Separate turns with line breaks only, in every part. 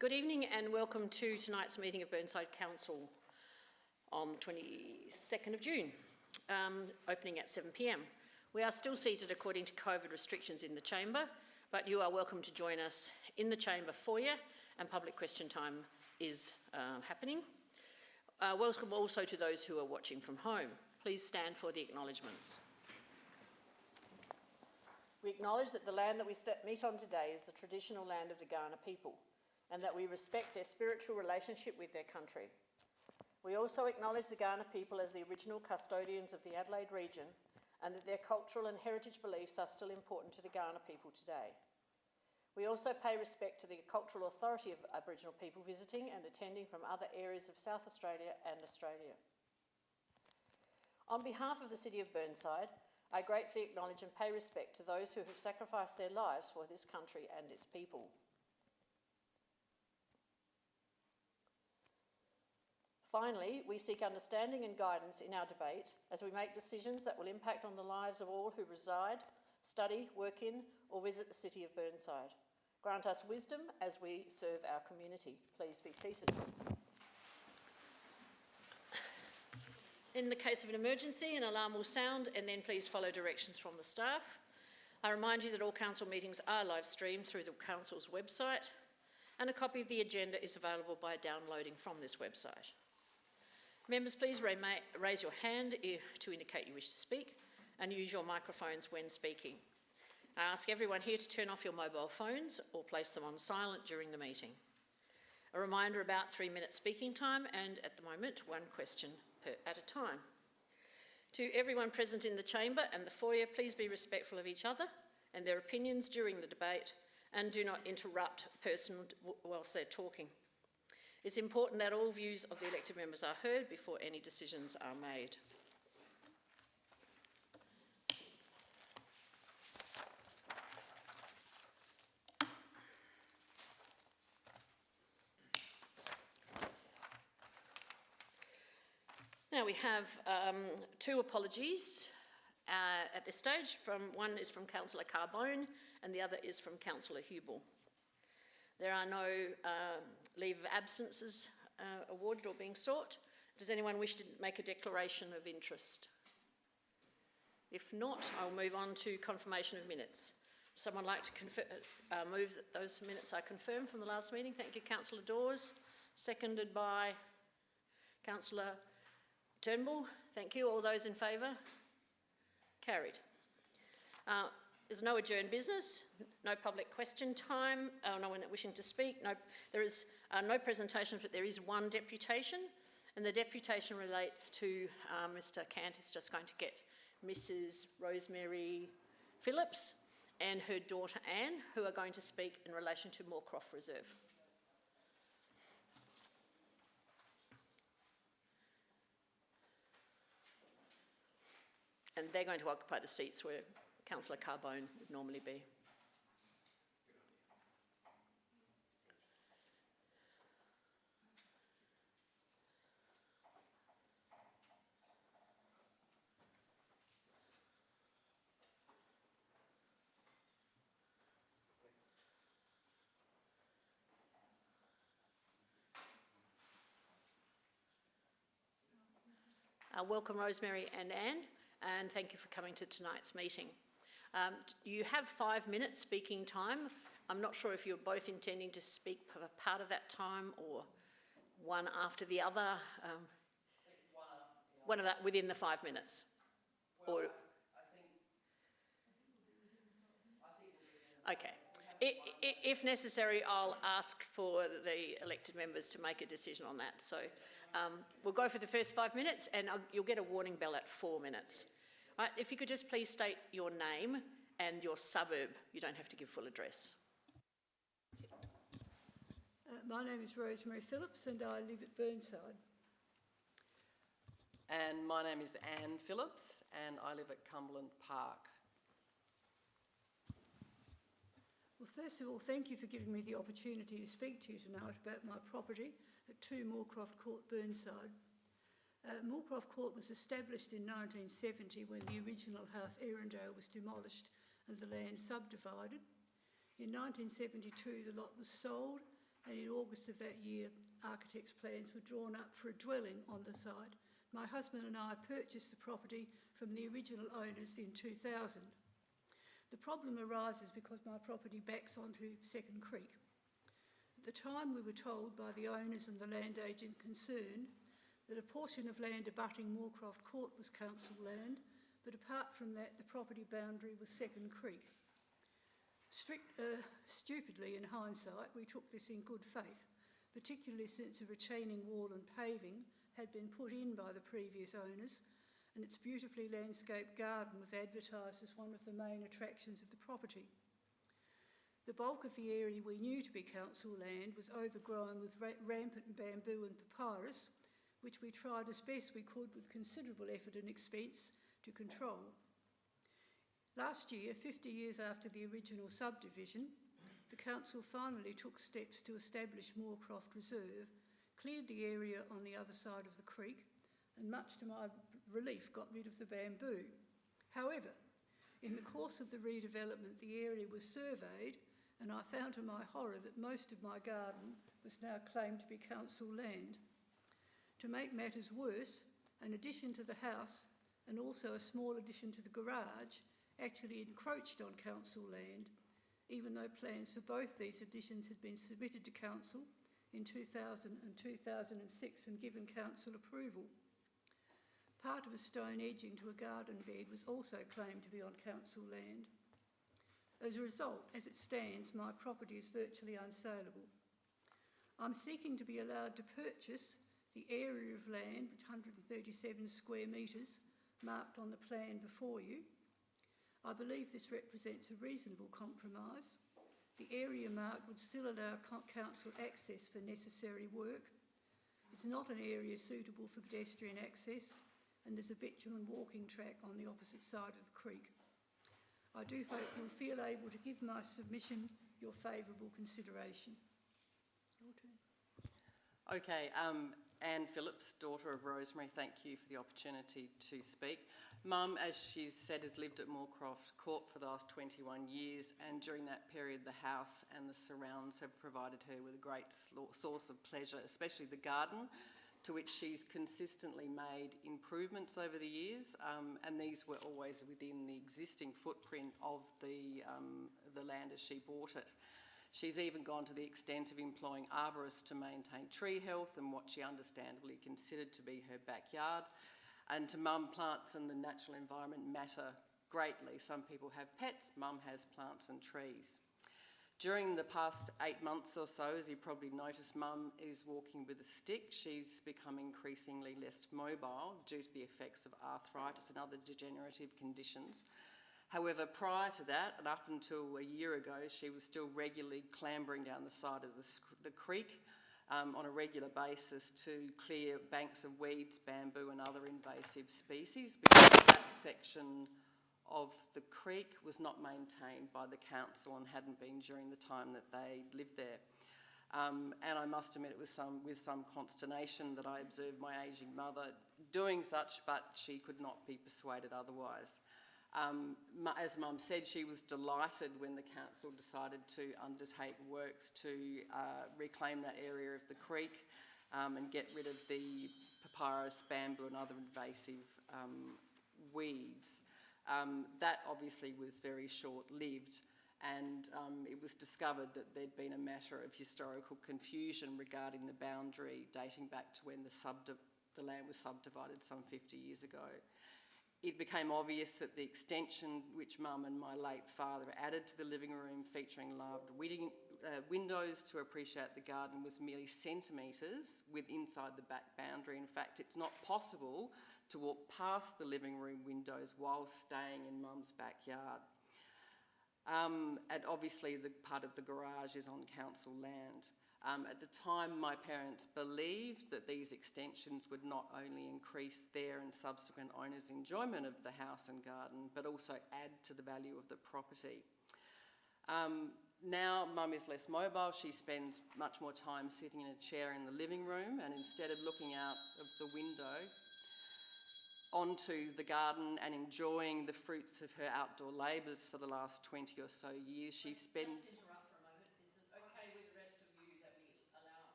Good evening and welcome to tonight's meeting of Burnside Council on the 22nd of June, opening at 7 p.m. We are still seated according to COVID restrictions in the chamber, but you are welcome to join us in the chamber foyer, and public question time is happening. Welcome also to those who are watching from home. Please stand for the acknowledgements. We acknowledge that the land that we meet on today is the traditional land of the Kaurna people, and that we respect their spiritual relationship with their country. We also acknowledge the Kaurna people as the original custodians of the Adelaide region, and that their cultural and heritage beliefs are still important to the Kaurna people today. We also pay respect to the cultural authority of Aboriginal people visiting and attending from other areas of South Australia and Australia. On behalf of the City of Burnside, I gratefully acknowledge and pay respect to those who have sacrificed their lives for this country and its people. Finally, we seek understanding and guidance in our debate as we make decisions that will impact on the lives of all who reside, study, work in, or visit the City of Burnside. Grant us wisdom as we serve our community. Please be seated. In the case of an emergency, an alarm will sound, and then please follow directions from the staff. I remind you that all council meetings are live streamed through the council's website, and a copy of the agenda is available by downloading from this website. Members, please raise your hand to indicate you wish to speak, and use your microphones when speaking. I ask everyone here to turn off your mobile phones or place them on silent during the meeting. A reminder about 3 minutes speaking time, and at the moment, one question at a time. To everyone present in the chamber and the foyer, please be respectful of each other and their opinions during the debate, and do not interrupt a person whilst they're talking. It's important that all views of the elected members are heard before any decisions are made. Now we have two apologies at this stage. One is from Councillor Carbone and the other is from Councillor Hubel. There are no leave of absences awarded or being sought. Does anyone wish to make a declaration of interest? If not, I'll move on to confirmation of minutes. Someone like to move that those minutes are confirmed from the last meeting? Thank you, Councillor Dawes. Seconded by Councillor Turnbull. Thank you. All those in favour? Carried. There's no adjourned business, no public question time, no one wishing to speak. There is no presentation, but there is one deputation, and the deputation relates to Mr. Cant is just going to get Mrs. Rosemary Phillips and her daughter Anne, who are going to speak in relation to Moorcroft Reserve. And they're going to occupy the seats where Councillor Carbone would normally be. Welcome Rosemary and Anne, and thank you for coming to tonight's meeting. You have 5 minutes speaking time. I'm not sure if you're both intending to speak for part of that time or one after the other. One of that within the 5 minutes. Well, or okay. If necessary, I'll ask for the elected members to make a decision on that. So we'll go for the first 5 minutes, and you'll get a warning bell at 4 minutes. Right, if you could just please state your name and your suburb. You don't have to give full address.
My name is Rosemary Phillips and I live at Burnside.
And my name is Anne Phillips and I live at Cumberland Park.
Well, first of all, thank you for giving me the opportunity to speak to you tonight about my property at 2 Moorcroft Court, Burnside. Moorcroft Court was established in 1970 when the original house Erindale was demolished and the land subdivided. In 1972 the lot was sold and in August of that year, architect's plans were drawn up for a dwelling on the site. My husband and I purchased the property from the original owners in 2000. The problem arises because my property backs onto Second Creek. At the time, we were told by the owners and the land agent concerned that a portion of land abutting Moorcroft Court was council land, but apart from that, the property boundary was Second Creek. Stupidly, in hindsight, we took this in good faith, particularly since a retaining wall and paving had been put in by the previous owners, and its beautifully landscaped garden was advertised as one of the main attractions of the property. The bulk of the area we knew to be council land was overgrown with rampant bamboo and papyrus, which we tried as best we could with considerable effort and expense to control. Last year, 50 years after the original subdivision, the council finally took steps to establish Moorcroft Reserve, cleared the area on the other side of the creek, and much to my relief got rid of the bamboo. However, in the course of the redevelopment, the area was surveyed, and I found to my horror that most of my garden was now claimed to be council land. To make matters worse, an addition to the house and also a small addition to the garage actually encroached on council land, even though plans for both these additions had been submitted to council in 2000 and 2006 and given council approval. Part of a stone edging to a garden bed was also claimed to be on council land. As a result, as it stands, my property is virtually unsaleable. I'm seeking to be allowed to purchase the area of land, 137 square metres, marked on the plan before you. I believe this represents a reasonable compromise. The area marked would still allow council access for necessary work. It's not an area suitable for pedestrian access, and there's a bitumen walking track on the opposite side of the creek. I do hope you'll feel able to give my submission your favourable consideration. Your turn.
Okay, Anne Phillips, daughter of Rosemary, thank you for the opportunity to speak. Mum, as she's said, has lived at Moorcroft Court for the last 21 years, and during that period the house and the surrounds have provided her with a great source of pleasure, especially the garden, to which she's consistently made improvements over the years, and these were always within the existing footprint of the land as she bought it. She's even gone to the extent of employing arborists to maintain tree health and what she understandably considered to be her backyard. And to Mum, plants and the natural environment matter greatly. Some people have pets, Mum has plants and trees. During the past 8 months or so, as you probably noticed, Mum is walking with a stick. She's become increasingly less mobile due to the effects of arthritis and other degenerative conditions. However, prior to that, and up until a year ago, she was still regularly clambering down the side of the creek on a regular basis to clear banks of weeds, bamboo and other invasive species, because that section of the creek was not maintained by the council and hadn't been during the time that they lived there. And I must admit it was with some consternation that I observed my ageing mother doing such, but she could not be persuaded otherwise. As Mum said, she was delighted when the council decided to undertake works to reclaim that area of the creek and get rid of the papyrus, bamboo and other invasive weeds. That obviously was very short-lived, and it was discovered that there'd been a matter of historical confusion regarding the boundary dating back to when the land was subdivided some 50 years ago. It became obvious that the extension which Mum and my late father added to the living room, featuring laved windows to appreciate the garden, was merely centimetres inside the back boundary. In fact, it's not possible to walk past the living room windows while staying in Mum's backyard. And obviously the part of the garage is on council land. At the time, my parents believed that these extensions would not only increase their and subsequent owners' enjoyment of the house and garden, but also add to the value of the property. Now Mum is less mobile. She spends much more time sitting in a chair in the living room, and instead of looking out of the window onto the garden and enjoying the fruits of her outdoor labours for the last 20 or so years, she spends...
Just interrupt for a moment. Is it okay with the rest of you that we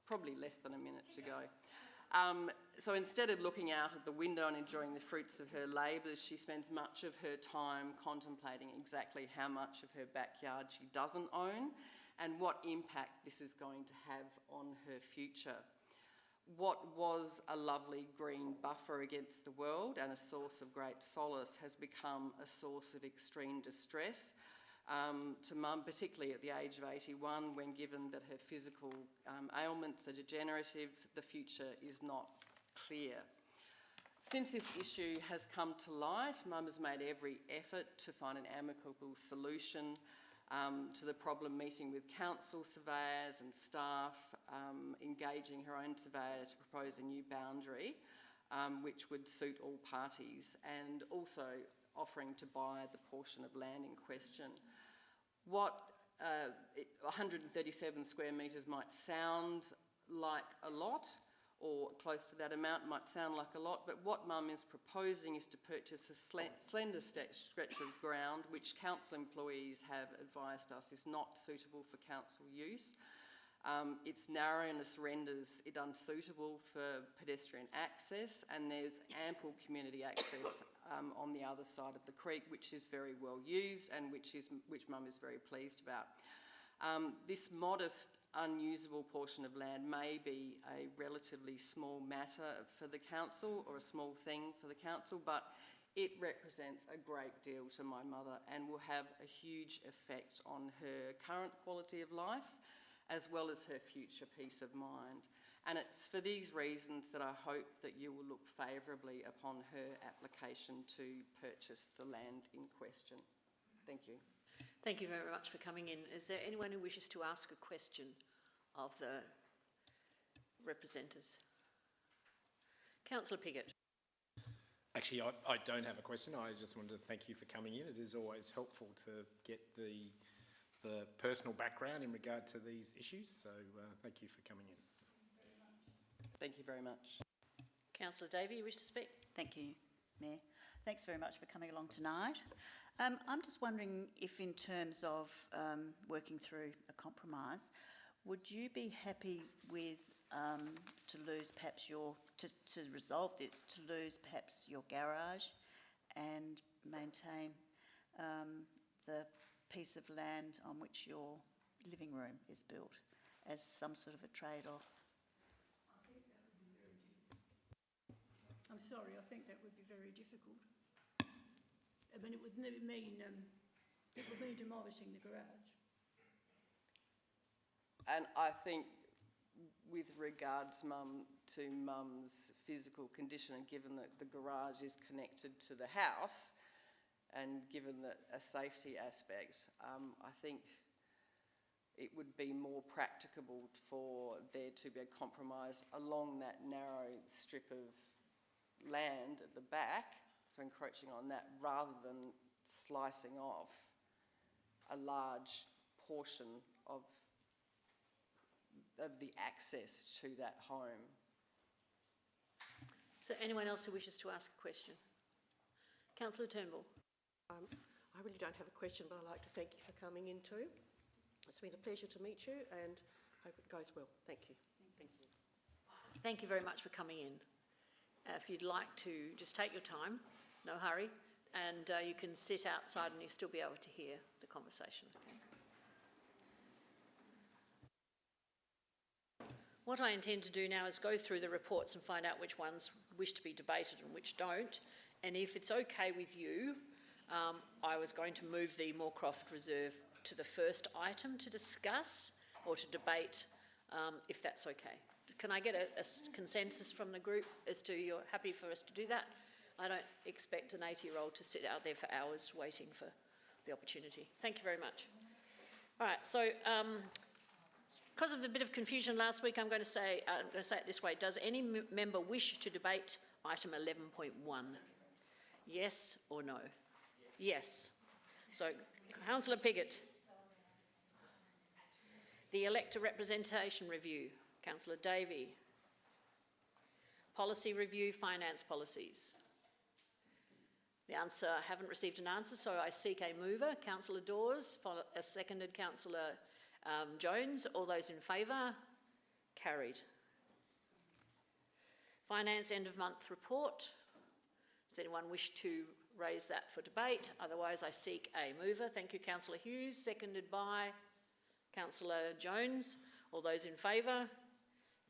probably less than a minute to go. So instead of looking out at the window and enjoying the fruits of her labours, she spends much of her time contemplating exactly how much of her backyard she doesn't own and what impact this is going to have on her future. What was a lovely green buffer against the world and a source of great solace has become a source of extreme distress to Mum, particularly at the age of 81, when given that her physical ailments are degenerative, the future is not clear. Since this issue has come to light, Mum has made every effort to find an amicable solution to the problem, meeting with council surveyors and staff, engaging her own surveyor to propose a new boundary which would suit all parties, and also offering to buy the portion of land in question. What 137 square metres might sound like a lot, or close to that amount might sound like a lot, but what Mum is proposing is to purchase a slender stretch of ground which council employees have advised us is not suitable for council use. Its narrowness renders it unsuitable for pedestrian access, and there's ample community access on the other side of the creek, which is very well used and which Mum is very pleased about. This modest, unusable portion of land may be a relatively small matter for the council, or a small thing for the council, but it represents a great deal to my mother and will have a huge effect on her current quality of life, as well as her future peace of mind. And it's for these reasons that I hope that you will look favourably upon her application to purchase the land in question. Thank you.
Thank you very much for coming in. Is there anyone who wishes to ask a question of the representatives? Councillor Piggott.
Actually, I don't have a question. I just wanted to thank you for coming in. It is always helpful to get the personal background in regard to these issues, so thank you for coming in.
Thank you very much.
Councillor Davey, you wish to speak?
Thank you, Mayor. Thanks very much for coming along tonight. I'm just wondering if, in terms of working through a compromise, would you be happy with to lose perhaps to resolve this, to lose perhaps your garage and maintain the piece of land on which your living room is built as some sort of a trade-off?
I'm sorry, I think that would be very difficult. I mean, it would mean demolishing the garage.
And I think, with regards, Mum, to Mum's physical condition, and given that the garage is connected to the house, and given that a safety aspect, I think it would be more practicable for there to be a compromise along that narrow strip of land at the back, so encroaching on that, rather than slicing off a large portion of the access to that home.
Is there anyone else who wishes to ask a question? Councillor Turnbull.
I really don't have a question, but I'd like to thank you for coming in too. It's been a pleasure to meet you, and hope it goes well. Thank you.
Thank you.
Thank you very much for coming in. If you'd like to just take your time, no hurry, and you can sit outside and you'll still be able to hear the conversation. Okay? What I intend to do now is go through the reports and find out which ones wish to be debated and which don't. And if it's okay with you, I was going to move the Moorcroft Reserve to the first item to discuss or to debate, if that's okay. Can I get a consensus from the group as to you're happy for us to do that? I don't expect an 80-year-old to sit out there for hours waiting for the opportunity. Thank you very much. All right, so because of the bit of confusion last week, I'm going to say it this way. Does any member wish to debate item 11.1? Yes or no? Yes. So, Councillor Piggott. The elector representation review. Councillor Davey. Policy review, finance policies. The answer, I haven't received an answer, so I seek a mover. Councillor Dawes, seconded Councillor Jones. All those in favour? carried. Finance end of month report. Does anyone wish to raise that for debate? Otherwise, I seek a mover. Thank you, Councillor Hughes, seconded by Councillor Jones. All those in favour?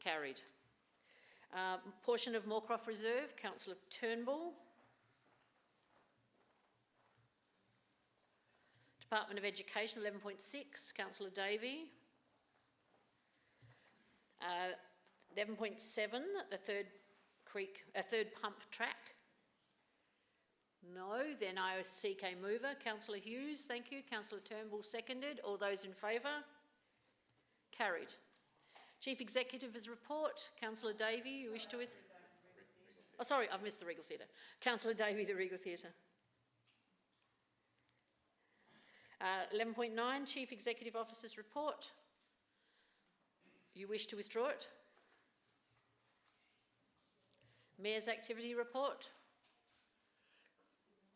Carried. Portion of Moorcroft Reserve, Councillor Turnbull. Department of Education, 11.6, Councillor Davey. 11.7, the third pump track. No, then I seek a mover. Councillor Hughes, thank you. Councillor Turnbull seconded. All those in favour? Carried. Chief Executive's report. Councillor Davey, you wish to... Oh, sorry, I've missed the Regal Theatre. Councillor Davey, the Regal Theatre. 11.9, Chief Executive Officer's report. You wish to withdraw it? Mayor's activity report.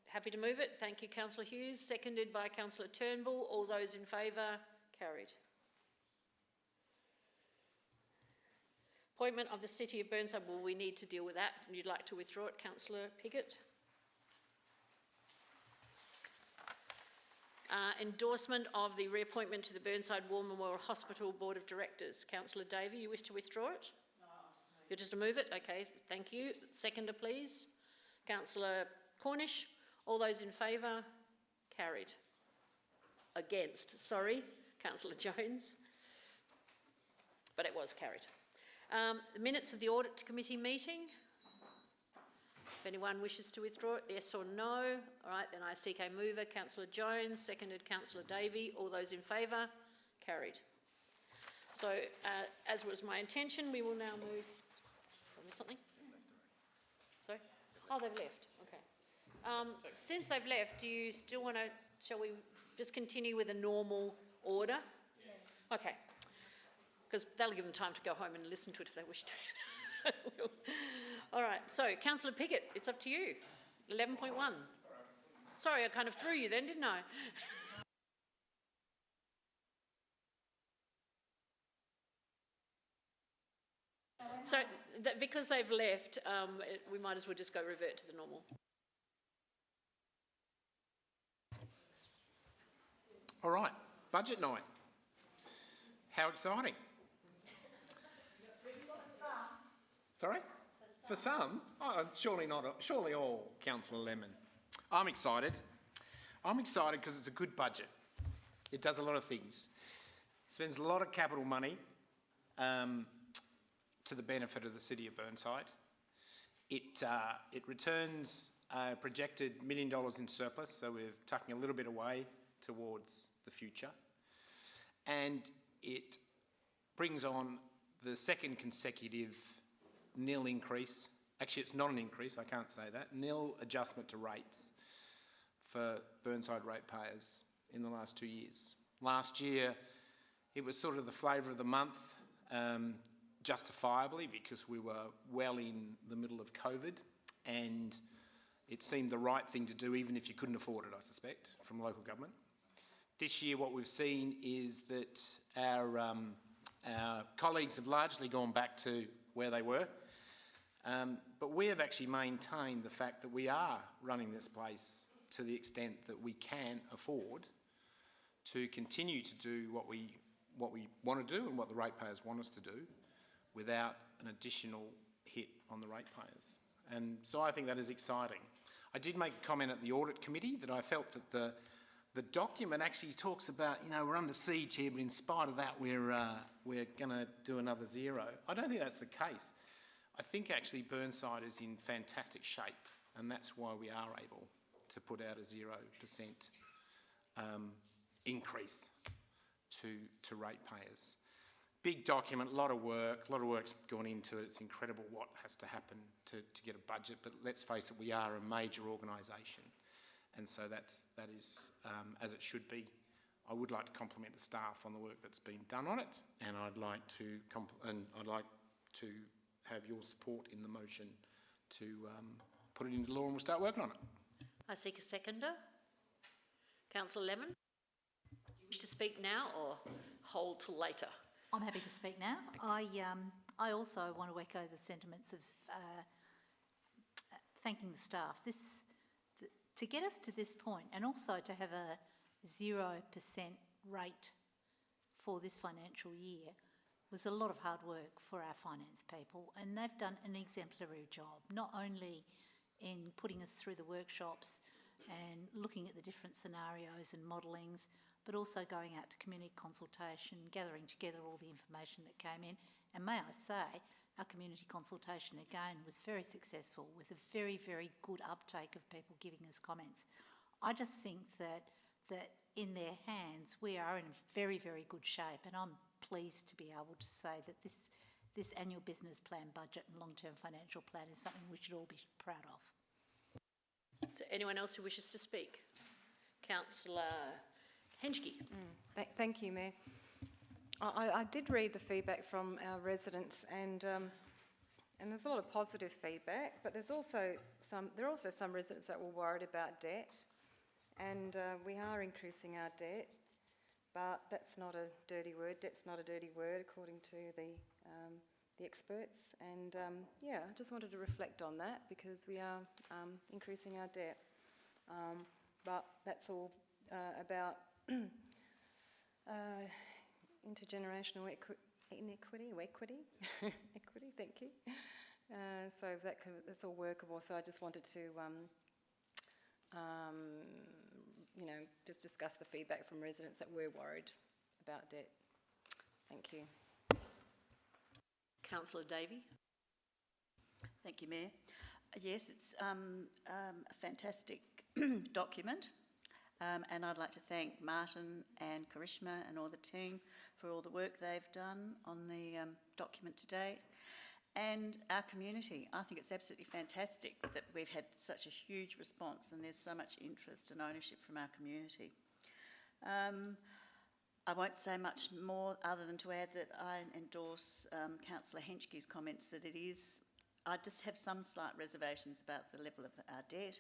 Happy to move it. Thank you, Councillor Hughes. Seconded by Councillor Turnbull. All those in favour? Carried. Appointment of the City of Burnside. Well, we need to deal with that. You'd like to withdraw it, Councillor Piggott? Endorsement of the reappointment to the Burnside War Memorial Hospital Board of Directors. Councillor Davey, you wish to withdraw it? No, you're just to move it? Okay, thank you. Seconder, please. Councillor Cornish. All those in favour? Carried. Against, sorry, Councillor Jones. But it was carried. The minutes of the Audit Committee meeting. If anyone wishes to withdraw it, yes or no? All right, then I seek a mover. Councillor Jones, seconded Councillor Davey. All those in favour? Carried. So, as was my intention, we will now move... Did I miss something? Sorry? Oh, they've left. Okay. Since they've left, do you still want to... Shall we just continue with a normal order? Yeah. Okay. Because that'll give them time to go home and listen to it if they wish to. All right, so Councillor Piggott, it's up to you. 11.1. Sorry, I kind of threw you then, didn't I? So, because they've left, we might as well just go revert to the normal.
All right, budget night. How exciting. Sorry? For some? Oh, surely not. Surely all, Councillor Lemon. I'm excited. I'm excited because it's a good budget. It does a lot of things. Spends a lot of capital money to the benefit of the City of Burnside. It returns a projected $1 million in surplus, so we're tucking a little bit away towards the future. And it brings on the second consecutive nil increase. Actually, it's not an increase, I can't say that. Nil adjustment to rates for Burnside ratepayers in the last 2 years. Last year, it was sort of the flavour of the month, justifiably, because we were well in the middle of COVID, and it seemed the right thing to do, even if you couldn't afford it, I suspect, from local government. This year, what we've seen is that our colleagues have largely gone back to where they were, but we have actually maintained the fact that we are running this place to the extent that we can afford to continue to do what we want to do and what the ratepayers want us to do without an additional hit on the ratepayers. And so I think that is exciting. I did make a comment at the Audit Committee that I felt that the document actually talks about, you know, we're under siege here, but in spite of that, we're going to do another zero. I don't think that's the case. I think actually Burnside is in fantastic shape, and that's why we are able to put out a 0% increase to ratepayers. Big document, a lot of work's gone into it. It's incredible what has to happen to get a budget, but let's face it, we are a major organisation. And so that is as it should be. I would like to compliment the staff on the work that's been done on it, and I'd like to have your support in the motion to put it into law, and we'll start working on it.
I seek a seconder. Councillor Lemon, do you wish to speak now or hold till later?
I'm happy to speak now. I
I also want to echo the sentiments of thanking the staff. To get us to this point, and also to have a 0% rate for this financial year, was a lot of hard work for our finance people, and they've done an exemplary job, not only in putting us through the workshops and looking at the different scenarios and modellings, but also going out to community consultation, gathering together all the information that came in. And may I say, our community consultation again was very successful, with a very, very good uptake of people giving us comments. I just think that in their hands we are in very, very good shape, and I'm pleased to be able to say that this annual business plan, budget and long-term financial plan is something we should all be proud of.
Is there anyone else who wishes to speak? Councillor Henschke.
Thank you, Mayor. I did read the feedback from our residents, and there's a lot of positive feedback, but there are also some residents that were worried about debt, and we are increasing our debt, but that's not a dirty word. Debt's not a dirty word, according to the experts, and yeah, I just wanted to reflect on that, because we are increasing our debt, but that's all about intergenerational equity, thank you. So that's all workable. So I just wanted to, just discuss the feedback from residents that were worried about debt. Thank you.
Councillor Davey.
Thank you, Mayor. Yes, it's a fantastic document. And I'd like to thank Martin and Karishma and all the team for all the work they've done on the document to date. And our community, I think it's absolutely fantastic that we've had such a huge response, and there's so much interest and ownership from our community. I won't say much more other than to add that I endorse Councillor Henschke's comments that it is, I just have some slight reservations about the level of our debt.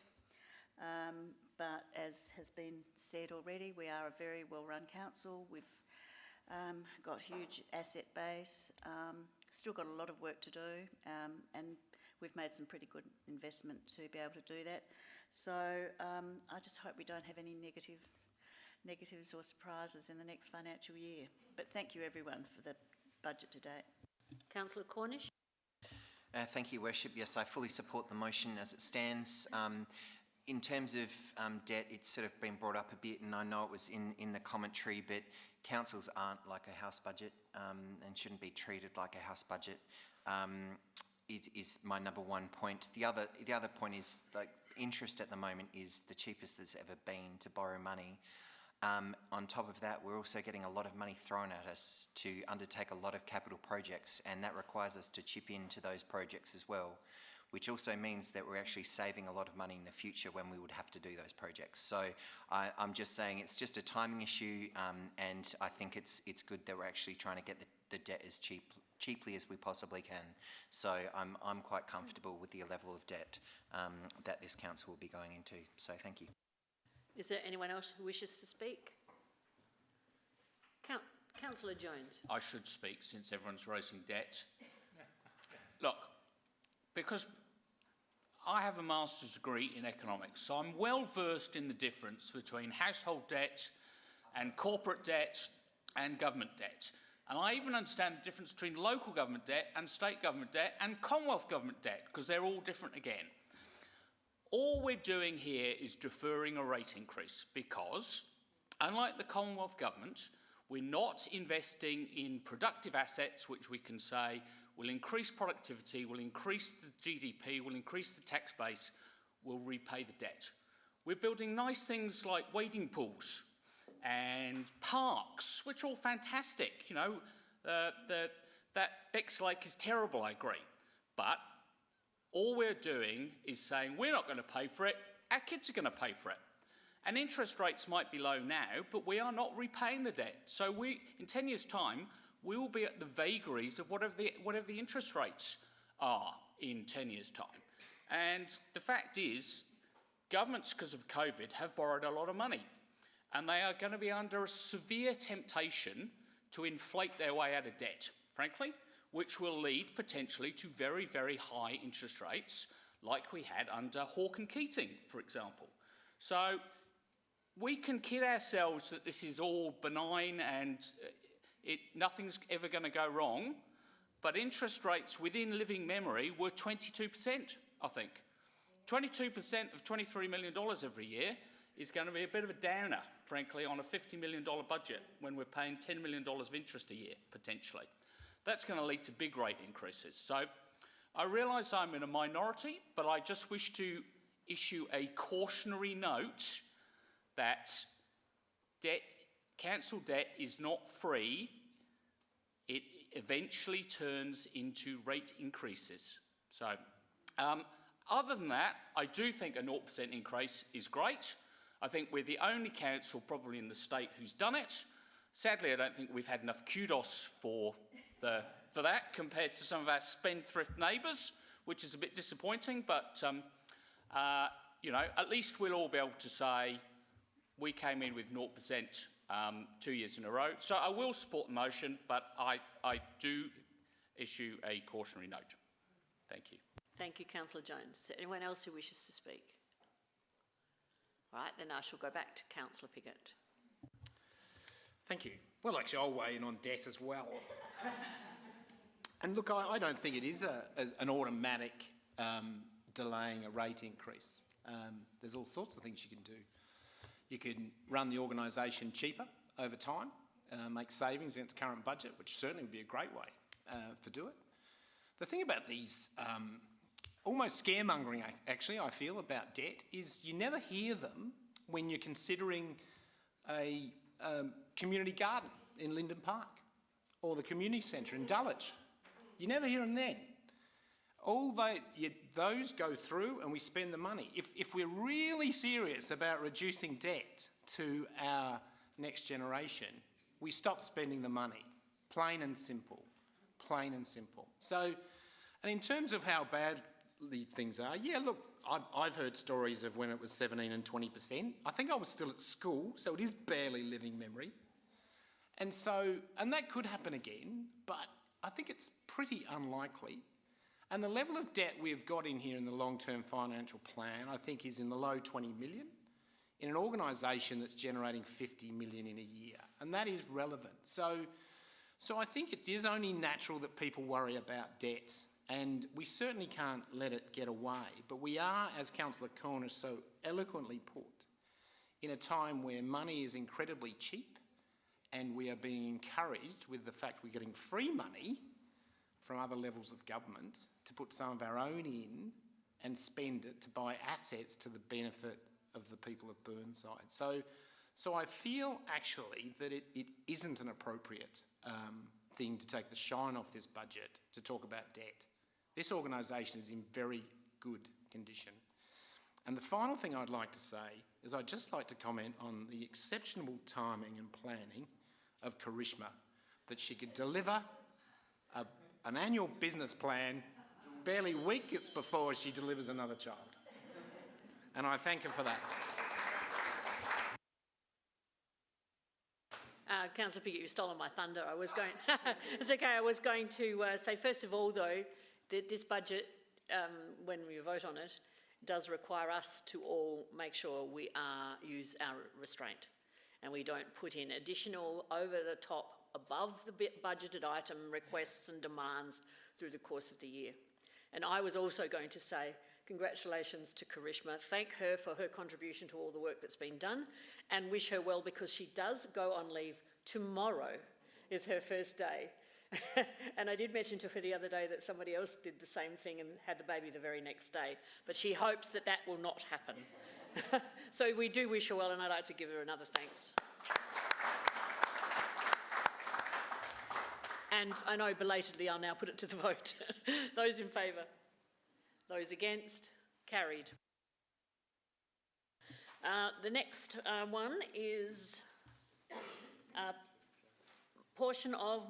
But as has been said already, we are a very well-run council. We've got a huge asset base, still got a lot of work to do, and we've made some pretty good investment to be able to do that. So I just hope we don't have any negatives or surprises in the next financial year. But thank you everyone for the budget to date.
Councillor Cornish.
Thank you, Worship. Yes, I fully support the motion as it stands. In terms of debt, it's sort of been brought up a bit, and I know it was in the commentary, but councils aren't like a house budget and shouldn't be treated like a house budget, is my number one point. The other point is, like, interest at the moment is the cheapest there's ever been to borrow money. On top of that, we're also getting a lot of money thrown at us to undertake a lot of capital projects, and that requires us to chip into those projects as well, which also means that we're actually saving a lot of money in the future when we would have to do those projects. So I'm just saying it's just a timing issue, and I think it's good that we're actually trying to get the debt as cheaply as we possibly can. So I'm quite comfortable with the level of debt that this council will be going into. So thank you.
Is there anyone else who wishes to speak? Councillor Jones.
I should speak since everyone's raising debt. Look, because I have a master's degree in economics, so I'm well versed in the difference between household debt and corporate debt and government debt. And I even understand the difference between local government debt and state government debt and Commonwealth government debt, because they're all different again. All we're doing here is deferring a rate increase because, unlike the Commonwealth government, we're not investing in productive assets which we can say will increase productivity, will increase the GDP, will increase the tax base, will repay the debt. We're building nice things like wading pools and parks, which are all fantastic. You know, that Bex Lake is terrible, I agree. But all we're doing is saying we're not going to pay for it, our kids are going to pay for it. And interest rates might be low now, but we are not repaying the debt. So in 10 years' time, we will be at the vagaries of whatever the interest rates are in 10 years' time. And the fact is, governments, because of COVID, have borrowed a lot of money. And they are going to be under a severe temptation to inflate their way out of debt. Frankly, which will lead potentially to very, very high interest rates like we had under Hawke and Keating, for example. So we can kid ourselves that this is all benign and nothing's ever going to go wrong, but interest rates within living memory were 22%, I think. 22% of $23 million every year is going to be a bit of a downer, frankly, on a $50 million budget when we're paying $10 million of interest a year, potentially. That's going to lead to big rate increases. So I realise I'm in a minority, but I just wish to issue a cautionary note that council debt is not free. It eventually turns into rate increases. So other than that, I do think a 0% increase is great. I think we're the only council probably in the state who's done it. Sadly, I don't think we've had enough kudos for that compared to some of our spendthrift neighbours, which is a bit disappointing, but you know, at least we'll all be able to say we came in with 0% 2 years in a row. So I will support the motion, but I do issue a cautionary note. Thank you.
Thank you, Councillor Jones. Is there anyone else who wishes to speak? All right, then I shall go back to Councillor Piggott.
Thank you. Well, actually, I'll weigh in on debt as well. And look, I don't think it is an automatic delaying a rate increase. There's all sorts of things you can do. You can run the organisation cheaper over time, make savings against current budget, which certainly would be a great way to do it. The thing about these almost scaremongering, actually, I feel, about debt is you never hear them when you're considering a community garden in Linden Park or the community centre in Dulwich. You never hear them then. Those go through and we spend the money. If we're really serious about reducing debt to our next generation, we stop spending the money. Plain and simple. Plain and simple. So, and in terms of how badly things are, yeah, look, I've heard stories of when it was 17 and 20%. I think I was still at school, so it is barely living memory. And that could happen again, but I think it's pretty unlikely. And the level of debt we've got in here in the long-term financial plan, I think, is in the low 20 million in an organisation that's generating 50 million in a year. And that is relevant. So I think it is only natural that people worry about debt, and we certainly can't let it get away. But we are, as Councillor Corner so eloquently put, in a time where money is incredibly cheap and we are being encouraged with the fact we're getting free money from other levels of government to put some of our own in and spend it to buy assets to the benefit of the people of Burnside. So I feel actually that it isn't an appropriate thing to take the shine off this budget to talk about debt. This organisation is in very good condition. And the final thing I'd like to say is I'd just like to comment on the exceptional timing and planning of Karishma, that she could deliver an annual business plan barely weeks before she delivers another child. And I thank her for that.
Councillor Piggott, you've stolen my thunder. I was going... It's okay. I was going to say, first of all, though, that this budget, when we vote on it, does require us to all make sure we use our restraint and we don't put in additional over-the-top, above the budgeted item requests and demands through the course of the year. And I was also going to say congratulations to Karishma. Thank her for her contribution to all the work that's been done and wish her well, because she does go on leave tomorrow, is her first day. And I did mention to her the other day that somebody else did the same thing and had the baby the very next day, but she hopes that that will not happen. So we do wish her well, and I'd like to give her another thanks. And I know belatedly I'll now put it to the vote. Those in favour? Those against? Carried. The next one is portion of,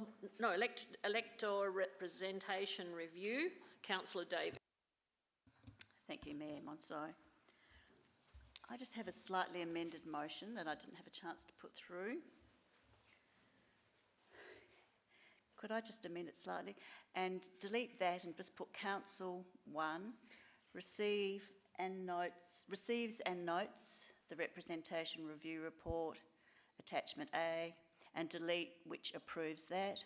elector representation review. Councillor Davis.
Thank you, Mayor Monso. I just have a slightly amended motion that I didn't have a chance to put through. could I just amend it slightly and delete that and just put Council 1, receives and notes the representation review report, attachment A, and delete which approves that.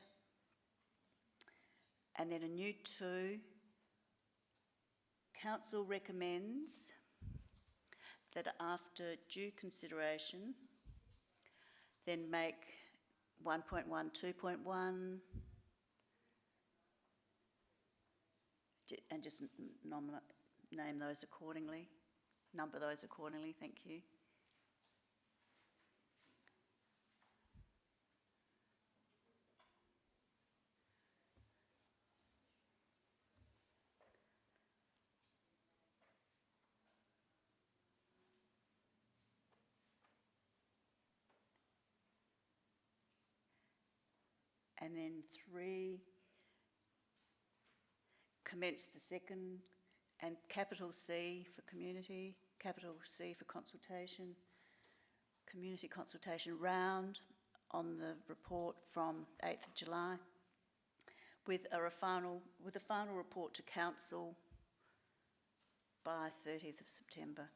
And then a new 2, Council recommends that after due consideration, then make 1.1, 2.1, and just name those accordingly, number those accordingly, thank you. And then 3, commence the second, and capital C for community, capital C for consultation, community consultation round on the report from 8th of July, with a final report to council by 30th of September.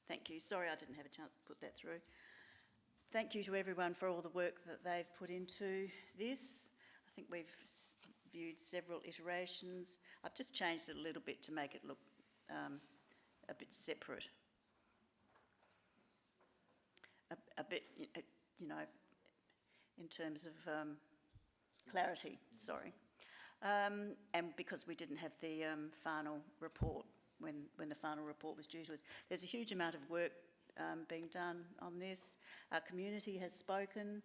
Thank you. Sorry I didn't have a chance to put that through. Thank you to everyone for all the work that they've put into this. I think we've viewed several iterations. I've just changed it a little bit to make it look a bit separate. A bit, you know, in terms of clarity, sorry. And because we didn't have the final report when the final report was due to us. There's a huge amount of work being done on this. Our community has spoken,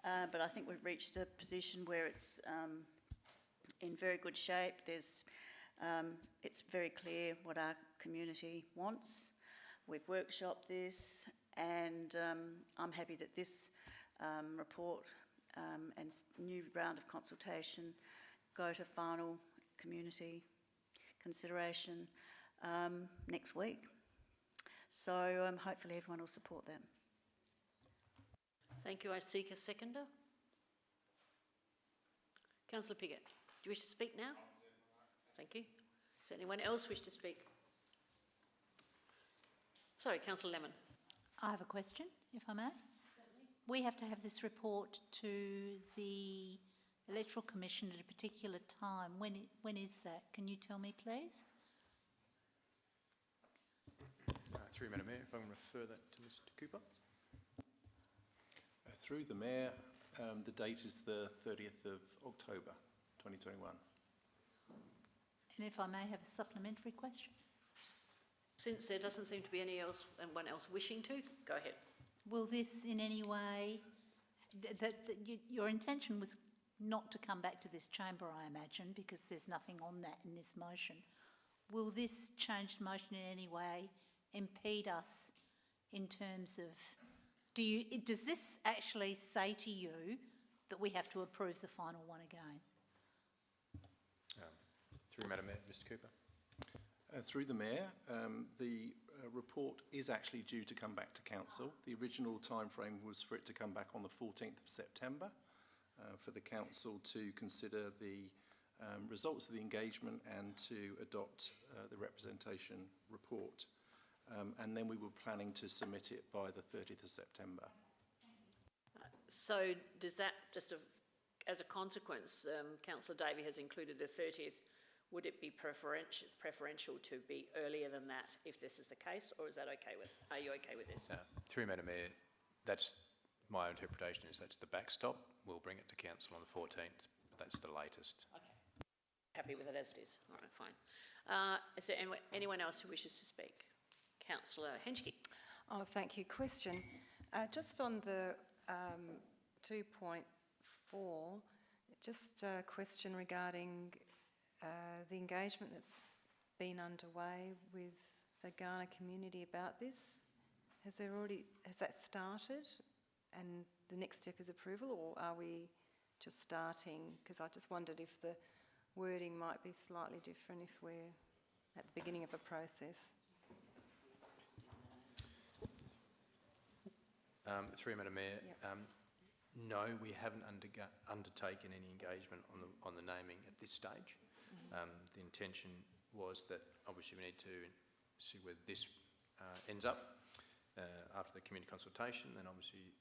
but I think we've reached a position where it's in very good shape. It's very clear what our community wants. We've workshopped this, and I'm happy that this report and new round of consultation go to final community consideration next week. So hopefully everyone will support that.
Thank you. I seek a seconder. Councillor Piggott, do you wish to speak now? Thank you. Does anyone else wish to speak? Sorry, Councillor Lemon.
I have a question, if I may. Certainly. We have to have this report to the Electoral Commission at a particular time. When is that? Can you tell me, please?
Through Madam Mayor, if I can refer that to Mr Cooper. Through the Mayor, the date is the 30th of October 2021.
And if I may have a supplementary question?
Since there doesn't seem to be anyone else wishing to, go ahead.
Will this in any way, your intention was not to come back to this chamber, I imagine, because there's nothing on that in this motion. Will this changed motion in any way impede us in terms of, does this actually say to you that we have to approve the final one again?
Through Madam Mayor, Mr Cooper.
Through the Mayor, the report is actually due to come back to Council. The original timeframe was for it to come back on the 14th of September for the Council to consider the results of the engagement and to adopt the representation report. And then we were planning to submit it by the 30th of September.
So does that, just as a consequence, Councillor Davey has included the 30th, would it be preferential to be earlier than that if this is the case, or is that okay with, are you okay with this?
Through Madam Mayor, that's my interpretation, is that's the backstop. We'll bring it to Council on the 14th, but that's the latest. Okay.
Happy with it as it is? All right, fine. Is there anyone else who wishes to speak? Councillor Henschke.
Oh, thank you. Question. Just on the 2.4, just a question regarding the engagement that's been underway with the Ghana community about this. Has that started and the next step is approval, or are we just starting? Because I just wondered if the wording might be slightly different if we're at the beginning of a process.
Through Madam Mayor,
yep.
No, we haven't undertaken any engagement on the naming at this stage. The intention was that obviously we need to see where this ends up after the community consultation, and obviously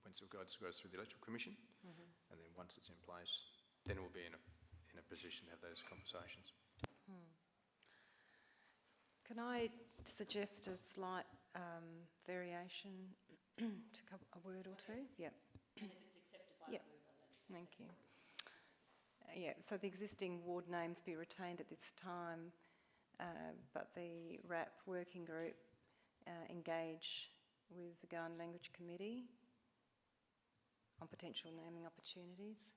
once it goes through the Electoral Commission, and then once it's in place, then we'll be in a position to have those conversations.
Can I suggest a slight variation to a word or two? Yep.
And if it's accepted by
Yep.
the member,
Thank you. Yeah, so the existing ward names be retained at this time, but the RAP working group engage with the Ghana Language Committee on potential naming opportunities.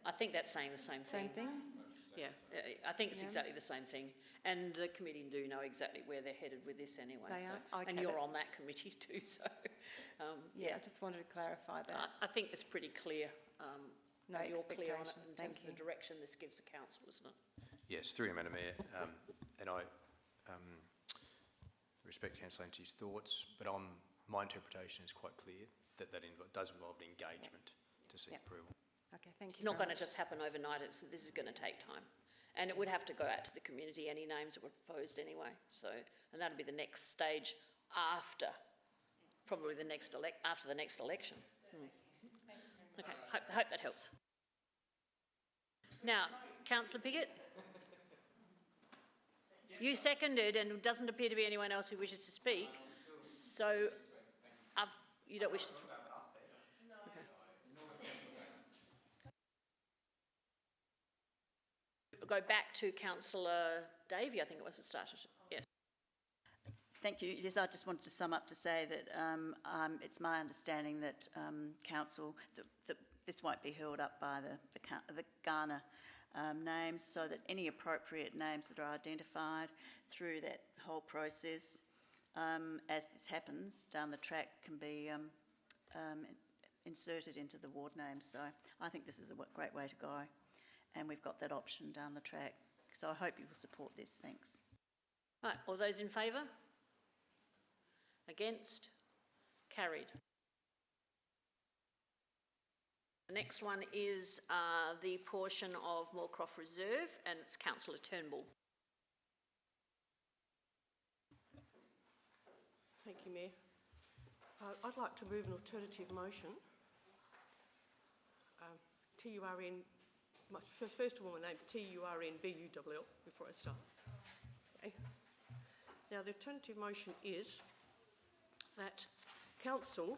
I think that's saying the same thing.
Same thing?
Yeah, I think it's
Yeah.
exactly the same thing. And the committee do know exactly where they're headed with this anyway.
They
so.
are? Okay,
and you're
that's-
on that committee too, so
Yeah, I just wanted to clarify that.
I think it's pretty clear.
No
that you're clear on it
expectations,
in
thank
terms of the
you.
direction this gives the council, isn't it?
Yes, through you, Madam Mayor, and I respect Councillor Lancy's thoughts, but my interpretation is quite clear that does involve an engagement to seek
Yep.
approval.
Okay, thank
It's
you.
not
very
going to
much.
just happen overnight. This is going to take time. And it would have to go out to the community, any names that were proposed anyway. So, and that'll be the next stage after, probably after the next election. Okay, hope that helps. Now, Councillor Piggott? You seconded, and it doesn't appear to be anyone else who wishes to speak. So, you don't wish to speak? Okay. Go back to Councillor Davey, I think it was, that started. Yes.
Thank you. Yes, I just wanted to sum up to say that it's my understanding that council, that this won't be held up by the Ghana names, so that any appropriate names that are identified through that whole process, as this happens down the track, can be inserted into the ward names. So I think this is a great way to go, and we've got that option down the track. So I hope you will support this. Thanks.
Right, all those in favour? Against? Carried. The next one is the portion of Moorcroft Reserve, and it's Councillor Turnbull.
Thank you, Mayor. I'd like to move an alternative motion. TURN, first of all, my name, TURNBULL, before I start. Okay. Now, the alternative motion is that Council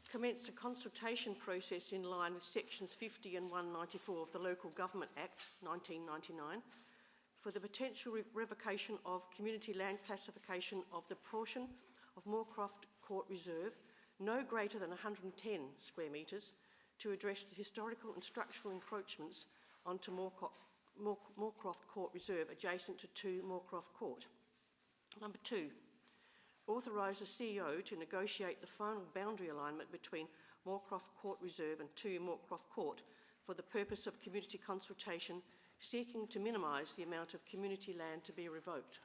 commence a consultation process in line with sections 50 and 194 of the Local Government Act 1999 for the potential revocation of community land classification of the portion of Moorcroft Court Reserve no greater than 110 square metres to address the historical and structural encroachments onto Moorcroft Court Reserve adjacent to 2 Moorcroft Court. Number 2, authorise the CEO to negotiate the final boundary alignment between Moorcroft Court Reserve and 2 Moorcroft Court for the purpose of community consultation, seeking to minimise the amount of community land to be revoked.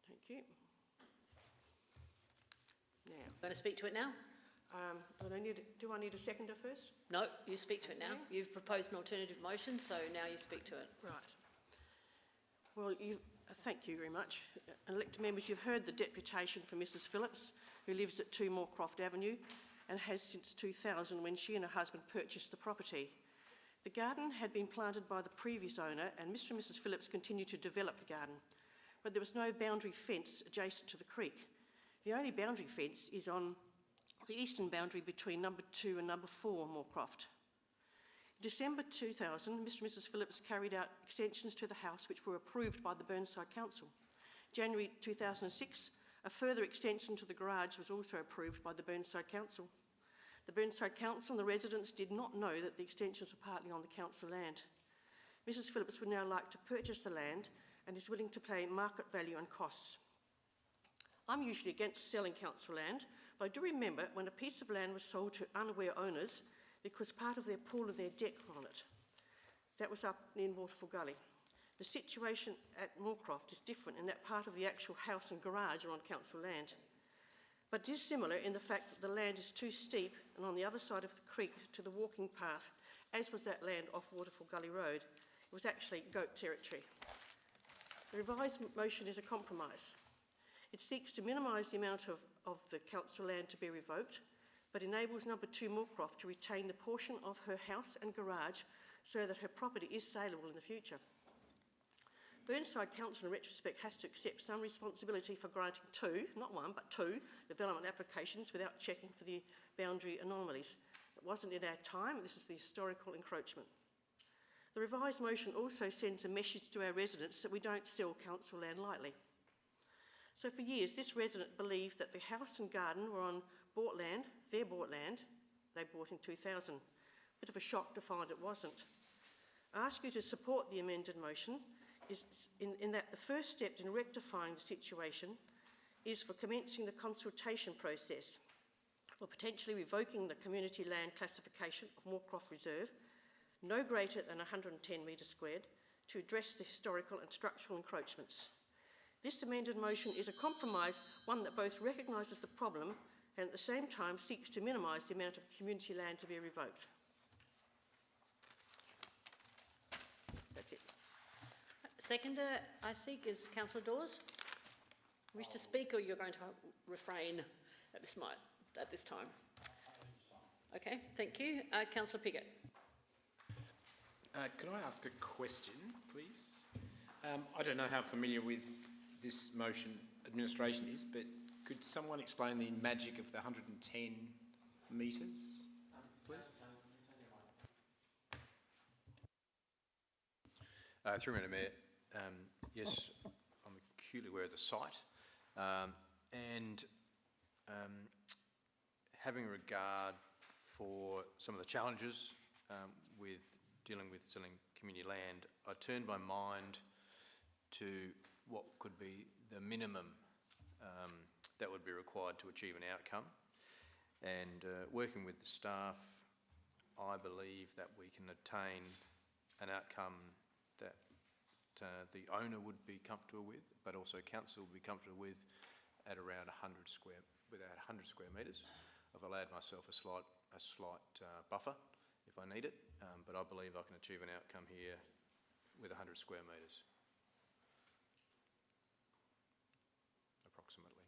Thank you. Now,
Going to speak to it now?
do I need a seconder first?
No, you speak to it now.
Okay.
You've proposed an alternative motion, so now you speak to it.
Right. Well, thank you very much. Elected members, you've heard the deputation from Mrs Phillips, who lives at 2 Moorcroft Avenue and has since 2000, when she and her husband purchased the property. The garden had been planted by the previous owner, and Mr and Mrs Phillips continued to develop the garden, but there was no boundary fence adjacent to the creek. The only boundary fence is on the eastern boundary between number 2 and number 4 Moorcroft. In December 2000, Mr and Mrs Phillips carried out extensions to the house which were approved by the Burnside Council. January 2006, a further extension to the garage was also approved by the Burnside Council. The Burnside Council and the residents did not know that the extensions were partly on the council land. Mrs Phillips would now like to purchase the land and is willing to pay market value and costs. I'm usually against selling council land, but I do remember when a piece of land was sold to unaware owners because part of their pool of their deck were on it. That was up in Waterfall Gully. The situation at Moorcroft is different in that part of the actual house and garage are on council land. But it is similar in the fact that the land is too steep and on the other side of the creek to the walking path, as was that land off Waterfall Gully Road. It was actually goat territory. The revised motion is a compromise. It seeks to minimise the amount of the council land to be revoked, but enables number 2 Moorcroft to retain the portion of her house and garage so that her property is saleable in the future. Burnside Council, in retrospect, has to accept some responsibility for granting 2, not 1, but 2 development applications without checking for the boundary anomalies. It wasn't in our time, this is the historical encroachment. The revised motion also sends a message to our residents that we don't sell council land lightly. So for years, this resident believed that the house and garden were on bought land, their bought land, they bought in 2000. Bit of a shock to find it wasn't. I ask you to support the amended motion is in that the first step in rectifying the situation is for commencing the consultation process for potentially revoking the community land classification of Moorcroft Reserve, no greater than 110 metres squared, to address the historical and structural encroachments. This amended motion is a compromise, one that both recognises the problem and at the same time seeks to minimise the amount of community land to be revoked. That's it.
Seconder I seek is Councillor Dawes. Wish to speak, or you're going to refrain at this time? Okay, thank you. Councillor Piggott.
Could I ask a question, please? I don't know how familiar with this motion administration is, but could someone explain the magic of the 110 metres, please?
Through Madam Mayor, yes, I'm acutely aware of the site, and having regard for some of the challenges with dealing with selling community land, I turned my mind to what could be the minimum that would be required to achieve an outcome. And working with the staff, I believe that we can attain an outcome that the owner would be comfortable with, but also council would be comfortable with at around 100 square metres. I've allowed myself a slight buffer if I need it, but I believe I can achieve an outcome here with 100 square metres, approximately.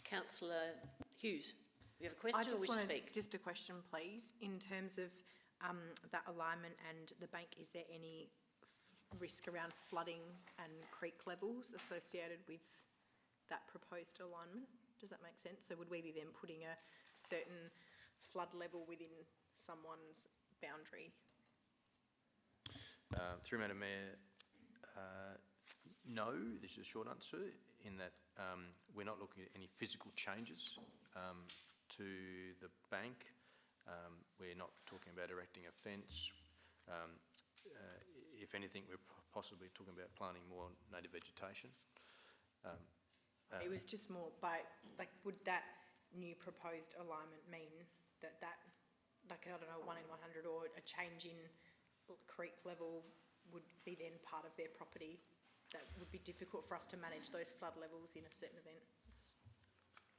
Councillor Hughes, you have a question or wish to speak?
Just a question, please. In terms of that alignment and the bank, is there any risk around flooding and creek levels associated with that proposed alignment? Does that make sense? So would we be then putting a certain flood level within someone's boundary?
Through Madam Mayor, no, this is a short answer, in that we're not looking at any physical changes to the bank. We're not talking about erecting a fence. If anything, we're possibly talking about planting more native vegetation.
It was just more by, like, would that new proposed alignment mean that, like, I don't know, 1 in 100 or a change in creek level would be then part of their property? That would be difficult for us to manage those flood levels in a certain event.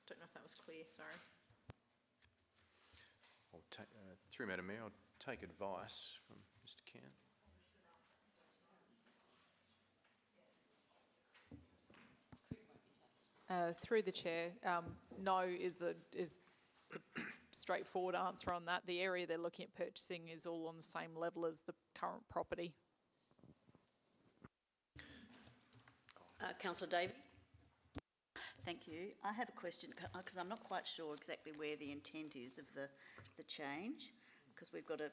Don't know if that was clear, sorry.
Through Madam Mayor, I'll take advice from Mr. Count.
Through the chair, no is the straightforward answer on that. The area they're looking at purchasing is all on the same level as the current property.
Councillor Davey.
Thank you. I have a question because I'm not quite sure exactly where the intent is of the change, because we've got a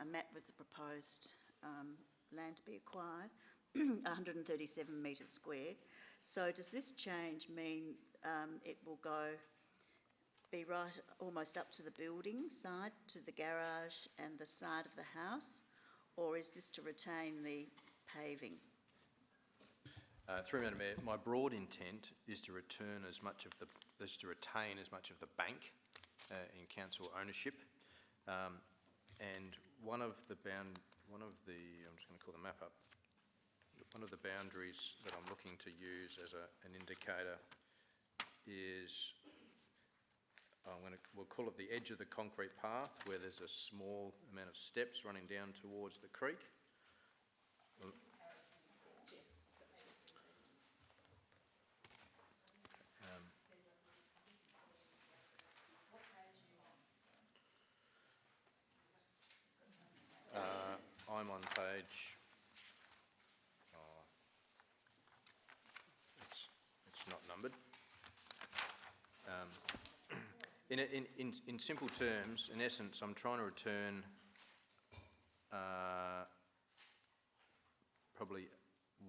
map with the proposed land to be acquired, 137 metres squared. So does this change mean it will be right almost up to the building side, to the garage and the side of the house, or is this to retain the paving?
Through Madam Mayor, my broad intent is to retain as much of the bank in council ownership, and one of the I'm just going to call the map up. one of the boundaries that I'm looking to use as an indicator is, we'll call it the edge of the concrete path, where there's a small amount of steps running down towards the creek. I'm on page, it's not numbered. In simple terms, in essence, I'm trying to return probably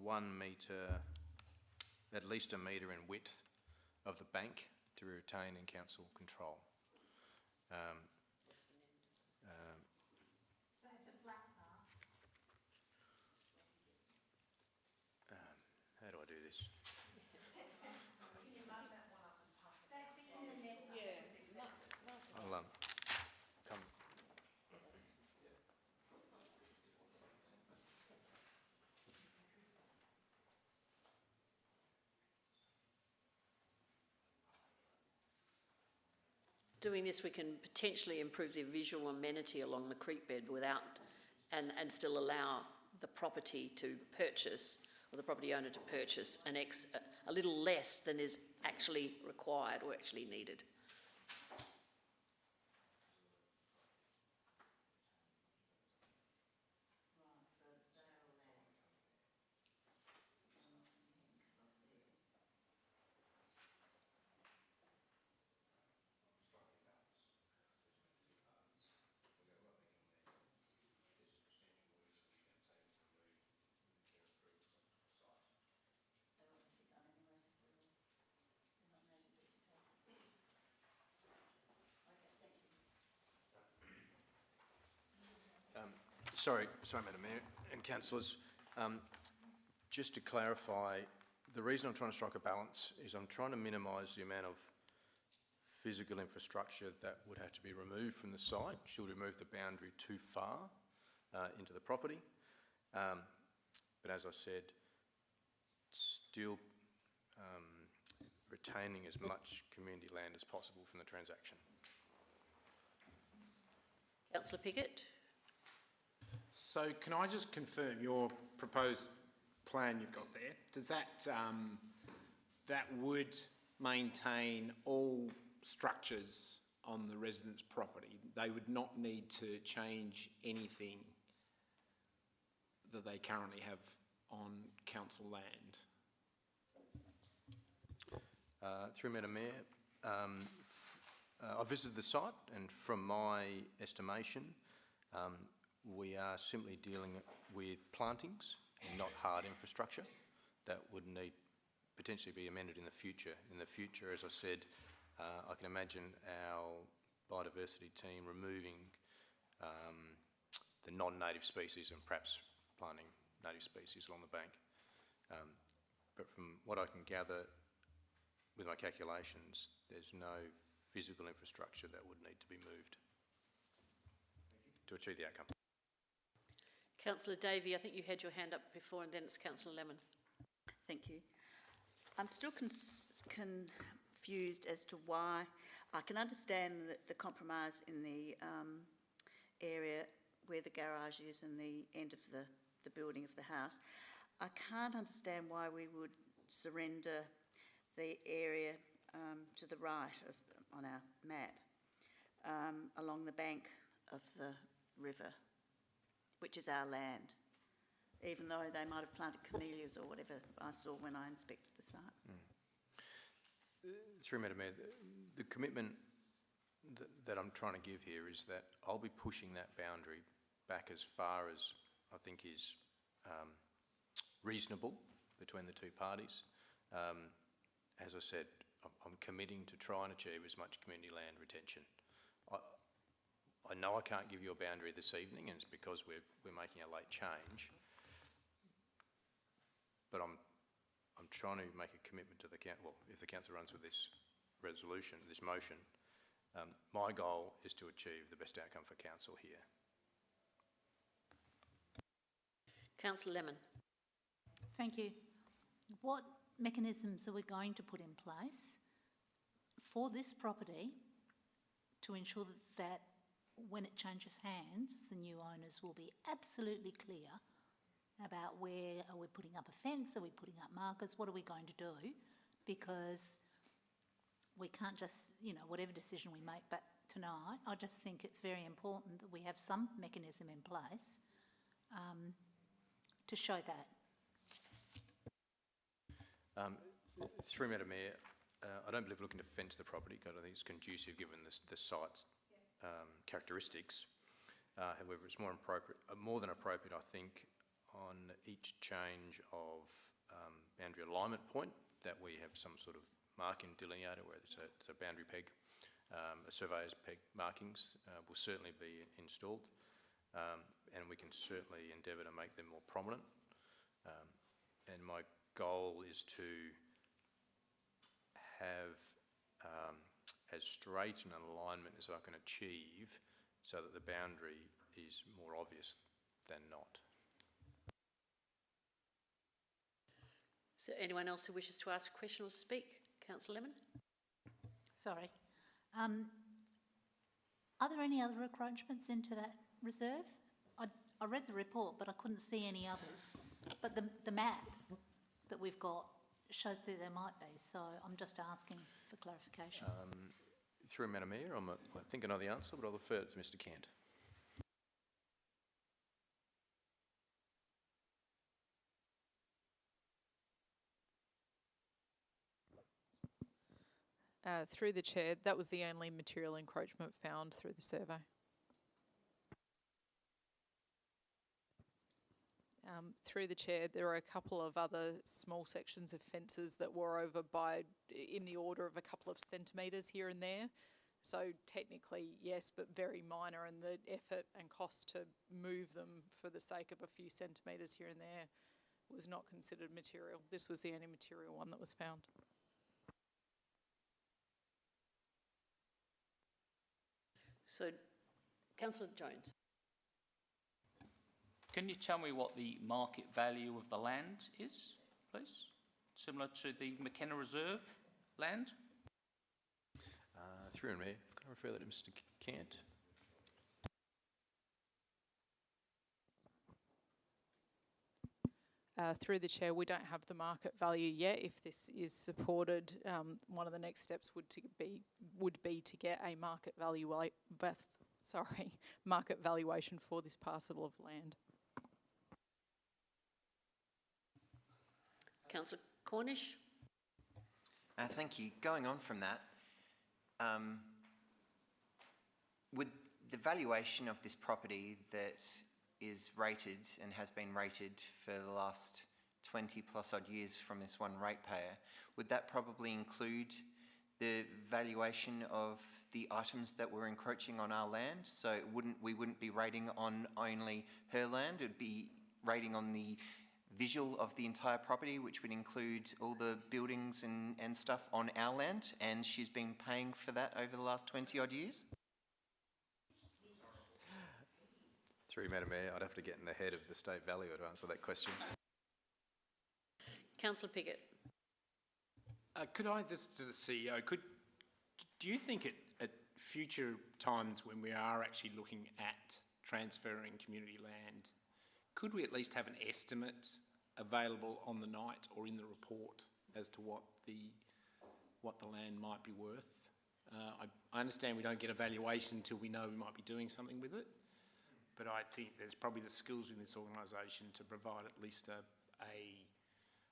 1 metre, at least a metre in width of the bank to retain in council control. How do I do this? I'll come.
Doing this, we can potentially improve the visual amenity along the creek bed without, and still allow the property to purchase, or the property owner to purchase a little less than is actually required or actually needed.
Sorry, Madam Mayor and councillors. Just to clarify, the reason I'm trying to strike a balance is I'm trying to minimise the amount of physical infrastructure that would have to be removed from the site should we move the boundary too far into the property. But as I said, still retaining as much community land as possible from the transaction.
Councillor Pickett?
So can I just confirm your proposed plan you've got there? Does that, that would maintain all structures on the residents' property? They would not need to change anything that they currently have on council land?
Through Madam Mayor, I visited the site, and from my estimation, we are simply dealing with plantings and not hard infrastructure that would need potentially be amended in the future. In the future, as I said, I can imagine our biodiversity team removing the non-native species and perhaps planting native species along the bank. But from what I can gather with my calculations, there's no physical infrastructure that would need to be moved to achieve the outcome.
Councillor Davey, I think you had your hand up before, and then it's Councillor Lemon.
Thank you. I'm still confused as to why. I can understand the compromise in the area where the garage is and the end of the building of the house. I can't understand why we would surrender the area to the right on our map along the bank of the river, which is our land, even though they might have planted camellias or whatever I saw when I inspected the site.
Through Madam Mayor, the commitment that I'm trying to give here is that I'll be pushing that boundary back as far as I think is reasonable between the two parties. As I said, I'm committing to try and achieve as much community land retention. I know I can't give you a boundary this evening, and it's because we're making a late change. But I'm trying to make a commitment to the council. Well, if the council runs with this resolution, this motion, my goal is to achieve the best outcome for council here.
Councillor Lemon.
Thank you. What mechanisms are we going to put in place for this property to ensure that when it changes hands, the new owners will be absolutely clear about where are we putting up a fence, are we putting up markers, what are we going to do? Because we can't just, whatever decision we make but tonight, I just think it's very important that we have some mechanism in place to show that.
Through Madam Mayor, I don't believe we're looking to fence the property because I think it's conducive given the site's characteristics. However, it's more than appropriate, I think, on each change of boundary alignment point that we have some sort of marking delineator, whether it's a boundary peg, a surveyor's peg markings will certainly be installed, and we can certainly endeavour to make them more prominent. And my goal is to have as straight an alignment as I can achieve so that the boundary is more obvious than not.
Is there anyone else who wishes to ask a question or speak? Councillor Lemon?
Sorry. Are there any other encroachments into that reserve? I read the report, but I couldn't see any others. But the map that we've got shows that there might be, so I'm just asking for clarification.
Through Madam Mayor, I think I know the answer, but I'll refer it to Mr Kent.
Through the chair, that was the only material encroachment found through the survey. Through the chair, there are a couple of other small sections of fences that were over by in the order of a couple of centimetres here and there. So technically, yes, but very minor, and the effort and cost to move them for the sake of a few centimetres here and there was not considered material. This was the only material one that was found.
So, Councillor Jones.
Can you tell me what the market value of the land is, please? Similar to the McKenna Reserve land?
Through me, can I refer that to Mr Kent?
Through the chair, we don't have the market value yet. If this is supported, one of the next steps would be to get a market valuation for this parcel of land.
Councillor Cornish.
Thank you. Going on from that, would the valuation of this property that is rated and has been rated for the last 20 plus odd years from this one ratepayer, would that probably include the valuation of the items that were encroaching on our land? So we wouldn't be rating on only her land, it would be rating on the visual of the entire property, which would include all the buildings and stuff on our land, and she's been paying for that over the last 20 odd years?
Through Madam Mayor, I'd have to get in the head of the state valuer to answer that question.
Councillor Piggott.
Could I, this to the CEO, do you think at future times when we are actually looking at transferring community land, could we at least have an estimate available on the night or in the report as to what the land might be worth? I understand we don't get a valuation until we know we might be doing something with it, but I think there's probably the skills in this organisation to provide at least a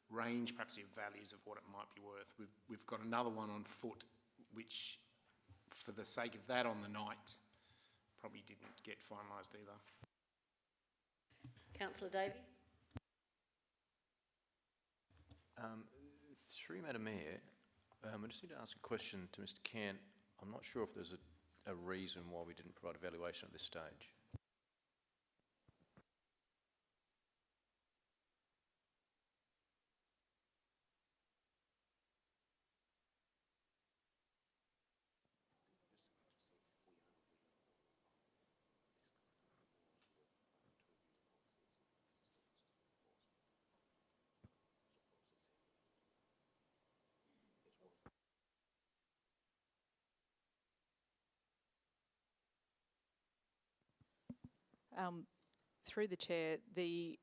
range perhaps of values of what it might be worth. We've got another one on foot which, for the sake of that on the night, probably didn't get finalised either.
Councillor Davey.
Through Madam Mayor, I just need to ask a question to Mr Kent. I'm not sure if there's a reason why we didn't provide a valuation at this stage.
Through the chair, the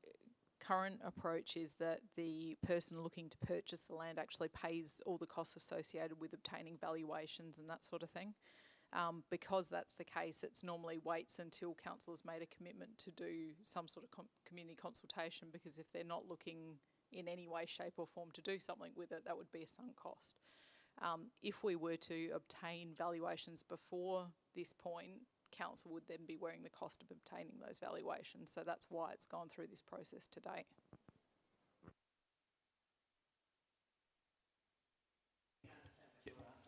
current approach is that the person looking to purchase the land actually pays all the costs associated with obtaining valuations and that sort of thing. Because that's the case, it's normally waits until council has made a commitment to do some sort of community consultation, because if they're not looking in any way, shape or form to do something with it, that would be a sunk cost. If we were to obtain valuations before this point, council would then be wearing the cost of obtaining those valuations. So that's why it's gone through this process to date.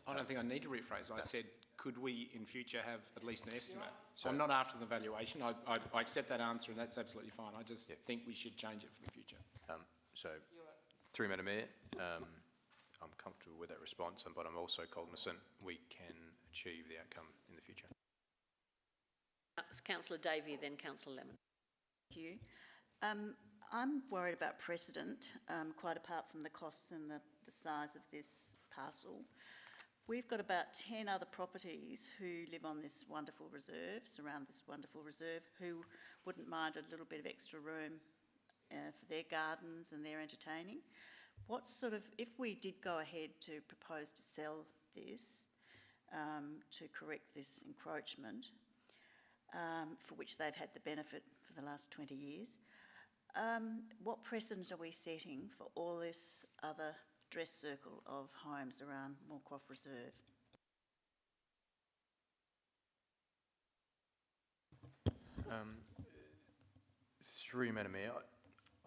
I don't think I need to rephrase. I said, could we in future have at least an estimate? So I'm not after the valuation. I accept that answer and that's absolutely fine. I just think we should change it for the future.
Through Madam Mayor, I'm comfortable with that response, but I'm also cognisant we can achieve the outcome in the future.
It's Councillor Davey, then Councillor Lemon.
Thank you. I'm worried about precedent, quite apart from the costs and the size of this parcel. We've got about 10 other properties who live on this wonderful reserve, surround this wonderful reserve, who wouldn't mind a little bit of extra room for their gardens and their entertaining. What sort of, if we did go ahead to propose to sell this, to correct this encroachment, for which they've had the benefit for the last 20 years, what precedent are we setting for all this other dress circle of homes around Moorcroft Reserve?
Through you, Madam Mayor,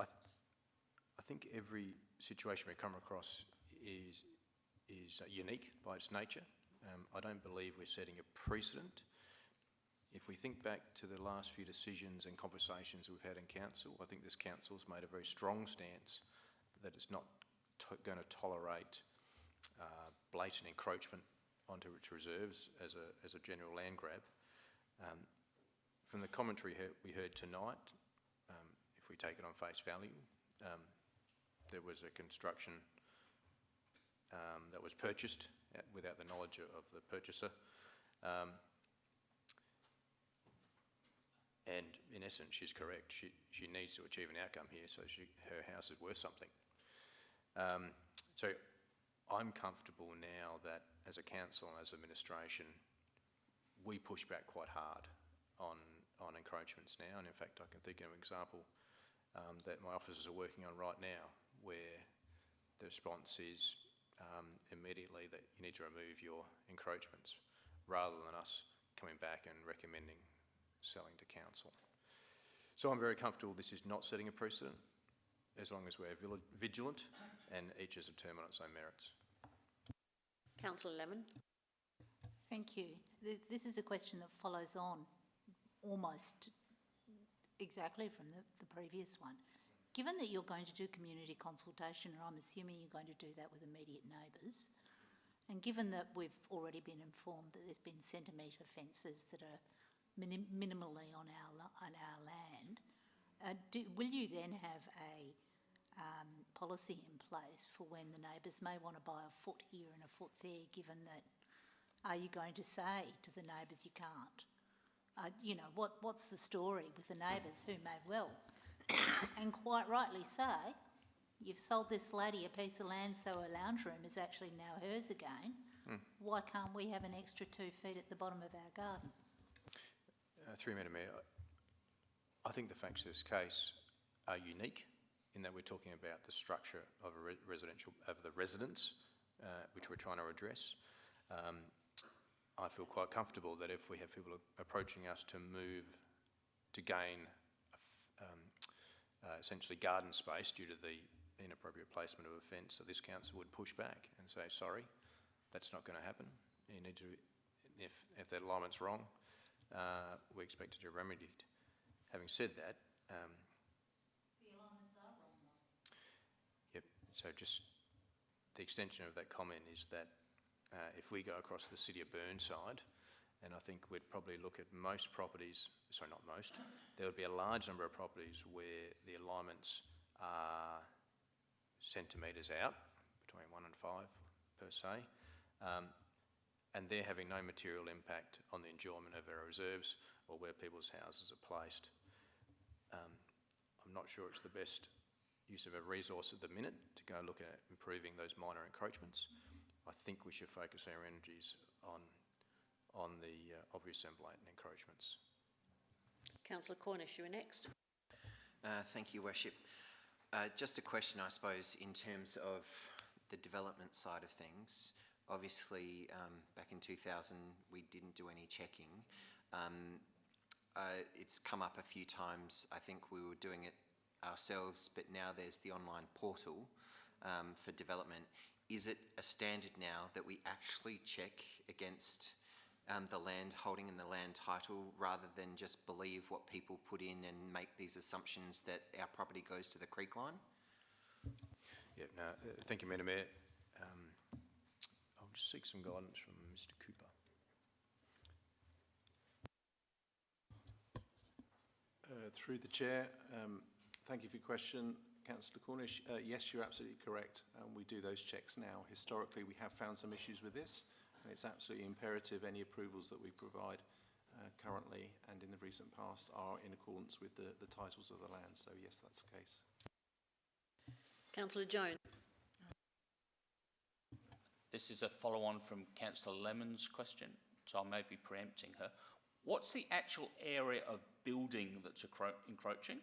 I think every situation we come across is unique by its nature. I don't believe we're setting a precedent. If we think back to the last few decisions and conversations we've had in council, I think this council's made a very strong stance that it's not going to tolerate blatant encroachment onto its reserves as a general land grab. From the commentary we heard tonight, if we take it on face value, there was a construction that was purchased without the knowledge of the purchaser. And in essence, she's correct. She needs to achieve an outcome here, so her house is worth something. So I'm comfortable now that as a council and as administration, we push back quite hard on encroachments now. And in fact, I can think of an example that my officers are working on right now, where the response is immediately that you need to remove your encroachments, rather than us coming back and recommending selling to council. So I'm very comfortable this is not setting a precedent, as long as we're vigilant and each is determined on its own merits.
Councillor Lemon.
Thank you. This is a question that follows on almost exactly from the previous one. Given that you're going to do community consultation, and I'm assuming you're going to do that with immediate neighbours, and given that we've already been informed that there's been centimetre fences that are minimally on our land, will you then have a policy in place for when the neighbours may want to buy a foot here and a foot there, given that, are you going to say to the neighbours you can't? You know, what's the story with the neighbours who may well, and quite rightly say, you've sold this lady a piece of land so her lounge room is actually now hers again. Why can't we have an extra 2 feet at the bottom of our garden?
Through Madam Mayor, I think the facts of this case are unique in that we're talking about the structure of a the residence, which we're trying to address. I feel quite comfortable that if we have people approaching us to move, to gain essentially garden space due to the inappropriate placement of a fence, that this council would push back and say, sorry, that's not going to happen. You need to, if that alignment's wrong, we expect it to be remedied. Having said that,
the alignments are wrong.
Yep, so just the extension of that comment is that if we go across the city of Burnside, and I think we'd probably look at most properties, sorry, not most, there would be a large number of properties where the alignments are centimetres out, between 1 and 5 per se, and they're having no material impact on the enjoyment of our reserves or where people's houses are placed. I'm not sure it's the best use of a resource at the minute to go look at improving those minor encroachments. I think we should focus our energies on the obvious and blatant encroachments.
Councillor Cornish, you are next.
Thank you, Worship. Just a question, I suppose, in terms of the development side of things. Obviously, back in 2000, we didn't do any checking. It's come up a few times. I think we were doing it ourselves, but now there's the online portal for development. Is it a standard now that we actually check against the land holding and the land title rather than just believe what people put in and make these assumptions that our property goes to the creek line?
Yeah, no, thank you, Madam Mayor. I'll just seek some guidance from Mr. Cooper.
Through the Chair, thank you for your question, Councillor Cornish. Yes, you're absolutely correct. We do those checks now. Historically, we have found some issues with this, and it's absolutely imperative any approvals that we provide currently and in the recent past are in accordance with the titles of the land. So yes, that's the case.
Councillor Jones.
This is a follow-on from Councillor Lemon's question, so I may be preempting her. What's the actual area of building that's encroaching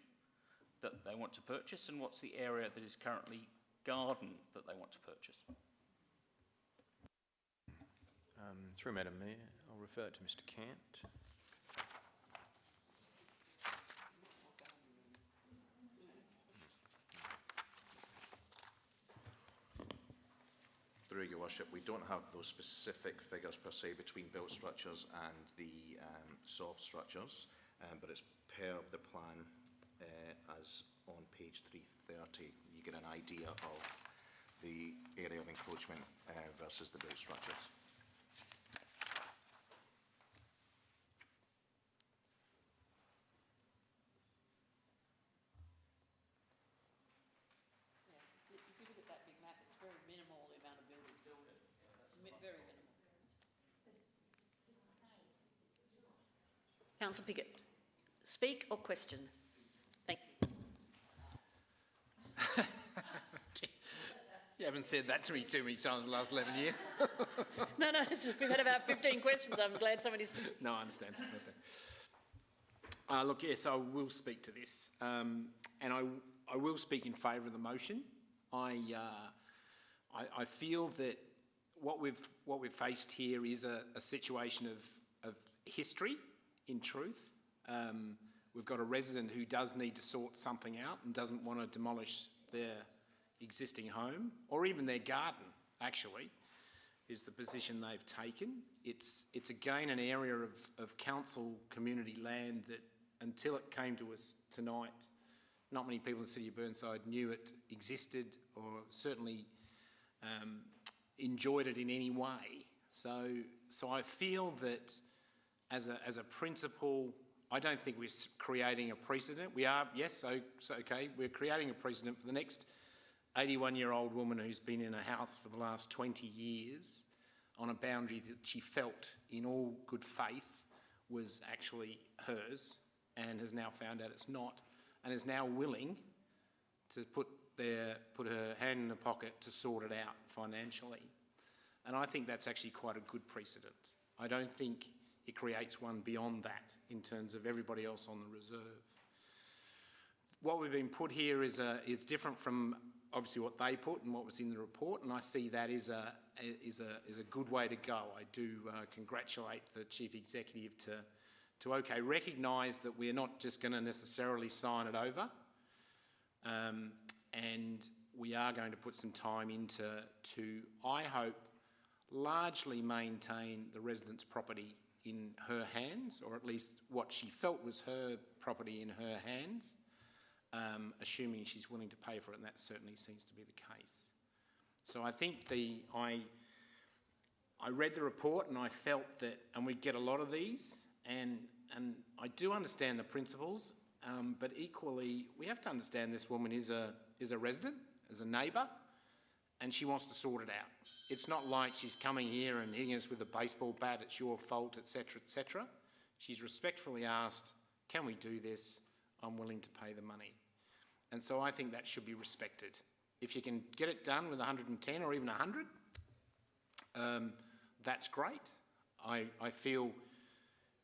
that they want to purchase, and what's the area that is currently garden that they want to purchase?
Through Madam Mayor, I'll refer it to Mr. Cant.
Through your worship, we don't have those specific figures per se between built structures and the soft structures, but it's per the plan as on page 330. You get an idea of the area of encroachment versus the built structures.
If you look at that big map, it's very minimal, the amount of building. Very minimal. Councillor Pickett, speak or question? Thank you.
You haven't said that to me too many times in the last 11 years.
No, we've had about 15 questions. I'm glad somebody's...
No, I understand. Look, yes, I will speak to this. And I will speak in favour of the motion. I feel that what we've faced here is a situation of history, in truth. We've got a resident who does need to sort something out and doesn't want to demolish their existing home, or even their garden, actually, is the position they've taken. It's again an area of council community land that, until it came to us tonight, not many people in the city of Burnside knew it existed, or certainly enjoyed it in any way. So I feel that as a principle, I don't think we're creating a precedent. We are, yes, so okay, we're creating a precedent for the next 81-year-old woman who's been in a house for the last 20 years on a boundary that she felt in all good faith was actually hers, and has now found out it's not, and is now willing to put her hand in the pocket to sort it out financially. And I think that's actually quite a good precedent. I don't think it creates one beyond that in terms of everybody else on the reserve. What we've been put here is different from obviously what they put and what was in the report, and I see that is a good way to go. I do congratulate the Chief Executive to recognise that we're not just going to necessarily sign it over, and we are going to put some time into, I hope, largely maintain the resident's property in her hands, or at least what she felt was her property in her hands, assuming she's willing to pay for it, and that certainly seems to be the case. So I think I read the report and I felt that, and we get a lot of these, and I do understand the principles, but equally we have to understand this woman is a resident, is a neighbour, and she wants to sort it out. It's not like she's coming here and hitting us with a baseball bat, it's your fault, etc., etc. She's respectfully asked, can we do this? I'm willing to pay the money. And so I think that should be respected. If you can get it done with 110 or even 100, that's great. I feel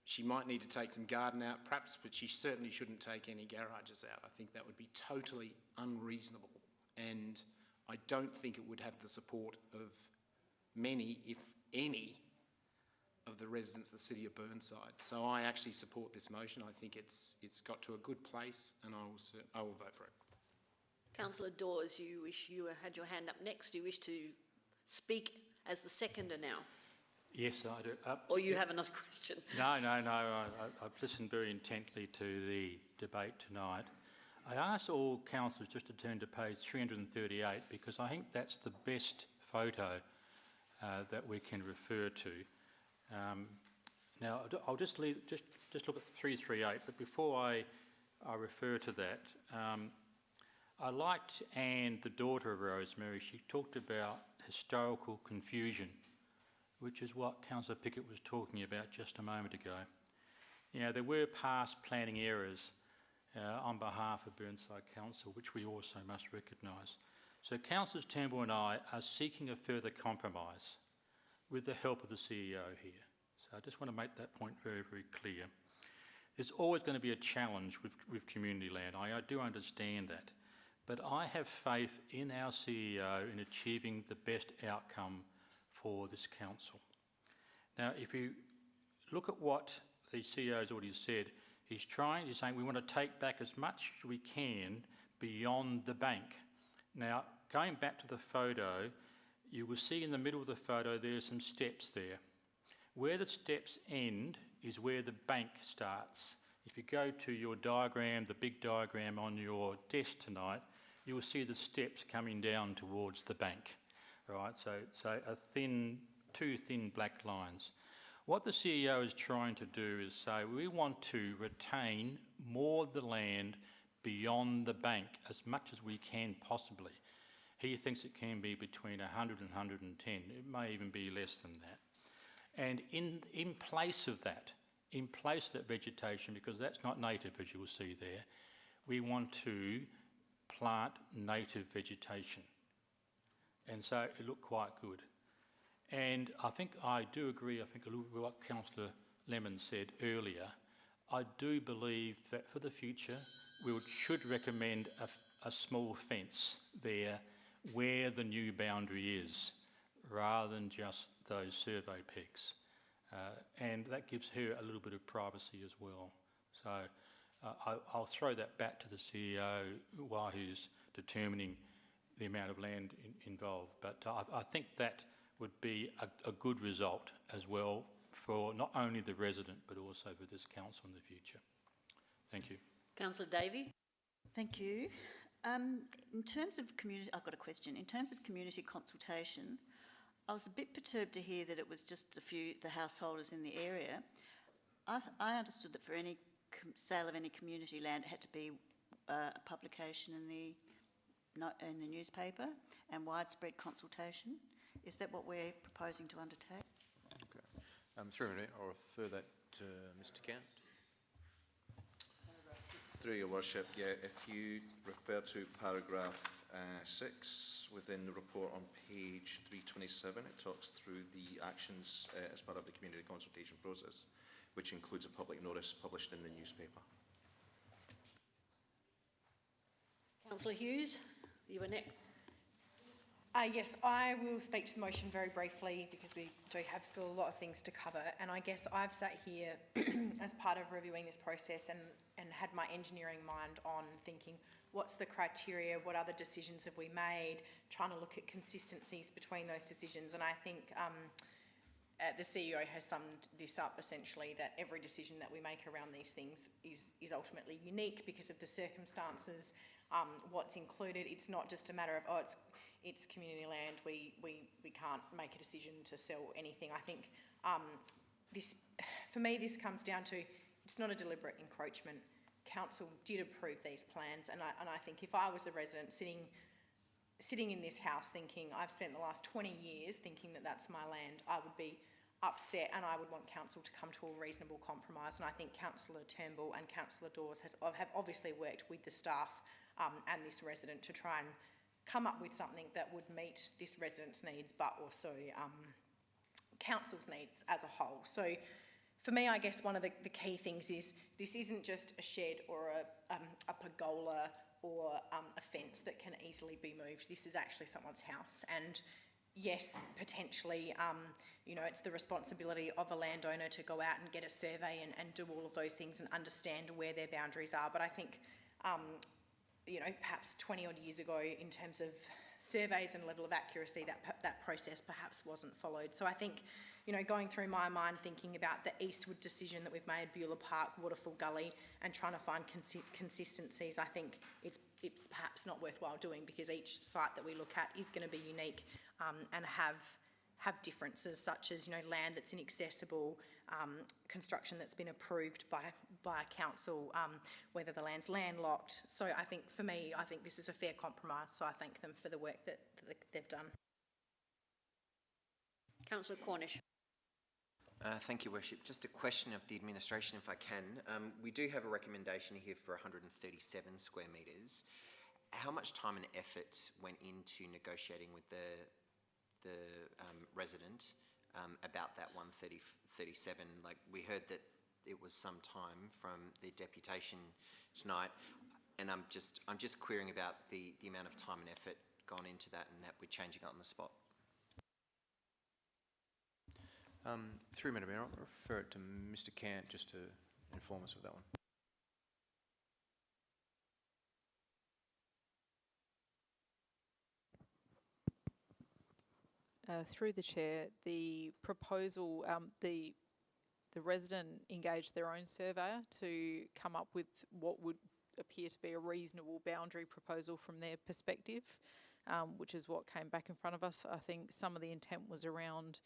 she might need to take some garden out perhaps, but she certainly shouldn't take any garages out. I think that would be totally unreasonable, and I don't think it would have the support of many, if any, of the residents of the city of Burnside. So I actually support this motion. I think it's got to a good place, and I will vote for it.
Councillor Dawes, you had your hand up next. You wish to speak as the seconder now?
Yes, I do.
Or you have another question?
No. I've listened very intently to the debate tonight. I asked all councillors just to turn to page 338 because I think that's the best photo that we can refer to. Now, I'll just look at 338, but before I refer to that, I liked Anne, the daughter of Rosemary. She talked about historical confusion, which is what Councillor Pickett was talking about just a moment ago. You know, there were past planning errors on behalf of Burnside Council, which we also must recognise. So Councillors Turnbull and I are seeking a further compromise with the help of the CEO here. So I just want to make that point very, very clear. There's always going to be a challenge with community land. I do understand that. But I have faith in our CEO in achieving the best outcome for this council. Now, if you look at what the CEO has already said, he's saying we want to take back as much as we can beyond the bank. Now, going back to the photo, you will see in the middle of the photo there are some steps there. Where the steps end is where the bank starts. If you go to your diagram, the big diagram on your desk tonight, you will see the steps coming down towards the bank. Right, so two thin black lines. What the CEO is trying to do is say we want to retain more of the land beyond the bank as much as we can possibly. He thinks it can be between 100 and 110. It may even be less than that. And in place of that vegetation, because that's not native as you will see there, we want to plant native vegetation. And so it looked quite good. And I think I do agree, I think a little bit with what Councillor Lemon said earlier. I do believe that for the future we should recommend a small fence there where the new boundary is, rather than just those survey pegs. And that gives her a little bit of privacy as well. So I'll throw that back to the CEO while he's determining the amount of land involved. But I think that would be a good result as well for not only the resident but also for this council in the future. Thank you.
Councillor Davey.
Thank you. In terms of community, I've got a question. In terms of community consultation, I was a bit perturbed to hear that it was just the householders in the area. I understood that for any sale of any community land, it had to be a publication in the newspaper and widespread consultation. Is that what we're proposing to undertake?
Okay. Through me, I'll refer that to Mr. Kent.
Through your worship, yeah, if you refer to paragraph 6 within the report on page 327, it talks through the actions as part of the community consultation process, which includes a public notice published in the newspaper.
Councillor Hughes, you were next.
Yes, I will speak to the motion very briefly because we do have still a lot of things to cover, and I guess I've sat here as part of reviewing this process and had my engineering mind on thinking what's the criteria, what other decisions have we made, trying to look at consistencies between those decisions, and I think the CEO has summed this up essentially, that every decision that we make around these things is ultimately unique because of the circumstances, what's included. It's not just a matter of, it's community land, we can't make a decision to sell anything. I think for me this comes down to, it's not a deliberate encroachment. Council did approve these plans, and I think if I was a resident sitting in this house thinking, I've spent the last 20 years thinking that that's my land, I would be upset, and I would want council to come to a reasonable compromise. And I think Councillor Turnbull and Councillor Dawes have obviously worked with the staff and this resident to try and come up with something that would meet this resident's needs, but also council's needs as a whole. So for me, I guess one of the key things is this isn't just a shed or a pergola or a fence that can easily be moved. This is actually someone's house. And yes, potentially, you know, it's the responsibility of a landowner to go out and get a survey and do all of those things and understand where their boundaries are. But I think, you know, perhaps 20 odd years ago, in terms of surveys and level of accuracy, that process perhaps wasn't followed. So I think, you know, going through my mind, thinking about the eastward decision that we've made, Beulah Park, Waterfall Gully, and trying to find consistencies, I think it's perhaps not worthwhile doing, because each site that we look at is going to be unique and have differences, such as, you know, land that's inaccessible, construction that's been approved by a council, whether the land's landlocked. So I think, for me, I think this is a fair compromise, so I thank them for the work that they've done.
Councillor Cornish.
Thank you, Worship. Just a question of the administration, if I can. We do have a recommendation here for 137 square metres. How much time and effort went into negotiating with the resident about that 137? Like, we heard that it was some time from the deputation tonight, and I'm just querying about the amount of time and effort gone into that, and that we're changing it on the spot.
Through Madam Mayor, I'll refer it to Mr. Cant just to inform us of that one.
Through the chair, the proposal, the resident engaged their own surveyor to come up with what would appear to be a reasonable boundary proposal from their perspective, which is what came back in front of us. I think some of the intent was around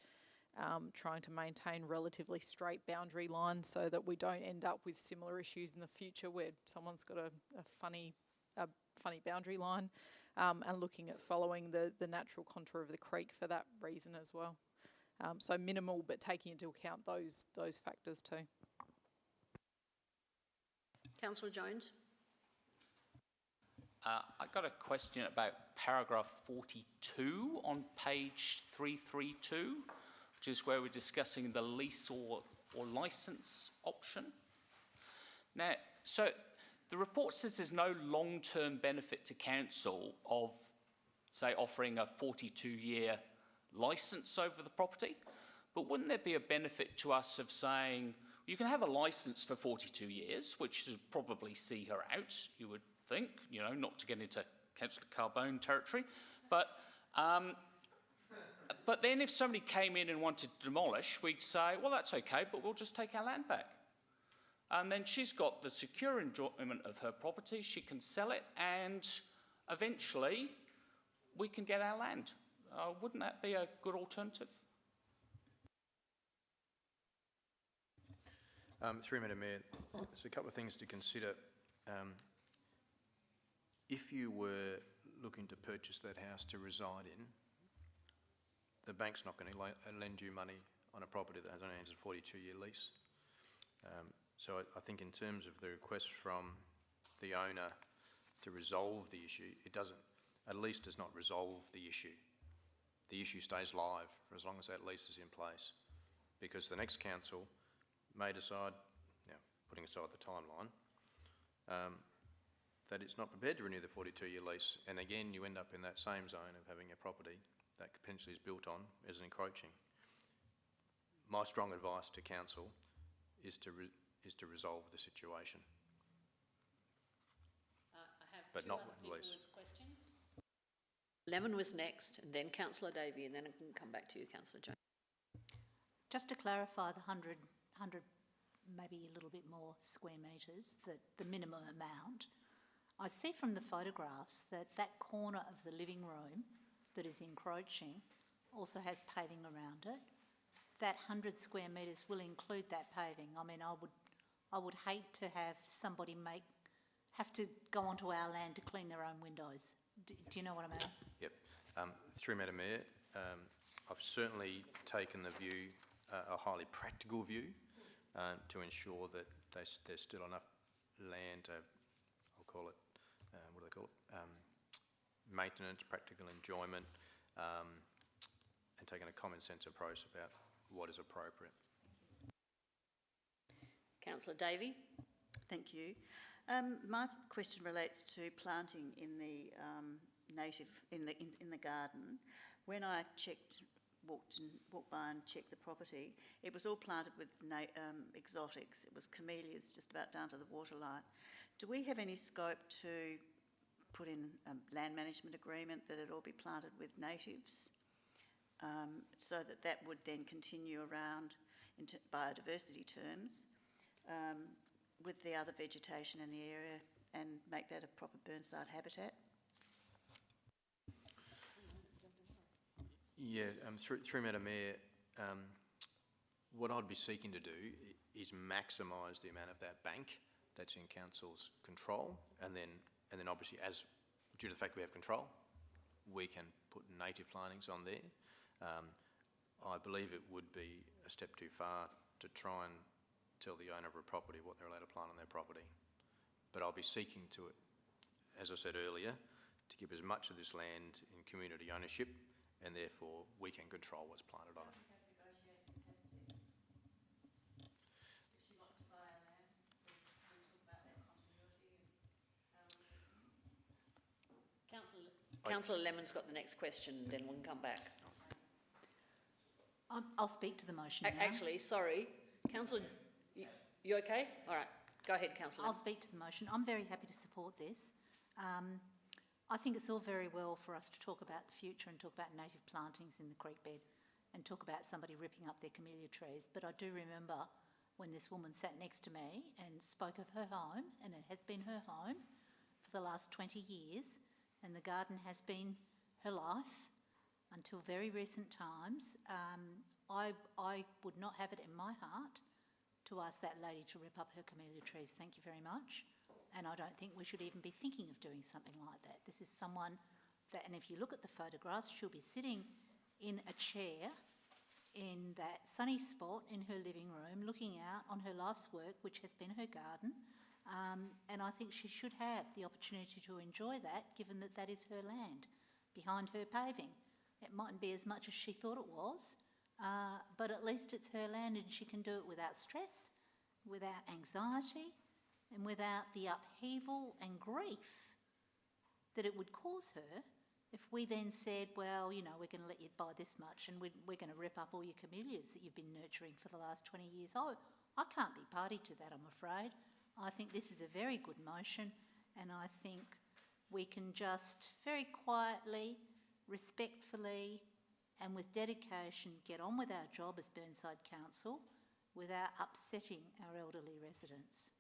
trying to maintain relatively straight boundary lines so that we don't end up with similar issues in the future where someone's got a funny boundary line, and looking at following the natural contour of the creek for that reason as well. So minimal, but taking into account those factors too.
Councillor Jones.
I got a question about paragraph 42 on page 332, which is where we're discussing the lease or licence option. Now, so the report says there's no long-term benefit to council of, say, offering a 42-year licence over the property, but wouldn't there be a benefit to us of saying, you can have a licence for 42 years, which would probably see her out, you would think, you know, not to get into Councillor Carbone territory, but then if somebody came in and wanted to demolish, we'd say, well, that's okay, but we'll just take our land back. And then she's got the secure enjoyment of her property, she can sell it, and eventually we can get our land. Wouldn't that be a good alternative?
Through Madam Mayor, there's a couple of things to consider. If you were looking to purchase that house to reside in, the bank's not going to lend you money on a property that has only a 42-year lease. So I think in terms of the request from the owner to resolve the issue, it doesn't, at least does not resolve the issue. The issue stays live for as long as that lease is in place, because the next council may decide, now putting aside the timeline, that it's not prepared to renew the 42-year lease, and again you end up in that same zone of having a property that potentially is built on as an encroaching. My strong advice to council is to resolve the situation.
I have
but
two
not
other
with
people
lease.
with questions. Lemon was next, and then Councillor Davey, and then I can come back to you, Councillor Jones.
Just to clarify the 100, maybe a little bit more square metres, the minimum amount, I see from the photographs that corner of the living room that is encroaching also has paving around it. That 100 square metres will include that paving. I mean, I would hate to have somebody have to go onto our land to clean their own windows. Do you know what I mean?
Yep. Through Madam Mayor, I've certainly taken the view a highly practical view to ensure that there's still enough land to, I'll call it, what do they call it? Maintenance, practical enjoyment, and taking a common sense approach about what is appropriate.
Councillor Davey.
Thank you. My question relates to planting in the native in the garden. When I walked by and checked the property, it was all planted with exotics. It was camellias just about down to the waterline. Do we have any scope to put in a land management agreement that it all be planted with natives, so that would then continue around in biodiversity terms with the other vegetation in the area and make that a proper Burnside habitat?
Yeah, through Madam Mayor, what I'd be seeking to do is maximise the amount of that bank that's in council's control, and then obviously, as due to the fact we have control, we can put native plantings on there. I believe it would be a step too far to try and tell the owner of a property what they're allowed to plant on their property. But I'll be seeking to, as I said earlier, to give as much of this land in community ownership, and therefore we can control what's planted on it.
Councillor Lemon's got the next question, then we can come back.
I'll speak to the motion now.
Actually, sorry, Councillor, you okay? All right, go ahead, Councillor.
I'll speak to the motion. I'm very happy to support this. I think it's all very well for us to talk about the future and talk about native plantings in the creek bed and talk about somebody ripping up their camellia trees, but I do remember when this woman sat next to me and spoke of her home, and it has been her home for the last 20 years, and the garden has been her life until very recent times. I would not have it in my heart to ask that lady to rip up her camellia trees. Thank you very much. And I don't think we should even be thinking of doing something like that. This is someone that, and if you look at the photographs, she'll be sitting in a chair in that sunny spot in her living room, looking out on her life's work, which has been her garden. And I think she should have the opportunity to enjoy that, given that that is her land behind her paving. It mightn't be as much as she thought it was, but at least it's her land, and she can do it without stress, without anxiety, and without the upheaval and grief that it would cause her if we then said, well, you know, we're going to let you buy this much and we're going to rip up all your camellias that you've been nurturing for the last 20 years. Oh, I can't be party to that, I'm afraid. I think this is a very good motion, and I think we can just very quietly, respectfully and with dedication get on with our job as Burnside Council without upsetting our elderly residents.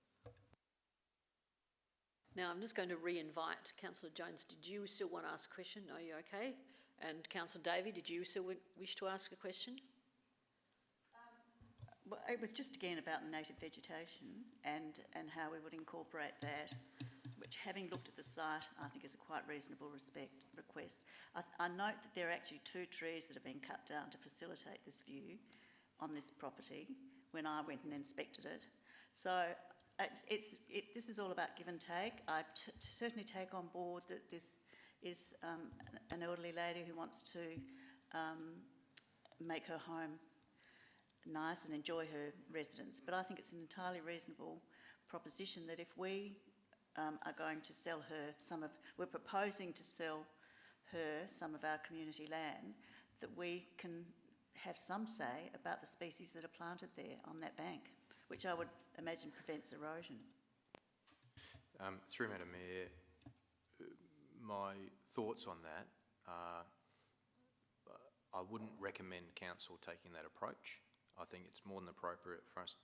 Now, I'm just going to re-invite Councillor Jones. Did you still want to ask a question? Are you okay? And Councillor Davey, did you still wish to ask a question?
Well, it was just again about the native vegetation and how we would incorporate that, which, having looked at the site, I think is a quite reasonable request. I note that there are actually 2 trees that have been cut down to facilitate this view on this property when I went and inspected it. So this is all about give and take. I certainly take on board that this is an elderly lady who wants to make her home nice and enjoy her residence. But I think it's an entirely reasonable proposition that if we are going to sell her we're proposing to sell her some of our community land, that we can have some say about the species that are planted there on that bank, which I would imagine prevents erosion.
Through Madam Mayor, my thoughts on that are I wouldn't recommend council taking that approach. I think it's more than appropriate for us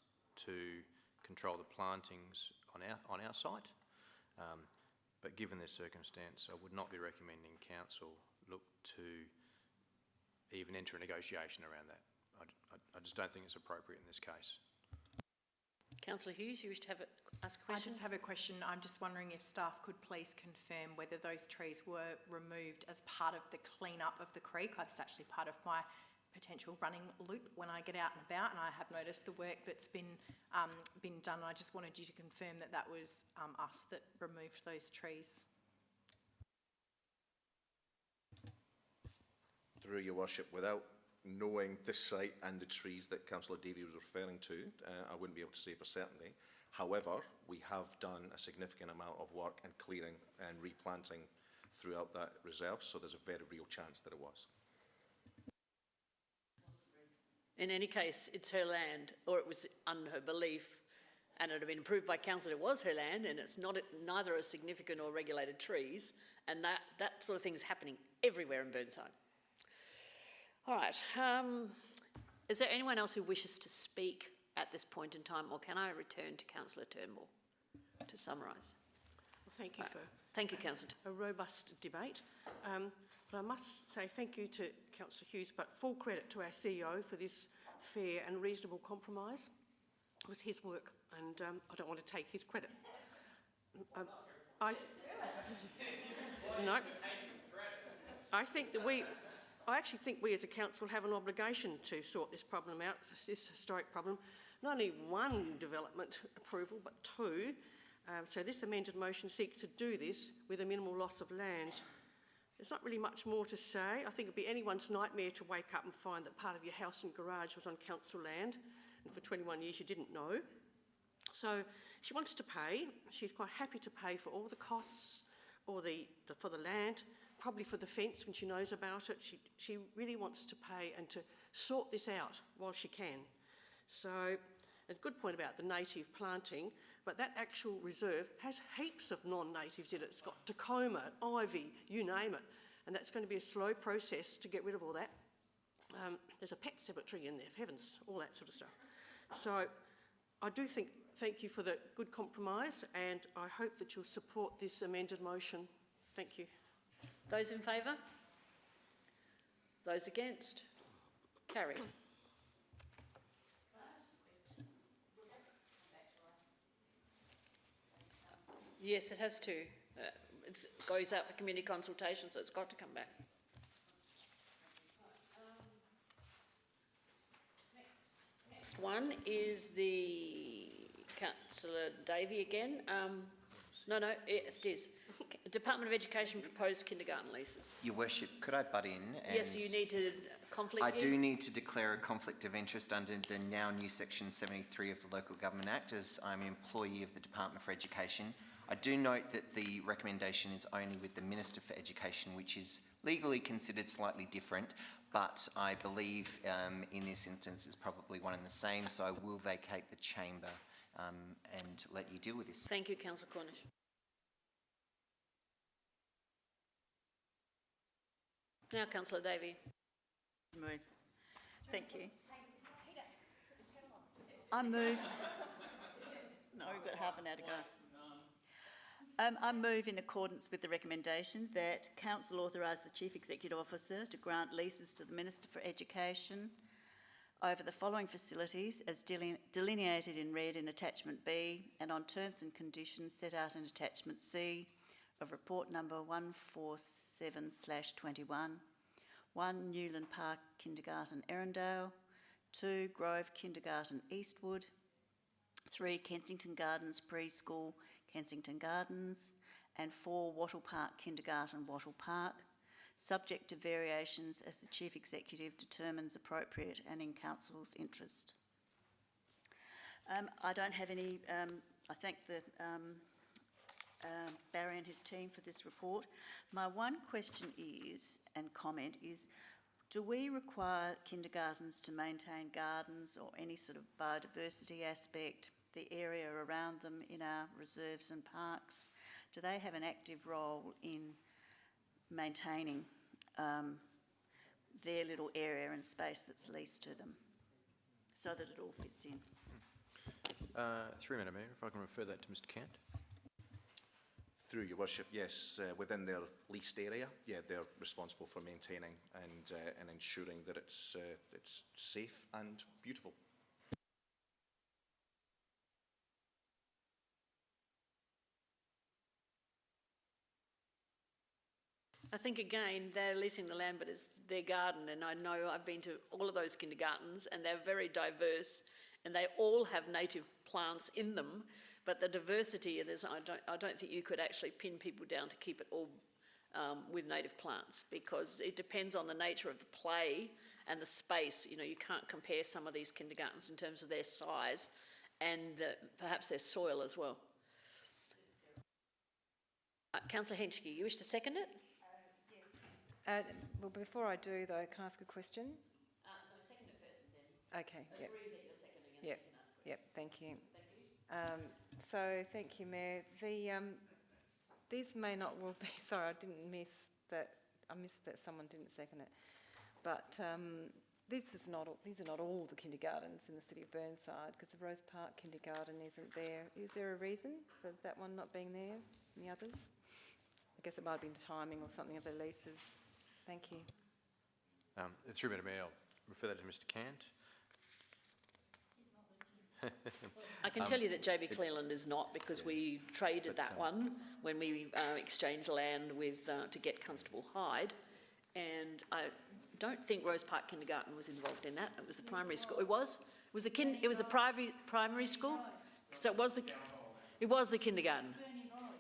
to control the plantings on our site. But given this circumstance, I would not be recommending council look to even enter a negotiation around that. I just don't think it's appropriate in this case.
Councillor Hughes, you wish to ask a question?
I just have a question. I'm just wondering if staff could please confirm whether those trees were removed as part of the clean-up of the creek. That's actually part of my potential running loop when I get out and about, and I have noticed the work that's been done. I just wanted you to confirm that that was us that removed those trees.
Through your worship, without knowing this site and the trees that Councillor Davey was referring to, I wouldn't be able to say for certainty. However, we have done a significant amount of work and clearing and replanting throughout that reserve, so there's a very real chance that it was.
In any case, it's her land, or it was under her belief, and it had been approved by council it was her land, and it's not neither a significant or regulated trees, and that sort of thing is happening everywhere in Burnside. All right. Is there anyone else who wishes to speak at this point in time, or can I return to Councillor Turnbull to summarise?
Well, thank you for
thank you, Councillor.
A robust debate. But I must say thank you to Councillor Hughes, but full credit to our CEO for this fair and reasonable compromise. It was his work, and I don't want to take his credit. No. I actually think we as a council have an obligation to sort this problem out, this historic problem. Not only one development approval, but two. So this amended motion seeks to do this with a minimal loss of land. There's not really much more to say. I think it'd be anyone's nightmare to wake up and find that part of your house and garage was on council land, and for 21 years you didn't know. So she wants to pay. She's quite happy to pay for all the costs, or for the land, probably for the fence when she knows about it. She really wants to pay and to sort this out while she can. So, a good point about the native planting, but that actual reserve has heaps of non-natives in it. It's got Tacoma, ivy, you name it. And that's going to be a slow process to get rid of all that. There's a pet cemetery in there, for heavens, all that sort of stuff. So, I do thank you for the good compromise, and I hope that you'll support this amended motion. Thank you.
Those in favour? Those against? Carried. Yes, it has to. It goes out for community consultation, so it's got to come back. Next one is the Councillor Davey again. No, yes, it is. Department of Education proposed kindergarten leases.
Your Worship, could I butt in?
Yes, you need to conflict.
I do need to declare a conflict of interest under the now new Section 73 of the Local Government Act, as I'm an employee of the Department for Education. I do note that the recommendation is only with the Minister for Education, which is legally considered slightly different, but I believe in this instance it's probably one and the same, so I will vacate the chamber and let you deal with this.
Thank you, Councillor Cornish. Now, Councillor Davey.
Move. Thank you. I move. No, we've got half an hour to go. I move in accordance with the recommendation that Council authorise the Chief Executive Officer to grant leases to the Minister for Education over the following facilities as delineated in red in Attachment B and on terms and conditions set out in Attachment C of Report Number 147/21. 1. Newland Park Kindergarten, Erindale. 2. Grove Kindergarten, Eastwood. 3. Kensington Gardens Preschool, Kensington Gardens. And 4. Wattle Park Kindergarten, Wattle Park, subject to variations as the Chief Executive determines appropriate and in Council's interest. I don't have any, I thank the Barry and his team for this report. My one question is, and comment is, do we require kindergartens to maintain gardens or any sort of biodiversity aspect, the area around them in our reserves and parks? Do they have an active role in maintaining their little area and space that's leased to them so that it all fits in?
Through Madam Mayor, if I can refer that to Mr Kent.
Through your worship, yes, within their leased area, yeah, they're responsible for maintaining and ensuring that it's safe and beautiful.
I think again, they're leasing the land, but it's their garden, and I know I've been to all of those kindergartens, and they're very diverse, and they all have native plants in them, but the diversity, I don't think you could actually pin people down to keep it all with native plants, because it depends on the nature of the play and the space. You know, you can't compare some of these kindergartens in terms of their size and perhaps their soil as well. Councillor Henschke, you wish to second it?
Well, before I do, though, can I ask a question?
No, second it first and then
Okay, yep.
agree that you're seconding and then you can ask questions.
Yep, thank you.
Thank you.
So, thank you, Mayor. These may not well be, sorry, I missed that someone didn't second it. But these are not all the kindergartens in the city of Burnside, because the Rose Park kindergarten isn't there. Is there a reason for that one not being there and the others? I guess it might have been timing or something of the leases. Thank you.
Through Madam Mayor, I'll refer that to Mr Cant.
I can tell you that JB Cleland is not, because we traded that one when we exchanged land with to get Constable Hyde, and I don't think Rose Park Kindergarten was involved in that. It was the primary school. It was a private primary school, so it was the kindergarten.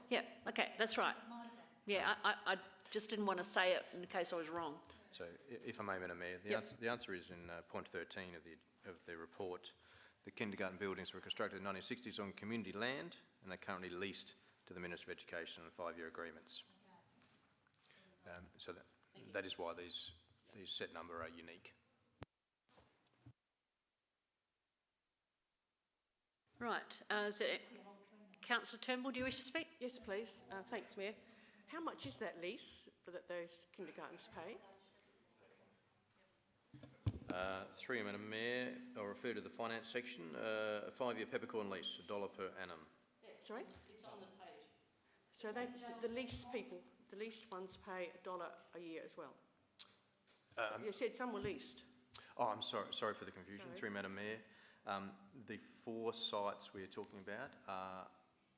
Yeah. Okay, that's right. Yeah, I just didn't want to say it in case I was wrong.
So, if I may, Madam Mayor, the answer is in point 13 of the report. The kindergarten buildings were constructed in the 1960s on community land, and they're currently leased to the Minister of Education on 5-year agreements. So that is why these set number are unique.
Right. Councillor Turnbull, do you wish to speak?
Yes, please. Thanks, Mayor. How much is that lease that those kindergartens pay?
Through you, Madam Mayor, I'll refer to the finance section. A 5-year peppercorn lease, $1 per annum.
Sorry?
It's on the page.
So the leased people, the leased ones pay $1 a year as well? You said some were leased.
Oh, I'm sorry for the confusion.
Sorry.
Through Madam Mayor, the 4 sites we're talking about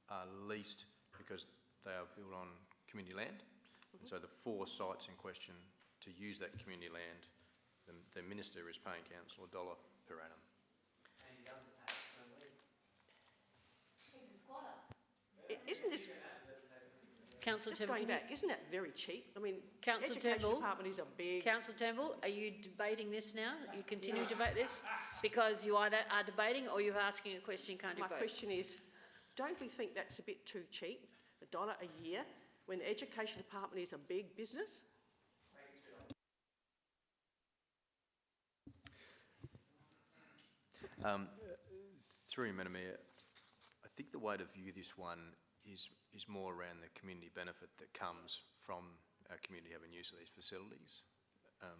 are leased because they are built on community land. And so the 4 sites in question, to use that community land, the Minister is paying Council $1 per annum.
And he doesn't pay per lease.
He's a squatter.
Isn't this...
Councillor
Just
Turnbull.
going back, isn't that very cheap? I mean,
Councillor
Education
Turnbull.
Department is a big...
Councillor Turnbull, are you debating this now? You continue to debate this? Because you either are debating or you're asking a question, you can't do both.
My question is, don't we think that's a bit too cheap, $1 a year, when the Education Department is a big business?
Through you, Madam Mayor, I think the way to view this one is more around the community benefit that comes from our community having use of these facilities. I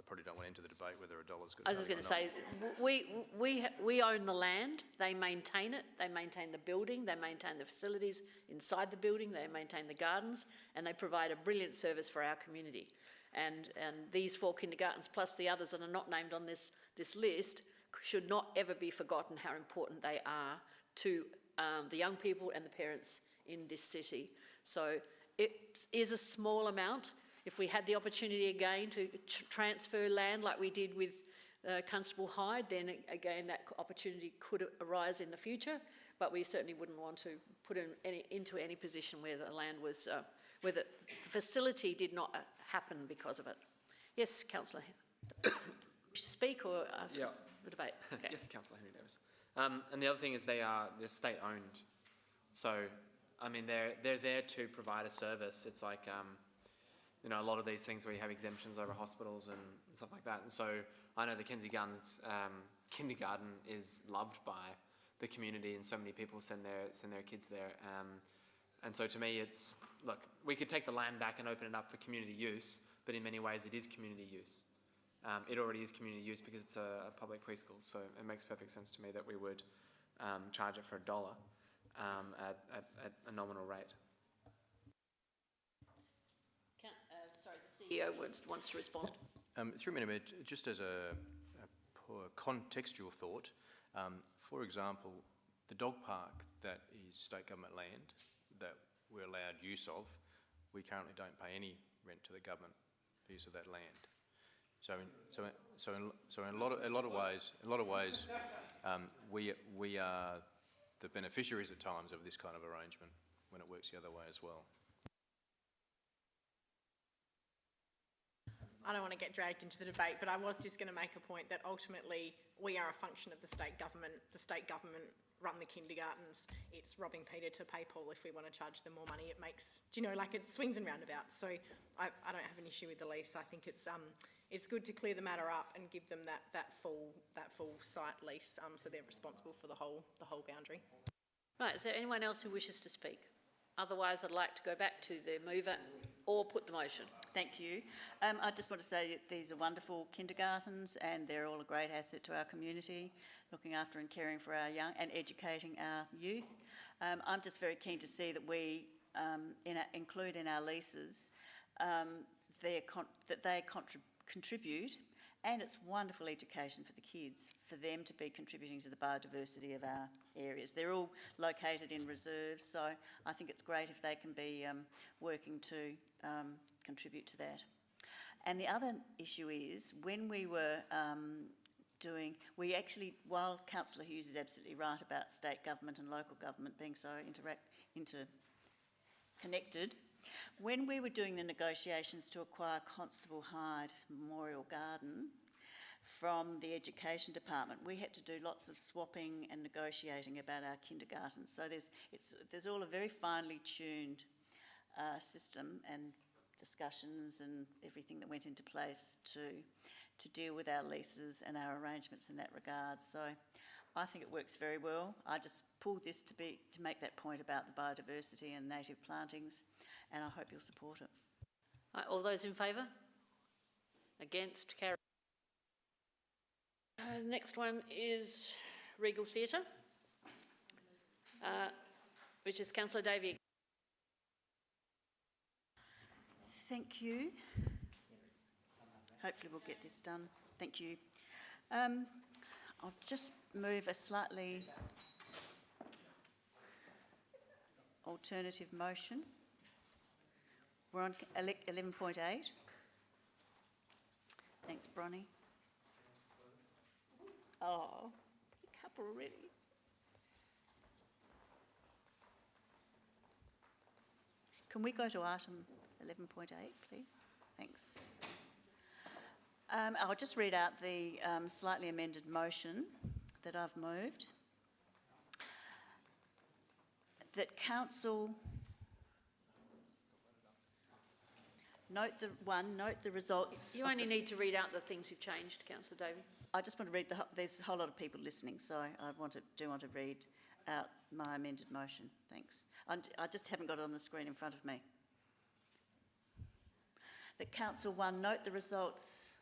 probably don't want to enter the debate whether $1's good.
I was just going to say, we own the land, they maintain it, they maintain the building, they maintain the facilities inside the building, they maintain the gardens, and they provide a brilliant service for our community. And these 4 kindergartens, plus the others that are not named on this list, should not ever be forgotten how important they are to the young people and the parents in this city. So it is a small amount. If we had the opportunity again to transfer land like we did with Constable Hyde, then again that opportunity could arise in the future, but we certainly wouldn't want to put into any position where the land was, where the facility did not happen because of it. Yes, Councillor. Wish to speak or ask the debate? Okay.
Yes, Councillor Henry Davis. And the other thing is they're state owned, so I mean they're there to provide a service. It's like you know, a lot of these things where you have exemptions over hospitals and stuff like that. And so I know the Kenzie Guns kindergarten is loved by the community, and so many people send their kids there. And so to me, it's, look, we could take the land back and open it up for community use, but in many ways it is community use. It already is community use because it's a public preschool, so it makes perfect sense to me that we would charge it for $1 at a nominal rate.
Sorry, the CEO wants to respond.
Through me, just as a contextual thought, for example, the dog park that is state government land that we're allowed use of, we currently don't pay any rent to the government for use of that land. So in a lot of ways, we are the beneficiaries at times of this kind of arrangement when it works the other way as well.
I don't want to get dragged into the debate, but I was just going to make a point that ultimately we are a function of the state government. The state government run the kindergartens. It's robbing Peter to pay Paul if we want to charge them more money. It makes, do you know, like it swings and roundabouts. So I don't have an issue with the lease. I think it's good to clear the matter up and give them that full site lease, so they're responsible for the whole boundary.
Right, is there anyone else who wishes to speak? Otherwise, I'd like to go back to the mover or put the motion.
Thank you. I just want to say that these are wonderful kindergartens and they're all a great asset to our community, looking after and caring for our young and educating our youth. I'm just very keen to see that we include in our leases that they contribute, and it's wonderful education for the kids, for them to be contributing to the biodiversity of our areas. They're all located in reserves, so I think it's great if they can be working to contribute to that. And the other issue is, when we were while Councillor Hughes is absolutely right about state government and local government being so interconnected, when we were doing the negotiations to acquire Constable Hyde Memorial Garden from the Education Department, we had to do lots of swapping and negotiating about our kindergartens. So there's all a very finely tuned system and discussions and everything that went into place to deal with our leases and our arrangements in that regard. So I think it works very well. I just pulled this to make that point about the biodiversity and native plantings, and I hope you'll support it.
Right, all those in favour? Against? Carry. The next one is Regal Theatre, which is Councillor Davey.
Thank you. Hopefully we'll get this done. Thank you. I'll just move a slightly alternative motion. We're on 11.8. Thanks, Bronnie. Oh, a couple already. Can we go to item 11.8, please? Thanks. I'll just read out the slightly amended motion that I've moved. That Council note the results.
You only need to read out the things you've changed, Councillor Davey.
I just want to read there's a whole lot of people listening, so I do want to read out my amended motion. Thanks. I just haven't got it on the screen in front of me. That Council 1 note the results.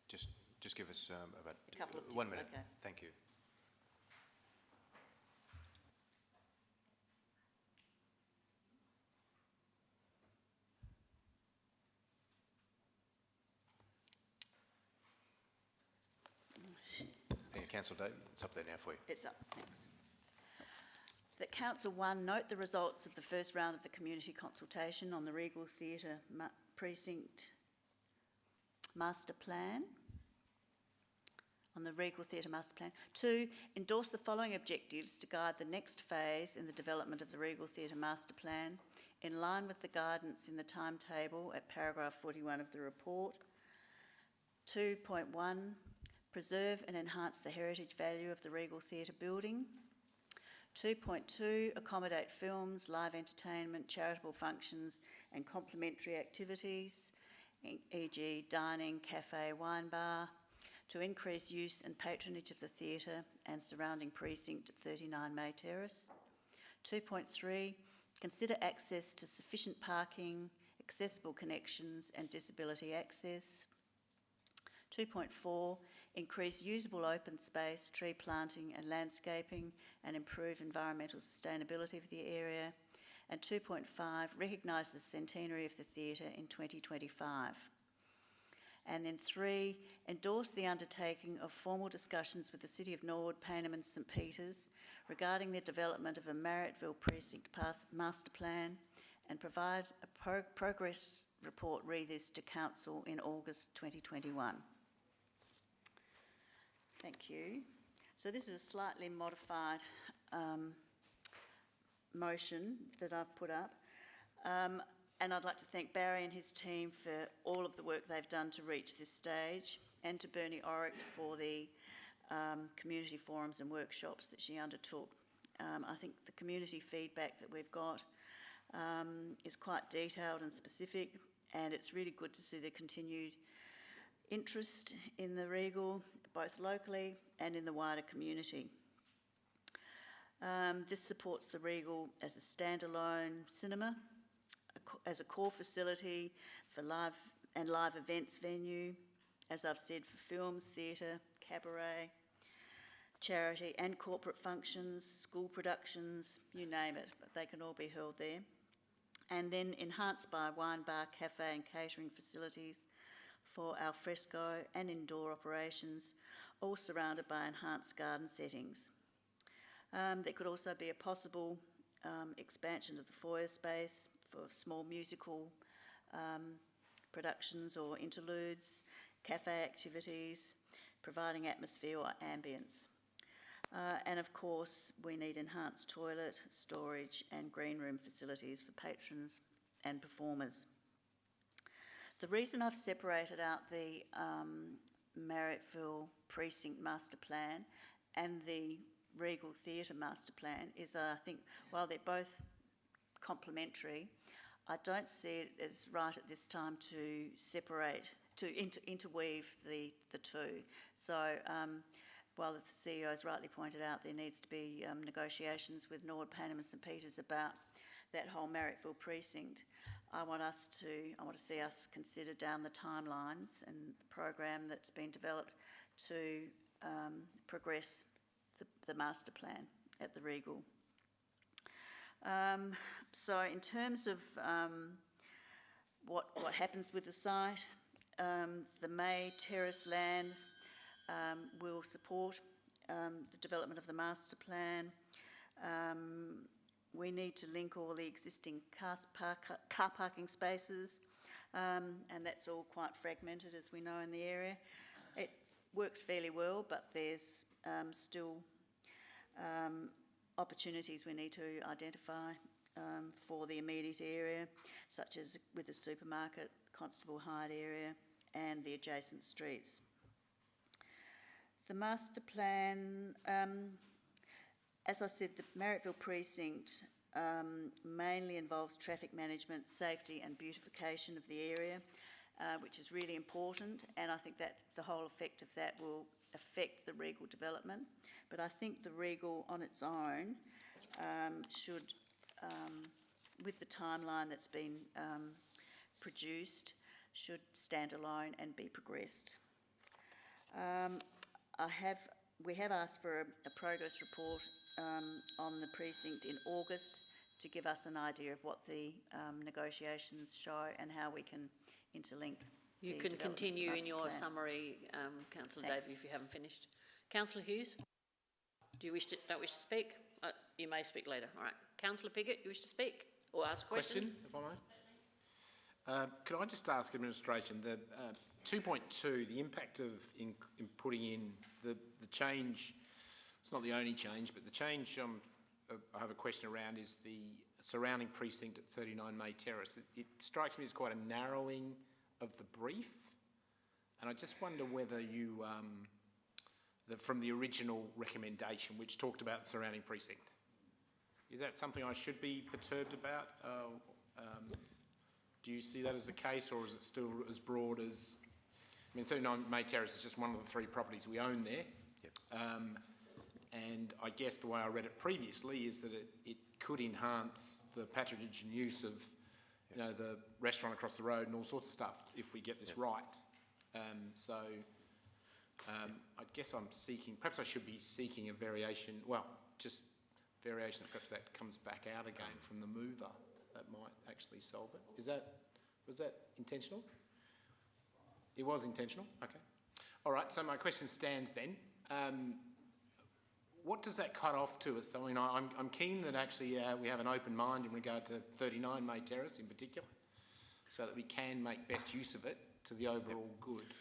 Just give us about
a couple of ticks,
1 minute.
Okay.
Thank you. Councillor Davey, it's up there now for you.
It's up, thanks. That Council 1 note the results of the first round of the community consultation on the Regal Theatre Precinct Master Plan. On the Regal Theatre Master Plan. 2, endorse the following objectives to guide the next phase in the development of the Regal Theatre Master Plan, in line with the guidance in the timetable at paragraph 41 of the report. 2.1, preserve and enhance the heritage value of the Regal Theatre building. 2.2, accommodate films, live entertainment, charitable functions and complementary activities, e.g. dining, cafe, wine bar, to increase use and patronage of the theatre and surrounding precinct at 39 May Terrace. 2.3, consider access to sufficient parking, accessible connections and disability access. 2.4, increase usable open space, tree planting and landscaping and improve environmental sustainability of the area. And 2.5, recognise the centenary of the theatre in 2025. And then 3, endorse the undertaking of formal discussions with the City of Norwood, Payneham and St Peters regarding the development of a Marriottville Precinct Master Plan and provide a progress report re this to Council in August 2021. Thank you. So this is a slightly modified motion that I've put up. And I'd like to thank Barry and his team for all of the work they've done to reach this stage, and to Bernie Orick for the community forums and workshops that she undertook. I think the community feedback that we've got is quite detailed and specific, and it's really good to see the continued interest in the Regal, both locally and in the wider community. This supports the Regal as a standalone cinema, as a core facility for live events venue, as I've said, for films, theatre, cabaret, charity and corporate functions, school productions, you name it, but they can all be held there. And then enhanced by wine bar, cafe and catering facilities for al fresco and indoor operations, all surrounded by enhanced garden settings. There could also be a possible expansion of the foyer space for small musical productions or interludes, cafe activities, providing atmosphere or ambience. And of course, we need enhanced toilet, storage and green room facilities for patrons and performers. The reason I've separated out the Marriottville Precinct Master Plan and the Regal Theatre Master Plan is I think while they're both complementary, I don't see it as right at this time to separate, to interweave the two. So while the CEO has rightly pointed out there needs to be negotiations with Norwood, Payneham and St Peters about that whole Marriottville precinct, I want to see us consider down the timelines and the program that's been developed to progress the master plan at the Regal. So in terms of what happens with the site, the May Terrace land will support the development of the master plan. We need to link all the existing car parking spaces, and that's all quite fragmented, as we know, in the area. It works fairly well, but there's still opportunities we need to identify for the immediate area, such as with the supermarket, Constable Hyde area and the adjacent streets. The master plan, as I said, the Marriottville precinct mainly involves traffic management, safety and beautification of the area, which is really important, and I think that the whole effect of that will affect the Regal development. But I think the Regal on its own should, with the timeline that's been produced, should stand alone and be progressed. We have asked for a progress report on the precinct in August to give us an idea of what the negotiations show and how we can interlink.
You can continue in your summary, Councillor Davey, if you haven't finished. Councillor Hughes, don't wish to speak? You may speak later. All right. Councillor Piggott, you wish to speak or ask a question?
If I may. Could I just ask administration, the 2.2, the impact of in putting in the change, it's not the only change, but the change I have a question around is the surrounding precinct at 39 May Terrace. It strikes me as quite a narrowing of the brief, and I just wonder whether you, from the original recommendation, which talked about the surrounding precinct, is that something I should be perturbed about? Do you see that as the case, or is it still as broad as... I mean, 39 May Terrace is just one of the 3 properties we own there. Yep. And I guess the way I read it previously is that it could enhance the patronage and use of, you know, the restaurant across the road and all sorts of stuff if we get this right. I guess I'm seeking, perhaps I should be seeking a variation, well, just variation, perhaps that comes back out again from the mover. That might actually solve it. Was that intentional? It was intentional, okay. All right, so my question stands then. What does that cut off to us? I mean, I'm keen that actually we have an open mind in regard to 39 May Terrace in particular, so that we can make best use of it to the overall good.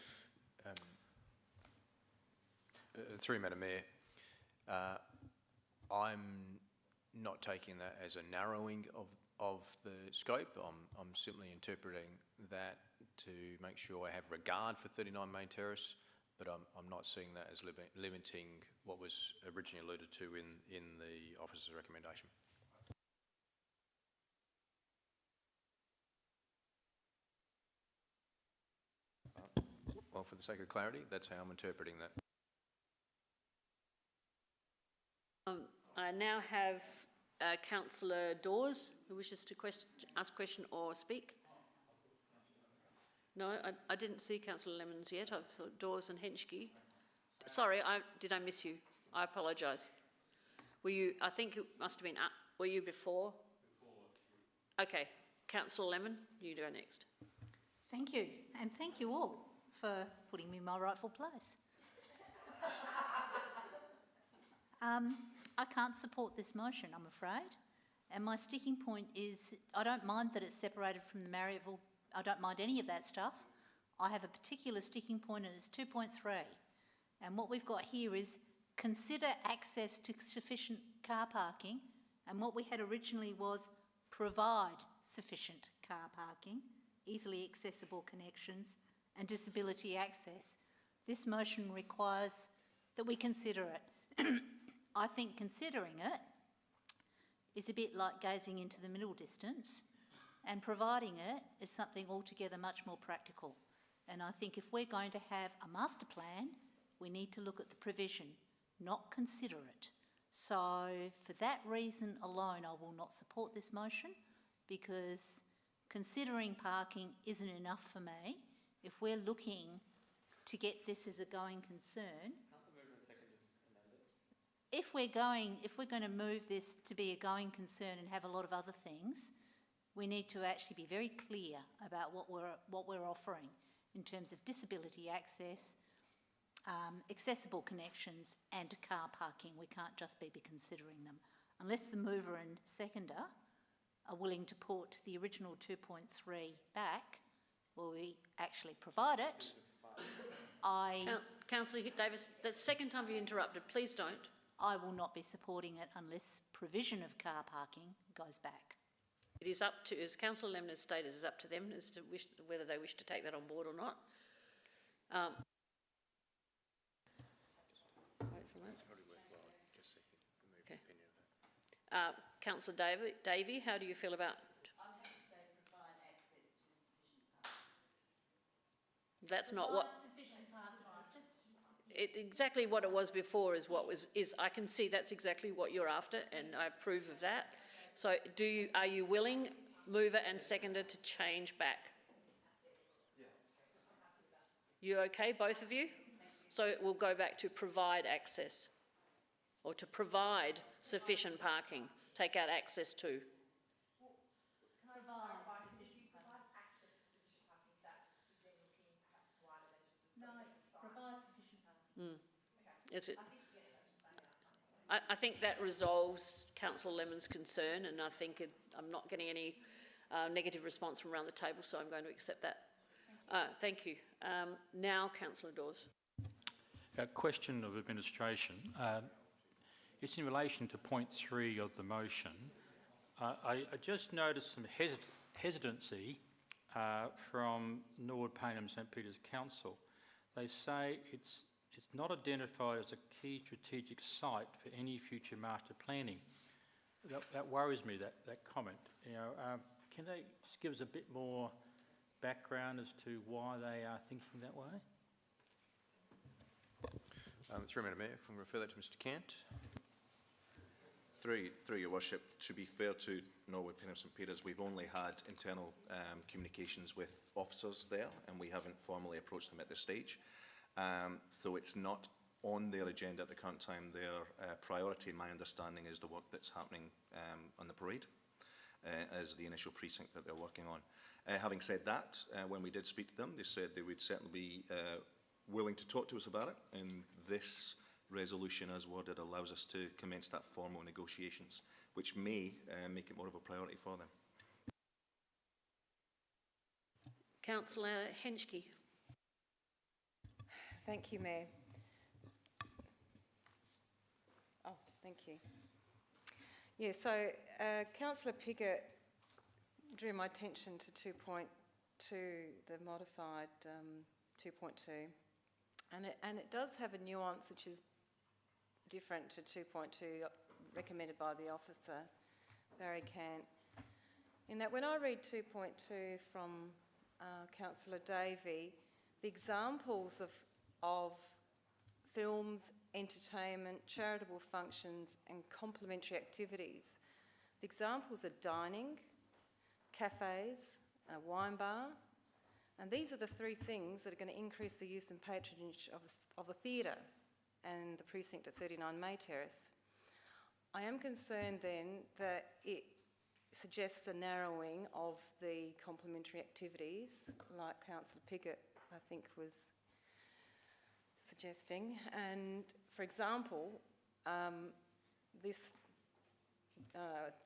Through Madam Mayor, I'm not taking that as a narrowing of the scope. I'm simply interpreting that to make sure I have regard for 39 Main Terrace, but I'm not seeing that as limiting what was originally alluded to in the officer's recommendation. Well, for the sake of clarity, that's how I'm interpreting that.
I now have Councillor Dawes, who wishes to ask a question or speak. No, I didn't see Councillor Lemons yet. I've thought Dawes and Henschke. Sorry, did I miss you? I apologise. Were you, I think it must have been, were you before? Okay, Councillor Lemon, you go next.
Thank you, and thank you all for putting me in my rightful place. I can't support this motion, I'm afraid. And my sticking point is, I don't mind that it's separated from the Marriottville. I don't mind any of that stuff. I have a particular sticking point and it's 2.3. And what we've got here is consider access to sufficient car parking. And what we had originally was provide sufficient car parking, easily accessible connections and disability access. This motion requires that we consider it. I think considering it is a bit like gazing into the middle distance, and providing it is something altogether much more practical. And I think if we're going to have a master plan, we need to look at the provision, not consider it. So for that reason alone, I will not support this motion, because considering parking isn't enough for me. If we're looking to get this as a going concern, if we're going to move this to be a going concern and have a lot of other things, we need to actually be very clear about what we're offering in terms of disability access, accessible connections and car parking. We can't just be considering them. Unless the mover and seconder are willing to put the original 2.3 back, will we actually provide it?
Councillor Davis, that's the second time you interrupted. Please don't.
I will not be supporting it unless provision of car parking goes back.
It is up to, as Councillor Lemon has stated, it is up to them as to whether they wish to take that on board or not. Wait for that. Okay. Councillor Davey, how do you feel about?
I'm happy to say provide access to sufficient parking.
That's not what.
Sufficient parking.
Exactly what it was before is what is. I can see that's exactly what you're after, and I approve of that. So, are you willing, mover and seconder, to change back? Yes. You okay, both of you? So it will go back to provide access, or to provide sufficient parking. Take out access to. I think that resolves Councillor Lemon's concern, and I think I'm not getting any negative response from around the table, so I'm going to accept that. Thank you. Now, Councillor Dawes.
A question of administration. It's in relation to point 3 of the motion. I just noticed some hesitancy from Norwood, Payneham, St Peter's Council. They say it's not identified as a key strategic site for any future master planning. That worries me, that comment. You know, can they just give us a bit more background as to why they are thinking that way?
Through Madam Mayor, if I can refer that to Mr Kent.
Through your worship, to be fair to Norwood, Payneham, St Peters, we've only had internal communications with officers there, and we haven't formally approached them at this stage. So it's not on their agenda at the current time. Their priority, in my understanding, is the work that's happening on the parade. as the initial precinct that they're working on. Having said that, when we did speak to them, they said they would certainly be willing to talk to us about it, and this resolution as worded allows us to commence that formal negotiations, which may make it more of a priority for them.
Councillor Henschke.
Thank you, Mayor. Oh, thank you. Yeah, so Councillor Piggott drew my attention to 2.2, the modified 2.2, and it does have a nuance which is different to 2.2 recommended by the officer, Barry Cant, in that when I read 2.2 from Councillor Davey, the examples of films, entertainment, charitable functions and complementary activities, the examples are dining, cafes, a wine bar, and these are the three things that are going to increase the use and patronage of the theatre and the precinct at 39 May Terrace. I am concerned then that it suggests a narrowing of the complementary activities, like Councillor Piggott, I think, was suggesting. And, for example, this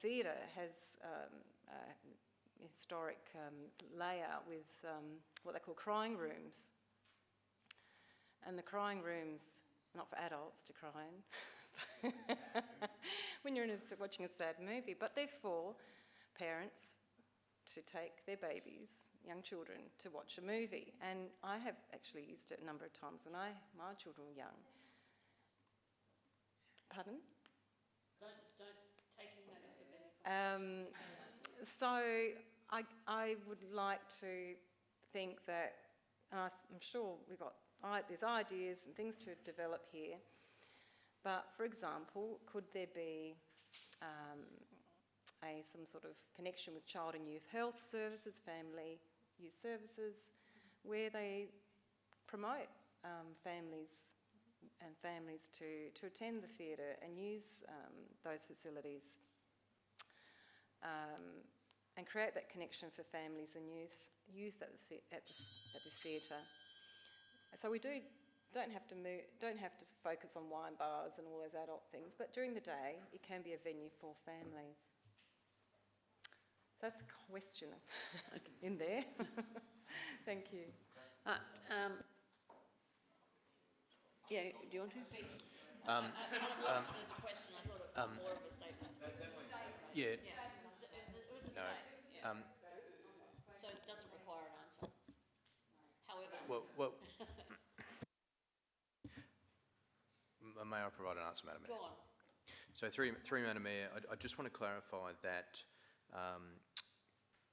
theatre has a historic layout with what they call crying rooms. And the crying rooms, not for adults to cry in, when you're watching a sad movie, but they're for parents to take their babies, young children, to watch a movie. And I have actually used it a number of times when my children were young. Pardon?
Don't take any notice of any.
So I would like to think that, and I'm sure there's ideas and things to develop here, but for example, could there be some sort of connection with child and youth health services, family youth services, where they promote families to attend the theatre and use those facilities, and create that connection for families and youth at this theatre. So we don't have to focus on wine bars and all those adult things, but during the day it can be a venue for families. So that's a question in there. Thank you.
Yeah, do you want to? There's a question. I thought it was more of a statement.
Yeah. No.
So it doesn't require an answer. However.
Well. May I provide an answer, Madam Mayor?
Go on.
So through Madam Mayor, I just want to clarify that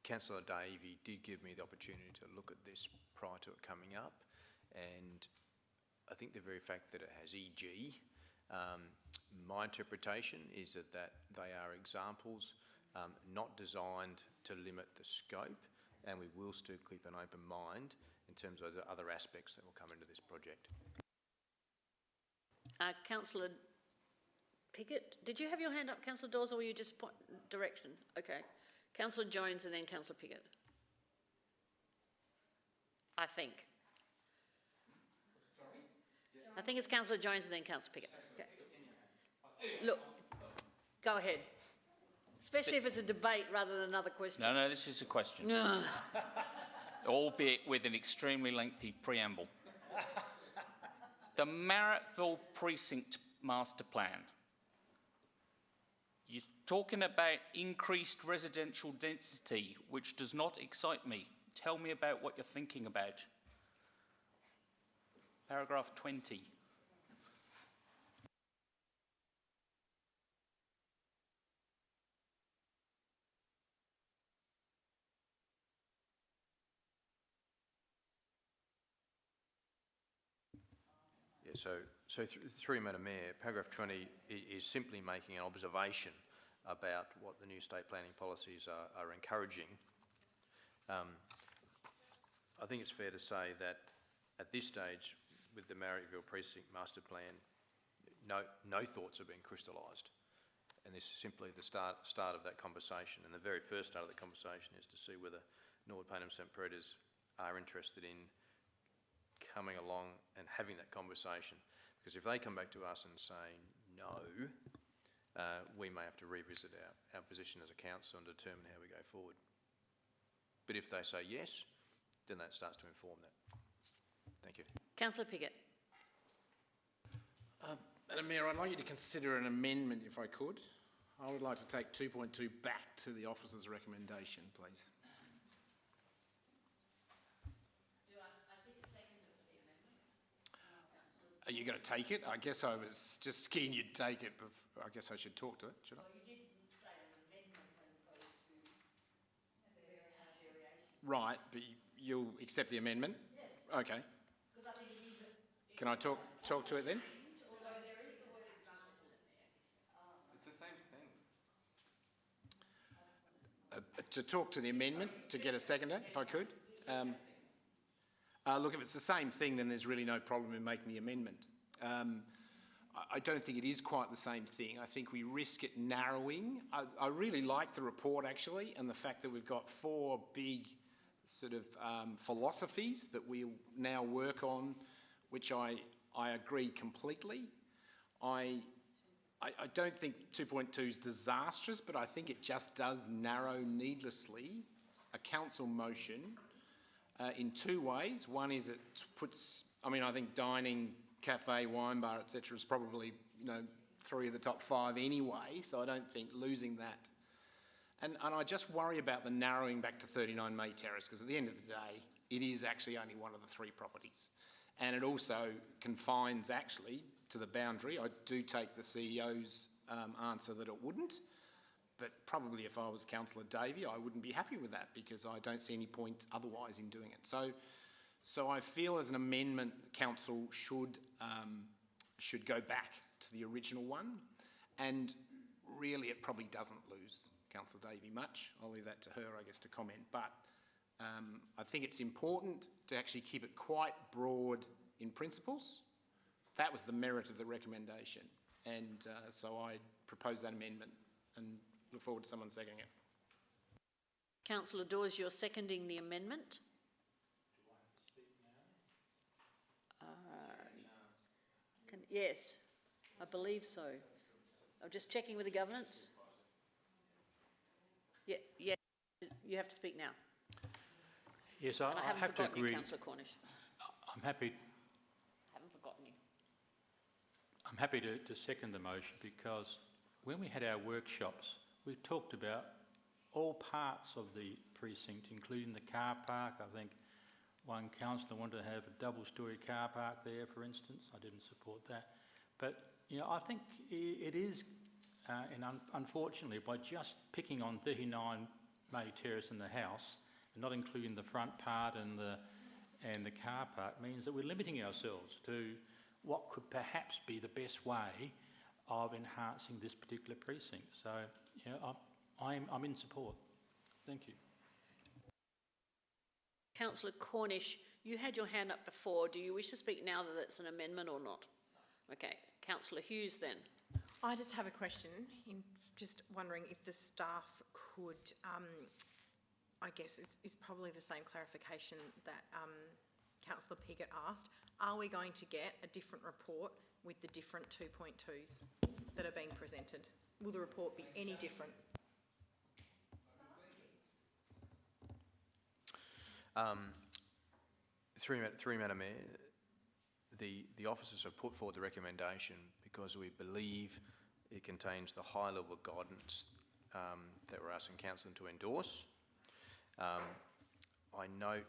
Councillor Davey did give me the opportunity to look at this prior to it coming up, and I think the very fact that it has EG, my interpretation is that they are examples not designed to limit the scope, and we will still keep an open mind in terms of the other aspects that will come into this project.
Councillor Piggott, did you have your hand up, Councillor Dawes, or were you just direction? Okay. Councillor Jones and then Councillor Piggott. I think. Sorry? I think it's Councillor Jones and then Councillor Piggott. Okay. Look, go ahead. Especially if it's a debate rather than another question.
No, this is a question. Albeit with an extremely lengthy preamble. The Marrickville Precinct Master Plan. You're talking about increased residential density, which does not excite me. Tell me about what you're thinking about. Paragraph 20.
So through Madam Mayor, paragraph 20 is simply making an observation about what the new state planning policies are encouraging. I think it's fair to say that at this stage, with the Marrickville Precinct Master Plan, no thoughts have been crystallised. And this is simply the start of that conversation. And the very first start of the conversation is to see whether Norwood Payneham St Predators are interested in coming along and having that conversation. Because if they come back to us and say no, we may have to revisit our position as a council and determine how we go forward. But if they say yes, then that starts to inform that. Thank you.
Councillor Piggott.
Madam Mayor, I'd like you to consider an amendment if I could. I would like to take 2.2 back to the officer's recommendation, please. Are you going to take it? I guess I was just keen you'd take it. I guess I should talk to it, should I?
Well, you did say an amendment as opposed to a variation.
Right, but you'll accept the amendment?
Yes.
Okay.
Because I think it is
Can I talk to it then?
although there is the word example in there.
It's the same thing.
To talk to the amendment, to get a seconder, if I could. Look, if it's the same thing, then there's really no problem in making the amendment. I don't think it is quite the same thing. I think we risk it narrowing. I really like the report, actually, and the fact that we've got 4 big sort of philosophies that we'll now work on, which I agree completely. I don't think 2.2 is disastrous, but I think it just does narrow needlessly a council motion in 2 ways. One is it puts, I think dining, cafe, wine bar, etc. is probably, 3 of the top 5 anyway, so I don't think losing that. And I just worry about the narrowing back to 39 May Terrace, because at the end of the day, it is actually only one of the 3 properties. And it also confines actually to the boundary. I do take the CEO's answer that it wouldn't, but probably if I was Councillor Davey, I wouldn't be happy with that because I don't see any point otherwise in doing it. So I feel as an amendment, council should go back to the original one, and really it probably doesn't lose Councillor Davey much. I'll leave that to her, I guess, to comment. But I think it's important to actually keep it quite broad in principles. That was the merit of the recommendation, and so I propose that amendment and look forward to someone seconding it.
Councillor Dawes, you're seconding the amendment. Yes, I believe so. I'm just checking with the governance. Yeah, you have to speak now.
Yes,
And I haven't
have to
forgotten you,
agree.
Councillor Cornish.
I'm happy
Haven't forgotten you.
I'm happy to second the motion, because when we had our workshops, we talked about all parts of the precinct, including the car park. I think one councillor wanted to have a double-storey car park there, for instance. I didn't support that. But, I think it is, and unfortunately, by just picking on 39 May Terrace in the house, and not including the front part and the car park, means that we're limiting ourselves to what could perhaps be the best way of enhancing this particular precinct. So, I'm in support. Thank you.
Councillor Cornish, you had your hand up before. Do you wish to speak now that it's an amendment or not? Okay. Councillor Hughes then.
I just have a question, just wondering if the staff could, I guess it's probably the same clarification that Councillor Piggott asked. Are we going to get a different report with the different 2.2s that are being presented? Will the report be any different?
Through Madam Mayor, the officers have put forward the recommendation because we believe it contains the high level of guidance that we're asking council to endorse. I note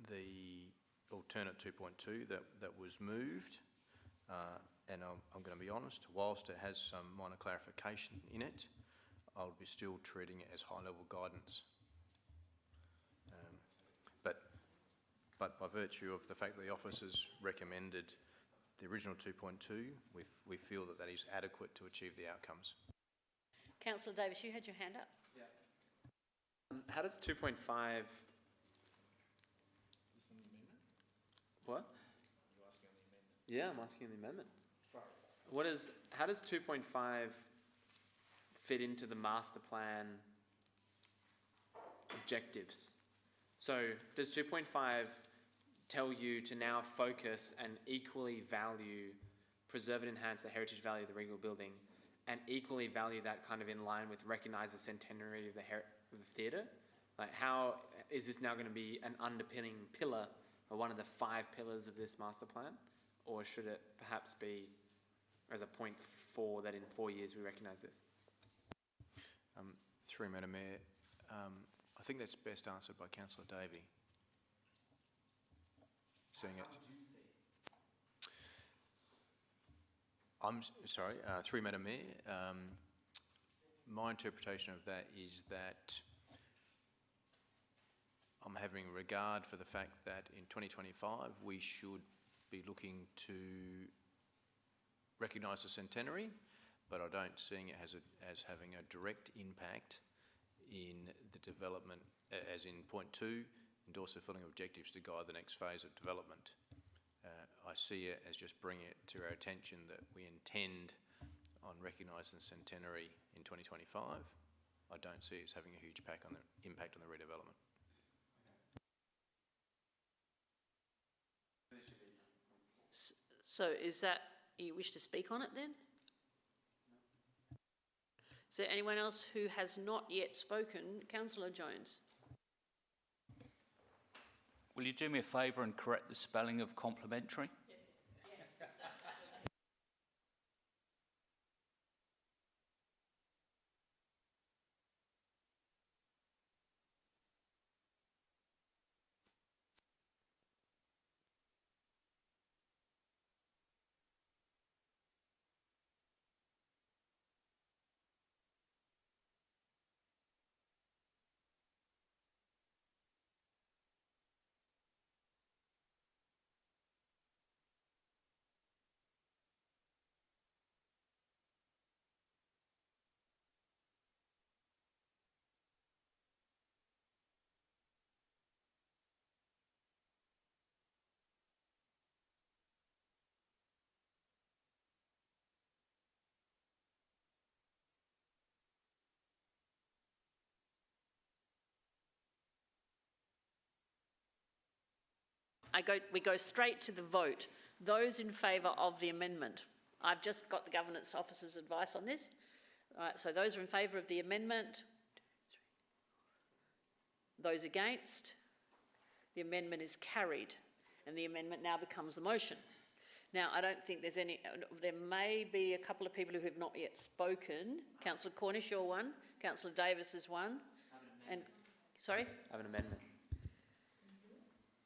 the alternate 2.2 that was moved, and I'm going to be honest, whilst it has some minor clarification in it, I would be still treating it as high level guidance. But by virtue of the fact that the officers recommended the original 2.2, we feel that is adequate to achieve the outcomes.
Councillor Davis, you had your hand up.
Yeah. How does 2.5... What?
You're asking on the amendment.
Yeah, I'm asking on the amendment. How does 2.5 fit into the master plan objectives? So does 2.5 tell you to now focus and equally value, preserve and enhance the heritage value of the Regal building, and equally value that kind of in line with recognise the centenary of the theatre? Like, how is this now going to be an underpinning pillar or one of the 5 pillars of this master plan? Or should it perhaps be as a point 4 that in 4 years we recognise this?
Through Madam Mayor, I think that's best answered by Councillor Davey. Seeing it. I'm sorry, through Madam Mayor, my interpretation of that is that I'm having regard for the fact that in 2025 we should be looking to recognise the centenary, but I don't see it as having a direct impact in the development, as in point 2, endorse the fulfilling objectives to guide the next phase of development. I see it as just bringing it to our attention that we intend on recognising the centenary in 2025. I don't see it as having a huge impact on the redevelopment.
So is that, you wish to speak on it then? Is there anyone else who has not yet spoken? Councillor Jones.
Will you do me a favour and correct the spelling of complementary?
Yes. We go straight to the vote. Those in favour of the amendment. I've just got the Governance Officer's advice on this. All right, so those are in favour of the amendment. Those against? The amendment is carried, and the amendment now becomes the motion. Now, I don't think there's any, there may be a couple of people who have not yet spoken. Councillor Cornish, you're one. Councillor Davis is one. And, sorry?
I have an amendment.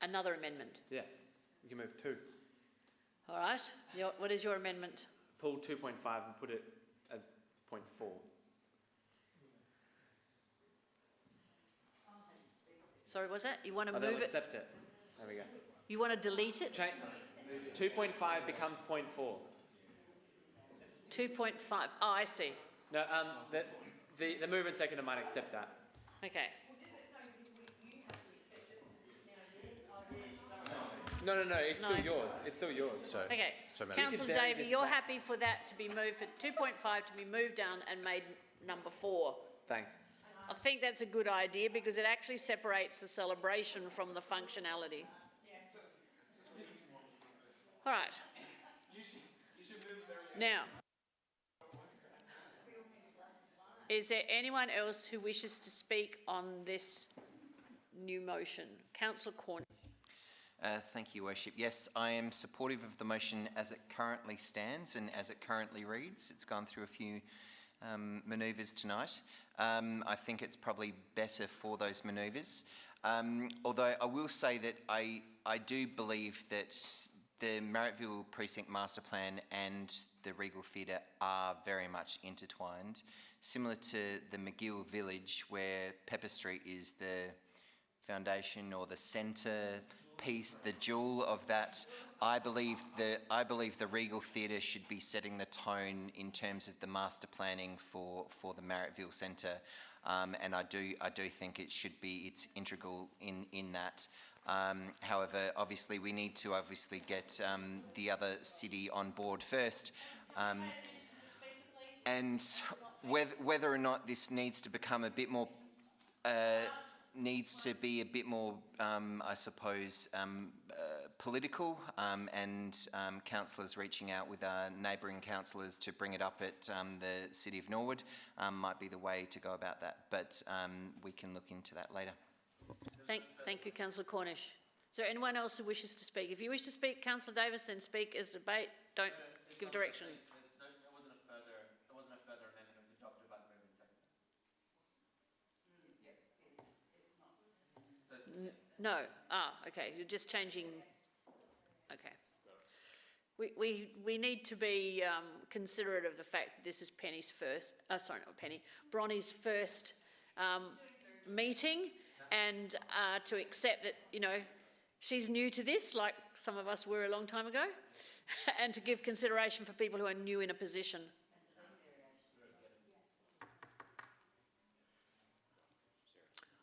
Another amendment?
Yeah, you can move 2.
All right. What is your amendment?
Pull 2.5 and put it as point 4.
Sorry, was that? You want to
Oh,
move
they'll
it?
accept it. There we go.
You want to delete it?
2.5 becomes point 4.
2.5. Oh, I see.
No, the movement seconder might accept that.
Okay.
No, it's still yours. It's still yours.
So,
Okay. Councillor Davey, you're happy for that to be moved, for 2.5 to be moved down and made number 4.
Thanks.
I think that's a good idea because it actually separates the celebration from the functionality. All right. Now, is there anyone else who wishes to speak on this new motion? Councillor Cornish.
Thank you, Worship. Yes, I am supportive of the motion as it currently stands and as it currently reads. It's gone through a few manoeuvres tonight. I think it's probably better for those manoeuvres. Although I will say that I do believe that the Marrittville Precinct Master Plan and the Regal Theatre are very much intertwined. Similar to the McGill Village, where Pepper Street is the foundation or the centre piece, the jewel of that. I believe the Regal Theatre should be setting the tone in terms of the master planning for the Marrittville Centre, and I do think it's integral in that. However, obviously we need to get the other city on board first, and whether or not this needs to become a bit more, I suppose, political, and councillors reaching out with neighbouring councillors to bring it up at the City of Norwood might be the way to go about that. But we can look into that later.
Thank you, Councillor Cornish. Is there anyone else who wishes to speak? If you wish to speak, Councillor Davis, then speak as debate. Don't give direction.
It wasn't a further amendment. It was adopted by the movement second.
No. Okay. You're just changing. Okay. We need to be considerate of the fact that this is Penny's first. Sorry, not Penny. Bronnie's first meeting, and to accept that, you know, she's new to this, like some of us were a long time ago, and to give consideration for people who are new in a position.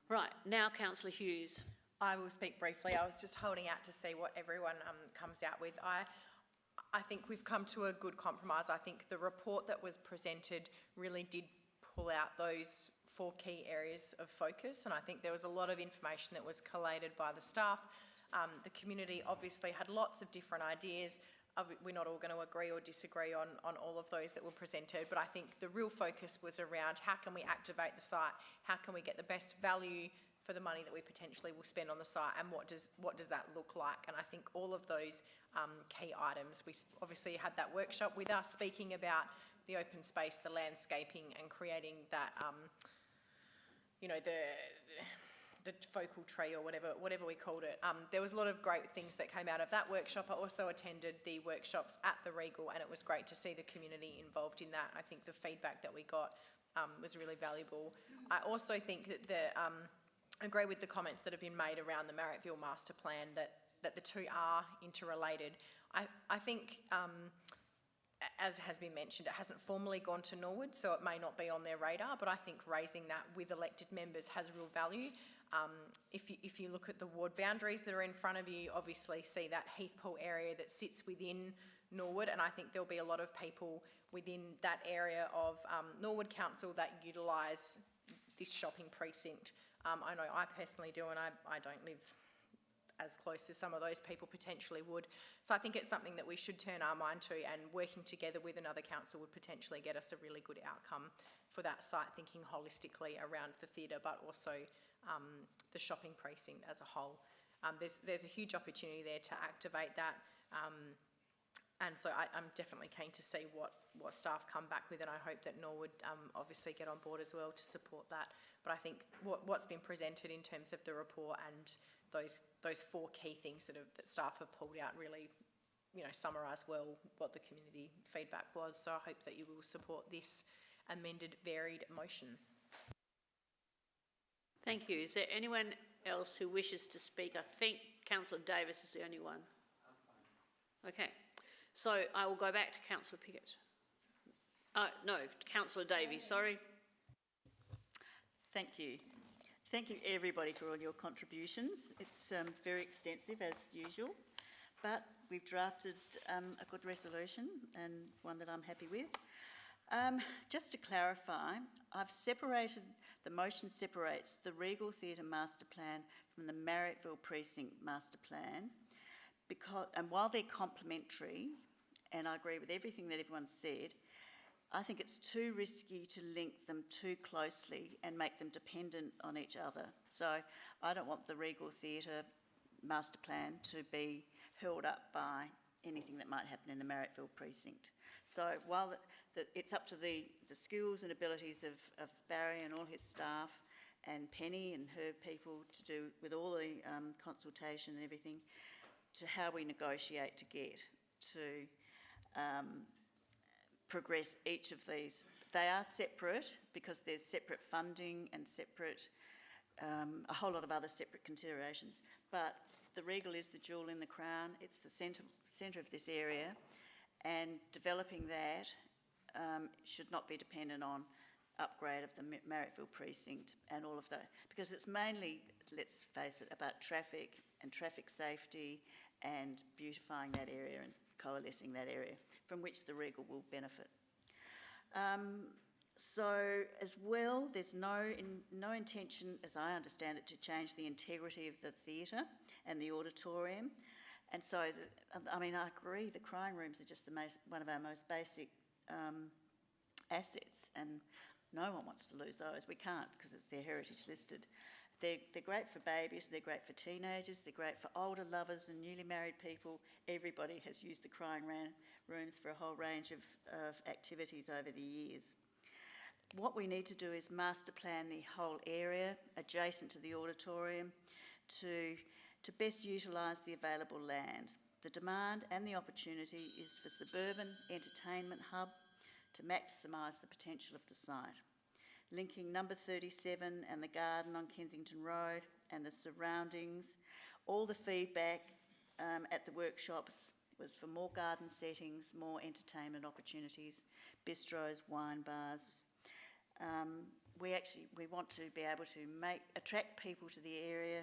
Right, now Councillor Hughes.
I will speak briefly. I was just holding out to see what everyone comes out with. I think we've come to a good compromise. I think the report that was presented really did pull out those 4 key areas of focus, and I think there was a lot of information that was collated by the staff. The community obviously had lots of different ideas. We're not all going to agree or disagree on all of those that were presented, but I think the real focus was around how can we activate the site, how can we get the best value for the money that we potentially will spend on the site, and what does that look like? And I think all of those key items, we obviously had that workshop with us speaking about the open space, the landscaping, and creating that, you know, the focal tree or whatever we called it. There was a lot of great things that came out of that workshop. I also attended the workshops at the Regal, and it was great to see the community involved in that. I think the feedback that we got was really valuable. I also think that agree with the comments that have been made around the Marrickville Master Plan, that the two are interrelated. I think, as has been mentioned, it hasn't formally gone to Norwood, so it may not be on their radar, but I think raising that with elected members has real value. If you look at the ward boundaries that are in front of you, obviously see that Heathpool area that sits within Norwood, and I think there'll be a lot of people within that area of Norwood Council that utilise this shopping precinct. I know I personally do, and I don't live as close as some of those people potentially would. So I think it's something that we should turn our mind to, and working together with another council would potentially get us a really good outcome for that site, thinking holistically around the theatre, but also the shopping precinct as a whole. There's a huge opportunity there to activate that, and so I'm definitely keen to see what staff come back with, and I hope that Norwood obviously get on board as well to support that. But I think what's been presented in terms of the report and those 4 key things that staff have pulled out really, you know, summarise well what the community feedback was. So I hope that you will support this amended varied motion.
Thank you. Is there anyone else who wishes to speak? I think Councillor Davis is the only one. Okay. So I will go back to Councillor Pickett. No, Councillor Davies, sorry.
Thank you. Thank you everybody for all your contributions. It's very extensive as usual, but we've drafted a good resolution and one that I'm happy with. Just to clarify, the motion separates the Regal Theatre Master Plan from the Marrickville Precinct Master Plan, and while they're complementary, and I agree with everything that everyone said, I think it's too risky to link them too closely and make them dependent on each other. So I don't want the Regal Theatre Master Plan to be held up by anything that might happen in the Marrickville precinct. So while it's up to the skills and abilities of Barry and all his staff and Penny and her people to do with all the consultation and everything, to how we negotiate to get to progress each of these. They are separate because there's separate funding and separate, a whole lot of other separate considerations. But the Regal is the jewel in the crown. It's the centre of this area, and developing that should not be dependent on upgrade of the Marrickville precinct and all of that, because it's mainly, let's face it, about traffic and traffic safety and beautifying that area and coalescing that area, from which the Regal will benefit. So as well, there's no intention, as I understand it, to change the integrity of the theatre and the auditorium. And so, I mean, I agree, the crying rooms are just one of our most basic assets, and no one wants to lose those. We can't, because they're heritage listed. They're great for babies, they're great for teenagers, they're great for older lovers and newly married people. Everybody has used the crying rooms for a whole range of activities over the years. What we need to do is master plan the whole area adjacent to the auditorium to best utilise the available land. The demand and the opportunity is for suburban entertainment hub to maximise the potential of the site. Linking number 37 and the garden on Kensington Road and the surroundings, all the feedback at the workshops was for more garden settings, more entertainment opportunities, bistros, wine bars. We want to be able to attract people to the area,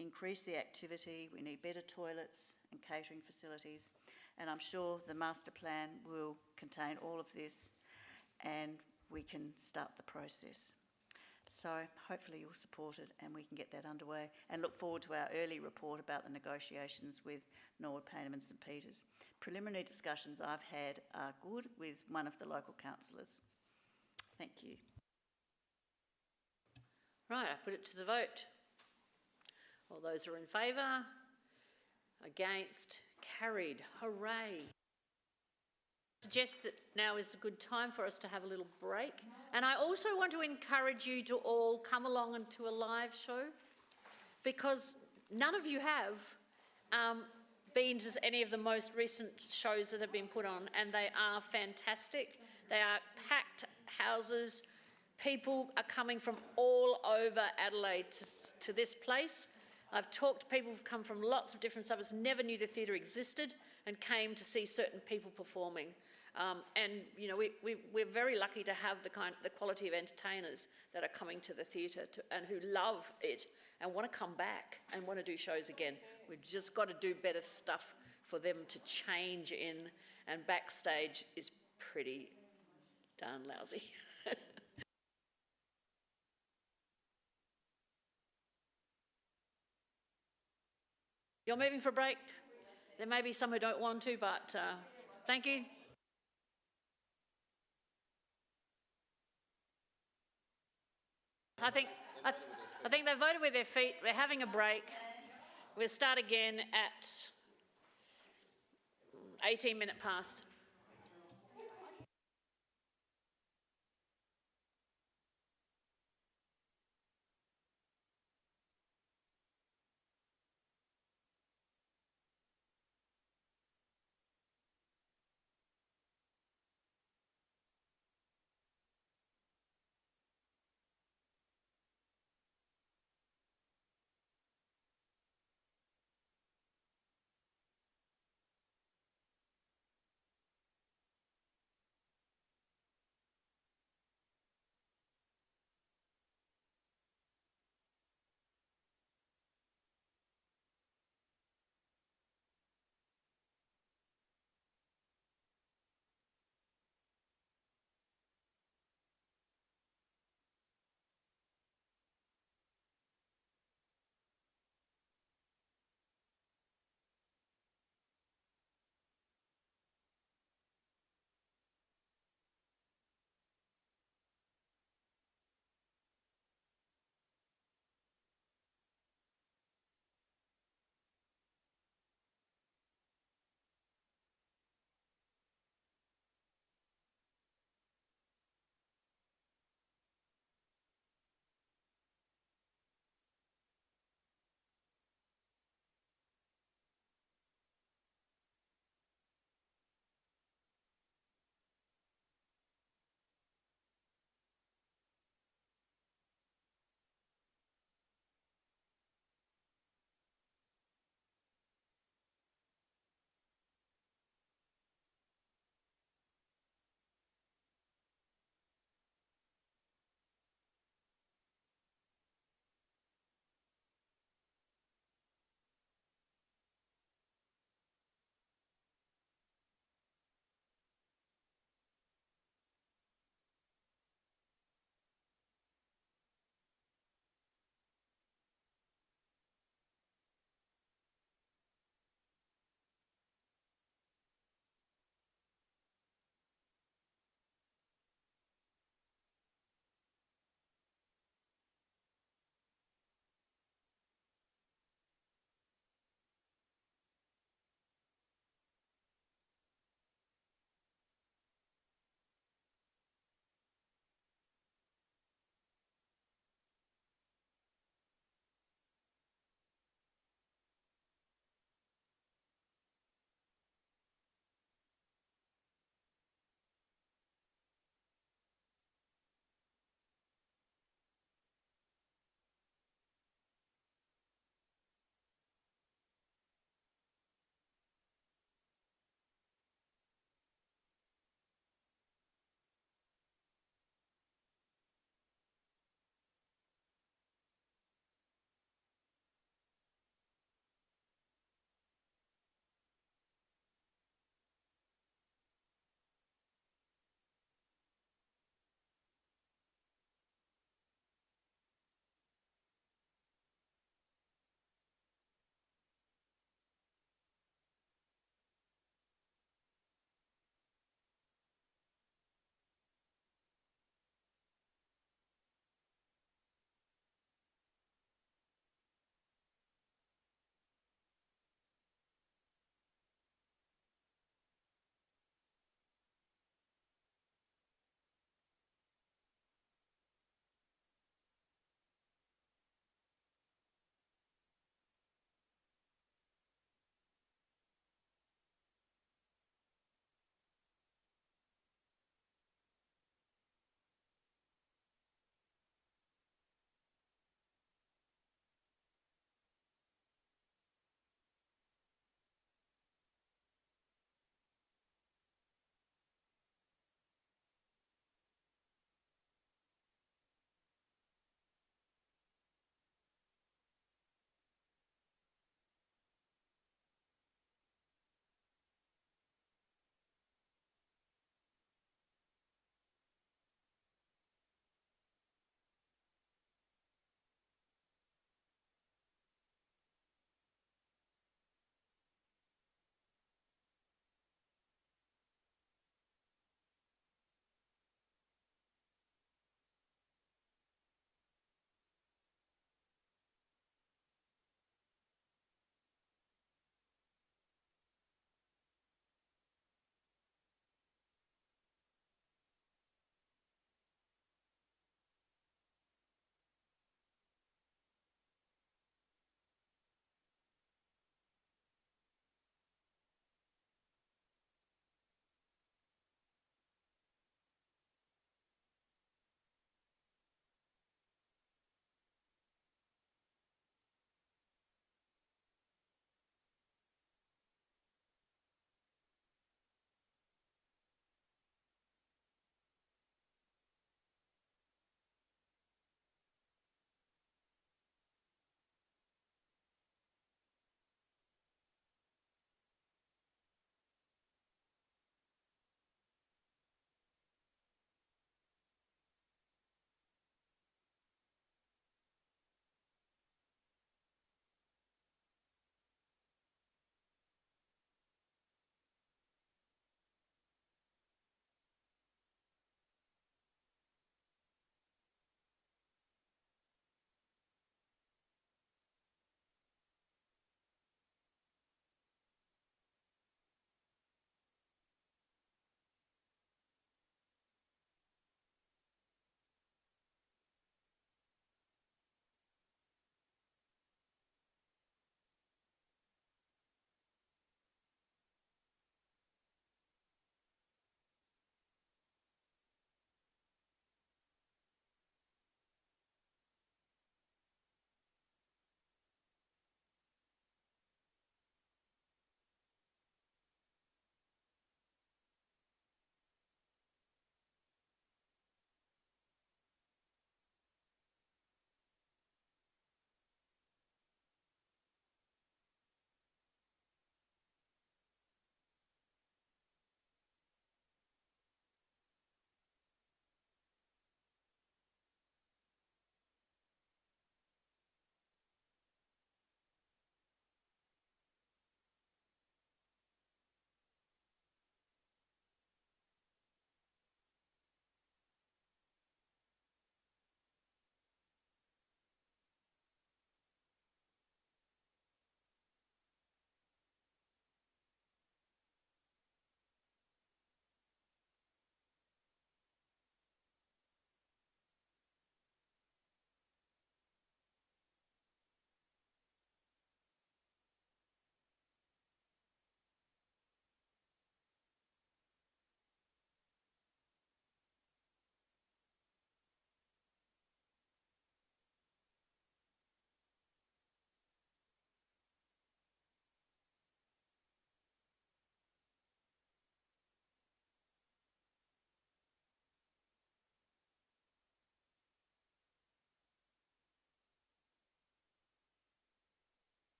increase the activity. We need better toilets and catering facilities, and I'm sure the master plan will contain all of this, and we can start the process. So hopefully you'll support it and we can get that underway, and look forward to our early report about the negotiations with Norwood, Payneham and St Peters. Preliminary discussions I've had are good with one of the local councillors. Thank you.
Right, I put it to the vote. All those are in favour? Against? Carried. Hooray. I suggest that now is a good time for us to have a little break. And I also want to encourage you to all come along and to a live show, because none of you have been to any of the most recent shows that have been put on, and they are fantastic. They are packed houses. People are coming from all over Adelaide to this place. I've talked to people who've come from lots of different suburbs, never knew the theatre existed, and came to see certain people performing. And you know, we're very lucky to have the quality of entertainers that are coming to the theatre and who love it and want to come back and want to do shows again. We've just got to do better stuff for them to change in, and backstage is pretty darn lousy. You're moving for a break? There may be some who don't want to, but thank you. I think they voted with their feet. We're having a break. We'll start again at 18 minutes past.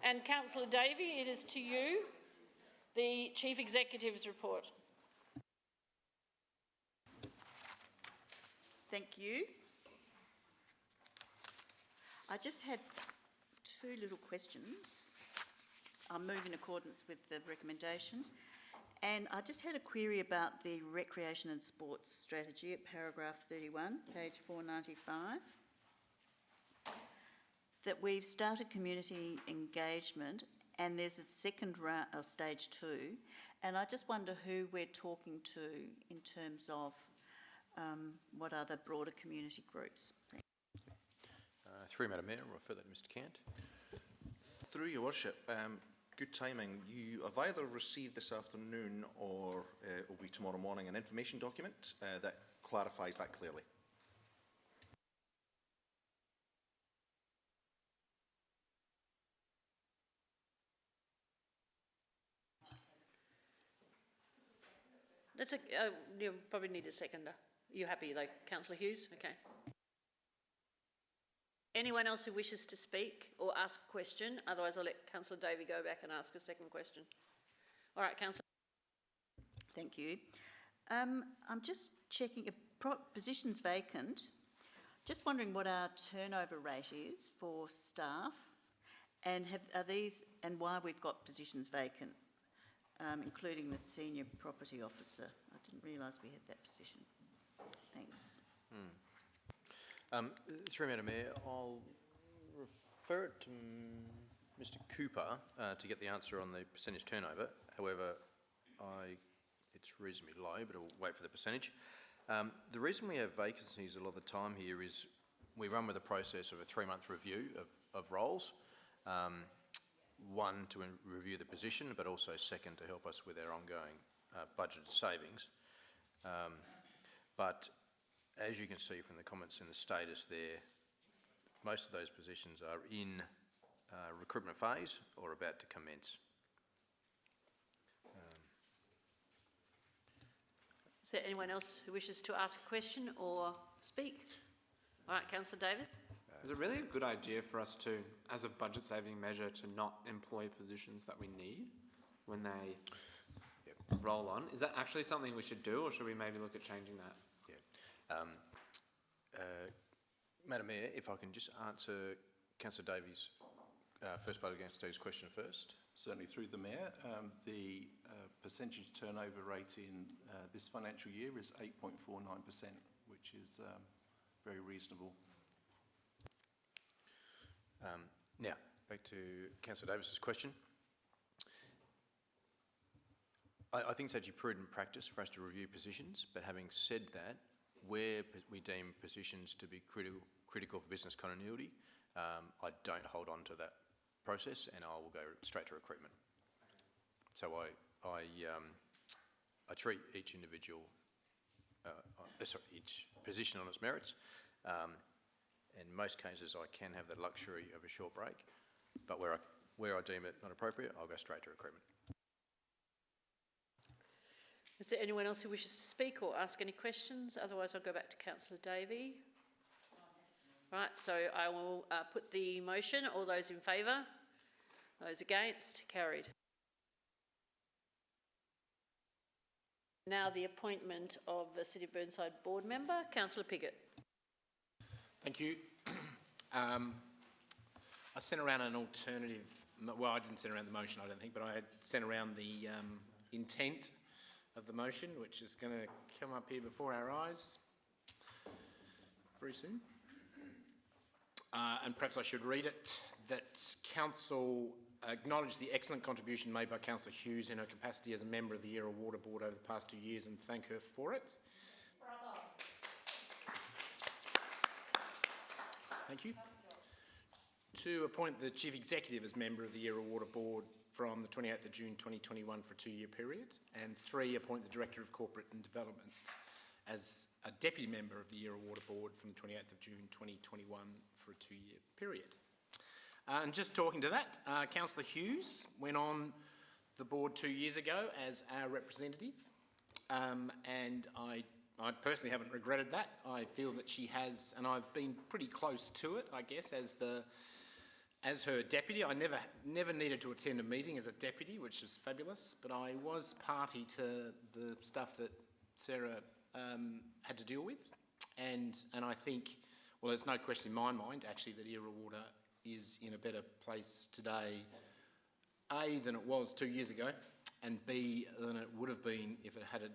And Councillor Davey, it is to you, the Chief Executive's report.
Thank you. I just had two little questions. I'll move in accordance with the recommendation. And I just had a query about the recreation and sports strategy at paragraph 31, page 495. That we've started community engagement and there's a second round, or stage 2, and I just wonder who we're talking to in terms of what other broader community groups.
Through Madam Mayor, I'll refer that to Mr Cant.
Through your worship, good timing. You have either received this afternoon or it will be tomorrow morning an information document that clarifies that clearly.
That's you probably need a seconder. Are you happy though, Councillor Hughes? Okay. Anyone else who wishes to speak or ask a question? Otherwise I'll let Councillor Davey go back and ask a second question. All right, Councillor.
Thank you. I'm just checking if positions vacant. Just wondering what our turnover rate is for staff, and are these, and why we've got positions vacant, including the senior property officer. I didn't realise we had that position. Thanks.
Through Madam Mayor, I'll refer it to Mr Cooper to get the answer on the percentage turnover. However, it's reasonably low, but I'll wait for the percentage. The reason we have vacancies a lot of the time here is we run with a process of a 3-month review of roles. One, to review the position, but also second, to help us with our ongoing budgeted savings. But as you can see from the comments in the status there, most of those positions are in recruitment phase or about to commence.
Is there anyone else who wishes to ask a question or speak? All right, Councillor Davis.
Is it really a good idea for us to, as a budget saving measure, to not employ positions that we need when they roll on? Is that actually something we should do, or should we maybe look at changing that?
Madam Mayor, if I can just answer Councillor Davies' first part of Councillor Davies' question first.
Certainly, through the Mayor. The percentage turnover rate in this financial year is 8.49%, which is very reasonable.
Now, back to Councillor Davis's question. I think it's actually prudent practice for us to review positions, but having said that, where we deem positions to be critical for business continuity, I don't hold on to that process, and I will go straight to recruitment. So I treat each individual, each position on its merits. In most cases, I can have the luxury of a short break, but where I deem it not appropriate, I'll go straight to recruitment.
Is there anyone else who wishes to speak or ask any questions? Otherwise, I'll go back to Councillor Davey. Right, so I will put the motion. All those in favour? Those against? Carried. Now the appointment of the City of Burnside board member, Councillor Piggott.
Thank you. I sent around an alternative, well, I didn't send around the motion, I don't think, but I had sent around the intent of the motion, which is going to come up here before our eyes very soon. And perhaps I should read it, that Council acknowledge the excellent contribution made by Councillor Hughes in her capacity as a member of the Yarra Water Board over the past 2 years, and thank her for it. Bravo. Thank you. To appoint the Chief Executive as member of the Yarra Water Board from the 28th of June 2021 for a 2-year period, and 3, appoint the Director of Corporate and Development as a Deputy Member of the Yarra Water Board from 28th of June 2021 for a 2-year period. And just talking to that, Councillor Hughes went on the board 2 years ago as our representative, and I personally haven't regretted that. I feel that she has, and I've been pretty close to it, I guess, as the as her deputy. I never needed to attend a meeting as a deputy, which is fabulous, but I was party to the stuff that Sarah had to deal with. And I think, well, there's no question in my mind, actually, that Era Water is in a better place today, A, than it was 2 years ago, and B, than it would have been if it had it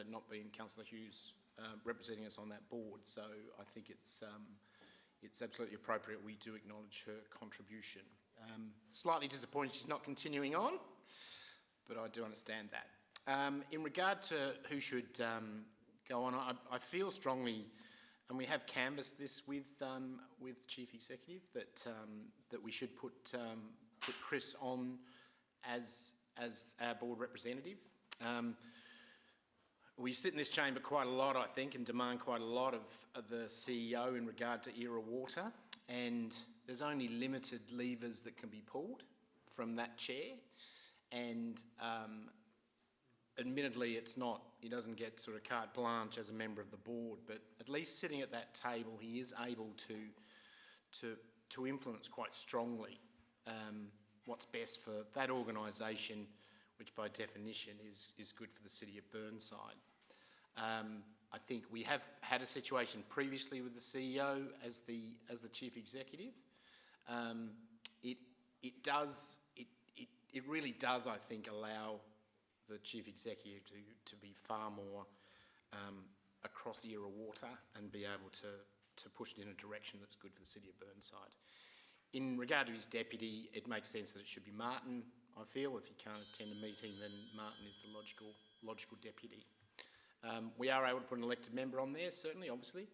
not been Councillor Hughes representing us on that board. So I think it's absolutely appropriate we do acknowledge her contribution. Slightly disappointed she's not continuing on, but I do understand that. In regard to who should go on, I feel strongly, and we have canvassed this with Chief Executive, that we should put Chris on as our board representative. We sit in this chamber quite a lot, I think, and demand quite a lot of the CEO in regard to Era Water, and there's only limited levers that can be pulled from that chair, and admittedly he doesn't get sort of carte blanche as a member of the board, but at least sitting at that table he is able to influence quite strongly what's best for that organisation, which by definition is good for the city of Burnside. I think we have had a situation previously with the CEO as the chief executive. It really does, I think, allow the chief executive to be far more across Era Water and be able to push it in a direction that's good for the city of Burnside. In regard to his deputy, it makes sense that it should be Martin, I feel. If he can't attend a meeting, then Martin is the logical deputy. We are able to put an elected member on there, certainly, obviously,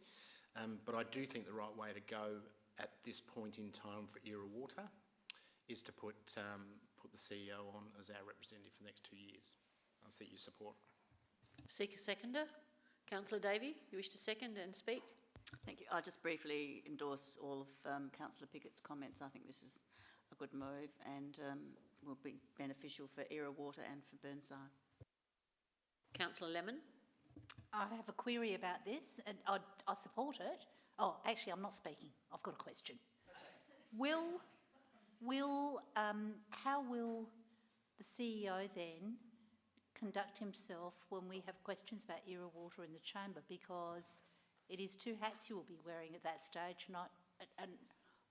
but I do think the right way to go at this point in time for Era Water is to put the CEO on as our representative for the next 2 years. I'll seek your support.
Seek a seconder. Councillor Davey, you wish to second and speak?
Thank you. I'll just briefly endorse all of Councillor Pickett's comments. I think this is a good move and will be beneficial for Era Water and for Burnside.
Councillor Lemon.
I have a query about this, and I support it. Oh, actually, I'm not speaking. I've got a question. How will the CEO then conduct himself when we have questions about Era Water in the chamber? Because it is two hats you will be wearing at that stage, and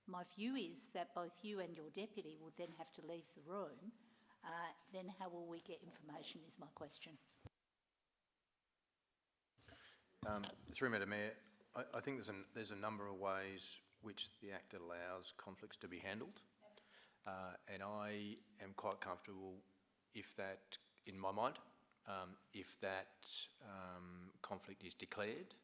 my view is that both you and your deputy will then have to leave the room. Then how will we get information is my question.
Through Madam Mayor, I think there's a number of ways which the Act allows conflicts to be handled, and I am quite comfortable if that, in my mind, if that conflict is declared,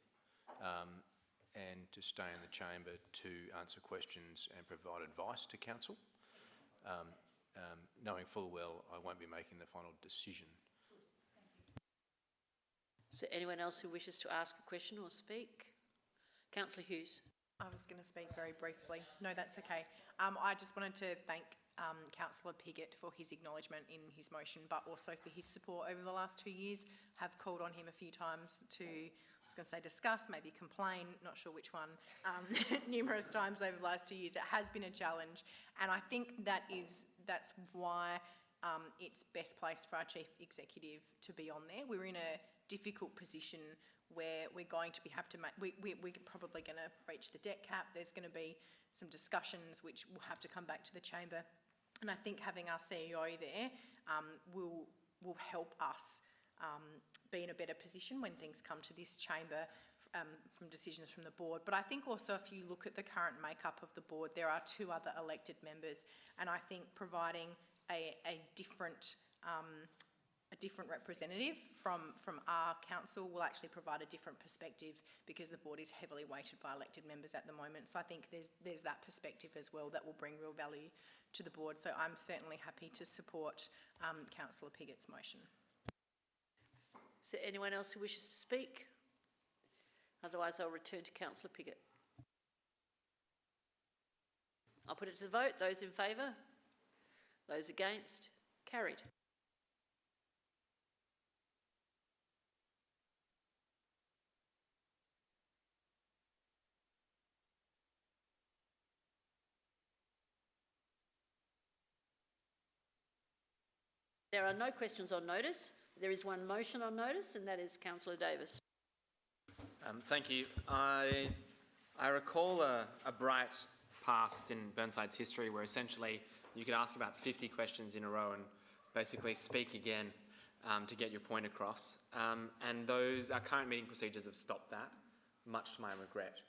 and to stay in the chamber to answer questions and provide advice to council, knowing full well I won't be making the final decision.
Is there anyone else who wishes to ask a question or speak? Councillor Hughes.
I was going to speak very briefly. No, that's okay. I just wanted to thank Councillor Piggott for his acknowledgement in his motion, but also for his support over the last 2 years. Have called on him a few times to, I was going to say discuss, maybe complain, not sure which one, numerous times over the last 2 years. It has been a challenge, and I think that's why it's best placed for our Chief Executive to be on there. We're in a difficult position where we're going to have to make, we're probably going to reach the debt cap. There's going to be some discussions which will have to come back to the chamber, and I think having our CEO there will help us be in a better position when things come to this chamber from decisions from the board. But I think also if you look at the current makeup of the board, there are 2 other elected members, and I think providing a different representative from our council will actually provide a different perspective, because the board is heavily weighted by elected members at the moment. So I think there's that perspective as well that will bring real value to the board. So I'm certainly happy to support Councillor Piggott's motion.
Is there anyone else who wishes to speak? Otherwise, I'll return to Councillor Piggott. I'll put it to the vote. Those in favour? Those against? Carried. There are no questions on notice. There is one motion on notice, and that is Councillor Davis.
Thank you. I recall a bright past in Burnside's history where essentially you could ask about 50 questions in a row and basically speak again to get your point across. And our current meeting procedures have stopped that, much to my regret.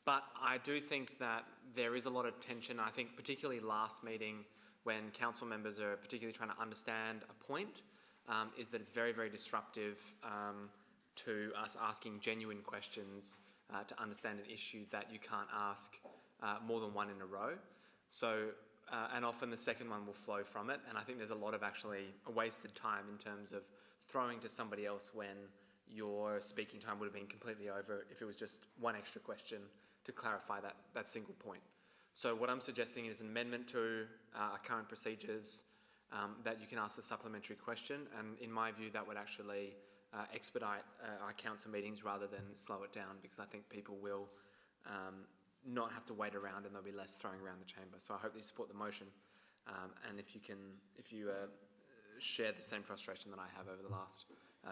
But I do think that there is a lot of tension, I think particularly last meeting when council members are particularly trying to understand a point, is that it's very, very disruptive to us asking genuine questions to understand an issue that you can't ask more than one in a row. So, and often the second one will flow from it. And I think there's a lot of actually a wasted time in terms of throwing to somebody else when your speaking time would have been completely over if it was just one extra question to clarify that single point. So what I'm suggesting is an amendment to our current procedures that you can ask a supplementary question. And in my view, that would actually expedite our council meetings rather than slow it down, because I think people will not have to wait around and there'll be less throwing around the chamber. So I hope you support the motion. And if you share the same frustration that I have over the last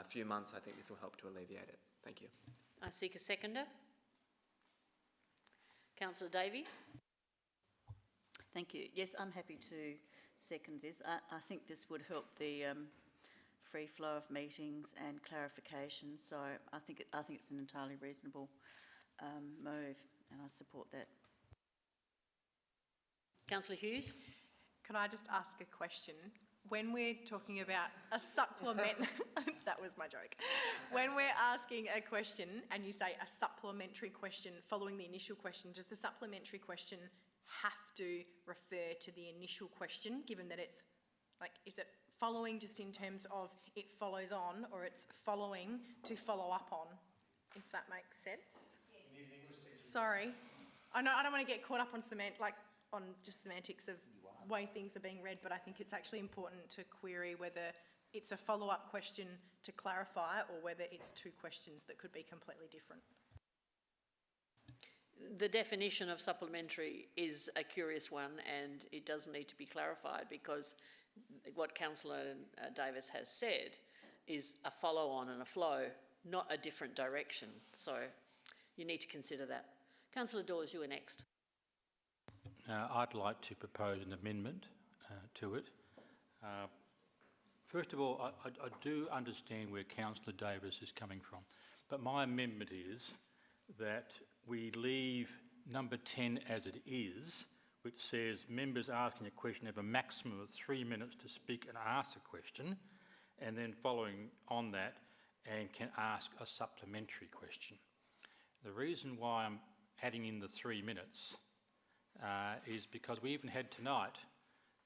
few months, I think this will help to alleviate it. Thank you.
I seek a seconder. Councillor Davey.
Thank you. Yes, I'm happy to second this. I think this would help the free flow of meetings and clarification. So I think it's an entirely reasonable move, and I support that.
Councillor Hughes.
Can I just ask a question? When we're talking about a supplement, that was my joke. When we're asking a question and you say a supplementary question following the initial question, does the supplementary question have to refer to the initial question, given that it's like, is it following just in terms of it follows on, or it's following to follow up on, if that makes sense? Yes. Sorry. I know I don't want to get caught up on just semantics of way things are being read, but I think it's actually important to query whether it's a follow-up question to clarify or whether it's two questions that could be completely different.
The definition of supplementary is a curious one, and it does need to be clarified, because what Councillor Davis has said is a follow-on and a flow, not a different direction. So you need to consider that. Councillor Dawes, you are next.
I'd like to propose an amendment to it. First of all, I do understand where Councillor Davis is coming from, but my amendment is that we leave number 10 as it is, which says members asking a question have a maximum of 3 minutes to speak and ask a question, and then following on that, and can ask a supplementary question. The reason why I'm adding in the 3 minutes is because we even had tonight,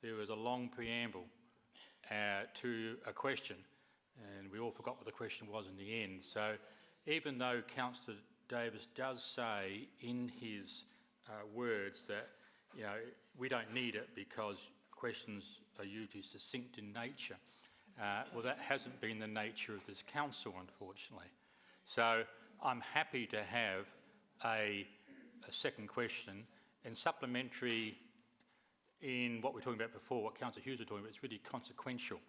there was a long preamble to a question, and we all forgot what the question was in the end. So even though Councillor Davis does say in his words that, you know, we don't need it because questions are usually succinct in nature, well, that hasn't been the nature of this council, unfortunately. So I'm happy to have a second question, and supplementary in what we were talking about before, what Councillor Hughes was talking about, it's really consequential.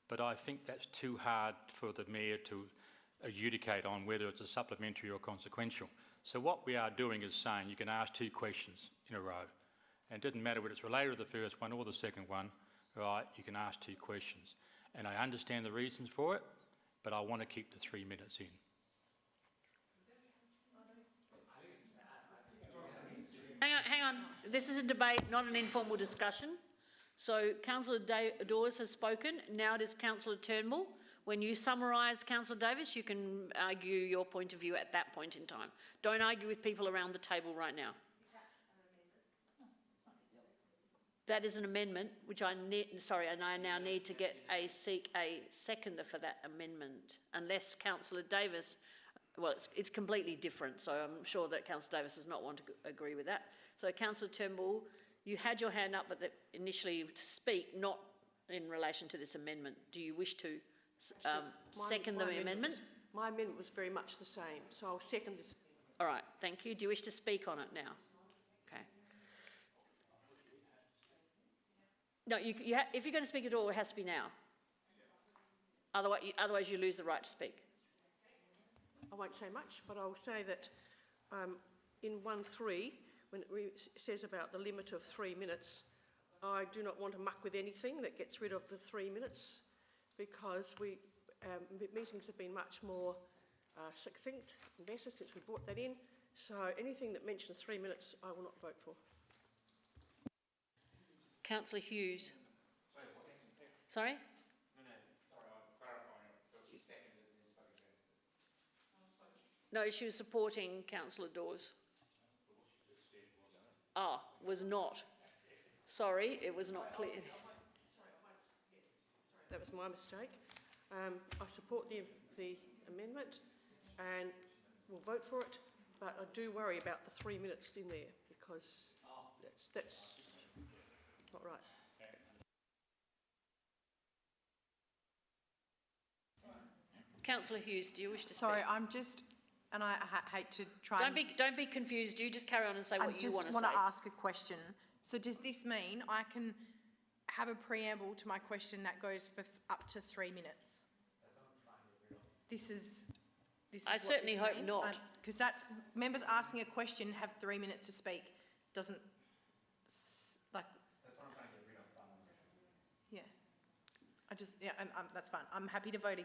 But I think that's too hard for the Mayor to adjudicate on whether it's a supplementary or consequential. So what we are doing is saying you can ask 2 questions in a row. And it doesn't matter whether it's related to the first one or the second one, right? You can ask 2 questions. And I understand the reasons for it, but I want to keep the 3 minutes in.
Hang on. This is a debate, not an informal discussion. So Councillor Dawes has spoken. Now it is Councillor Turnbull. When you summarise, Councillor Davis, you can argue your point of view at that point in time. Don't argue with people around the table right now. That is an amendment, which I now need to seek a seconder for that amendment, unless Councillor Davis. Well, it's completely different, so I'm sure that Councillor Davis does not want to agree with that. So, Councillor Turnbull, you had your hand up, but initially to speak, not in relation to this amendment. Do you wish to second the amendment?
My amendment was very much the same, so I'll second this.
All right, thank you. Do you wish to speak on it now? Okay. No, if you're going to speak at all, it has to be now. Otherwise you lose the right to speak.
I won't say much, but I'll say that in 1.3, when it says about the limit of 3 minutes, I do not want to muck with anything that gets rid of the 3 minutes, because meetings have been much more succinct and better since we brought that in. So anything that mentions 3 minutes, I will not vote for.
Councillor Hughes. Sorry? No, she was supporting Councillor Dawes. Ah, was not. Sorry, it was not clear.
That was my mistake. I support the amendment and will vote for it, but I do worry about the 3 minutes in there, because that's not right.
Councillor Hughes, do you wish to
Sorry,
speak?
I'm just, and I hate to try
Don't be confused. You just carry on and say what you want to say.
I just want to ask a question. So does this mean I can have a preamble to my question that goes for up to 3 minutes? This is
I
what
certainly
this
hope
means?
not.
Because that's, members asking a question have 3 minutes to speak, doesn't, like... That's what I'm trying to get rid of. Yeah. That's fine. I'm happy to vote.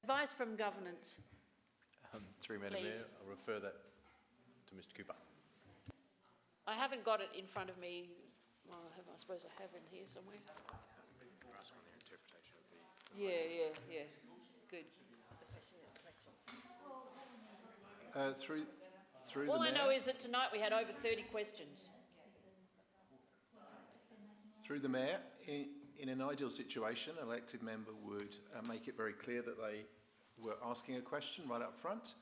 Advice from governance.
Through Madam
Please.
Mayor, I'll refer that to Mr Cooper.
I haven't got it in front of me. Well, I suppose I have in here somewhere. Yeah. Good.
Through the
All I
Mayor,
know is that tonight we had over 30 questions.
through the Mayor, in an ideal situation, an elected member would make it very clear that they were asking a question right up front.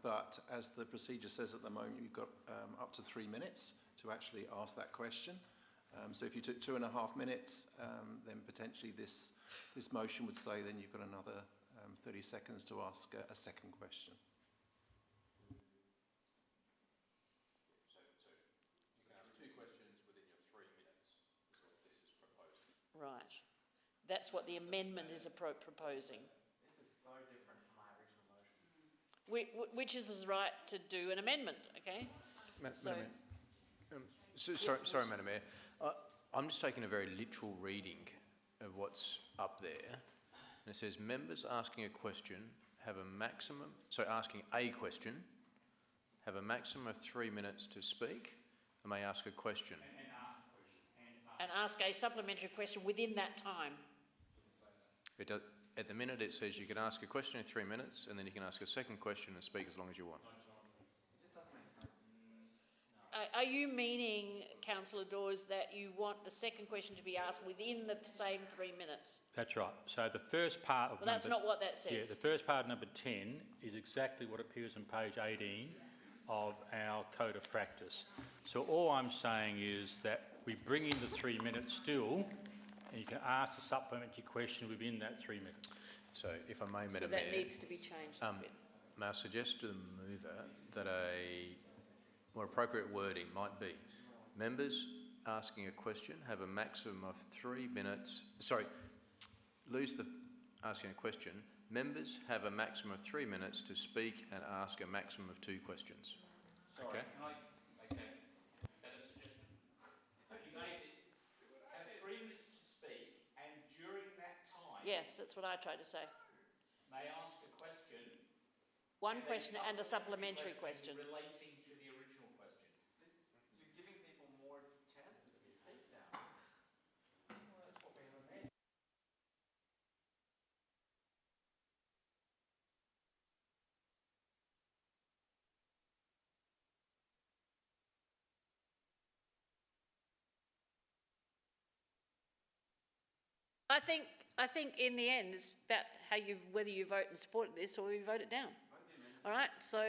But as the procedure says at the moment, you've got up to 3 minutes to actually ask that question. So if you took 2.5 minutes, then potentially this motion would say then you've got another 30 seconds to ask a second question.
So you can ask 2 questions within your 3 minutes, is what this is proposing.
Right. That's what the amendment is proposing.
This is so different from my original motion.
Which is his right to do an amendment, okay?
Madam Mayor. Sorry, Madam Mayor. I'm just taking a very literal reading of what's up there. And it says, members asking a question have a maximum, asking a question, have a maximum of 3 minutes to speak, and may ask a question.
And ask a supplementary question within that time.
At the minute it says you can ask a question in 3 minutes, and then you can ask a second question and speak as long as you want.
Are you meaning, Councillor Dawes, that you want the second question to be asked within the same 3 minutes?
That's right. So the first part of
Well, that's not what that says.
Yeah, the first part of number 10 is exactly what appears on page 18 of our Code of Practice. So all I'm saying is that we bring in the 3 minutes still, and you can ask a supplementary question within that 3 minutes.
So if I may, Madam
So
Mayor.
that needs to be changed a bit.
May I suggest to the mover that a more appropriate wording might be, members asking a question have a maximum of 3 minutes, asking a question, members have a maximum of 3 minutes to speak and ask a maximum of 2 questions.
Sorry,
Okay.
can I better suggestion? If you made it, have 3 minutes to speak, and during that time,
Yes, that's what I tried to say.
may ask a question.
One question and a supplementary question.
Relating to the original question.
You're giving people more chances to speak now.
That's what we have amended.
I think in the end, it's about whether you vote in support of this or you vote it down. All right, so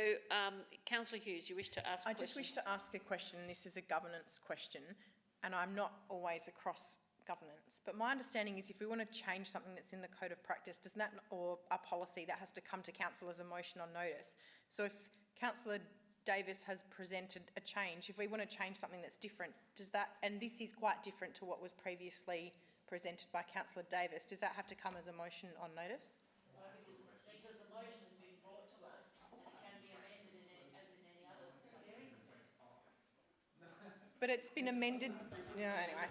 Councillor Hughes, you wish to ask a question?
I just wish to ask a question. This is a governance question, and I'm not always across governance, but my understanding is if we want to change something that's in the Code of Practice, doesn't that, or a policy, that has to come to Council as a motion on notice. So if Councillor Davis has presented a change, if we want to change something that's different, does that, and this is quite different to what was previously presented by councillor Davis, does that have to come as a motion on notice?
No, because the motion has been brought to us and it can be amended as in any other.
But it's been amended, anyway.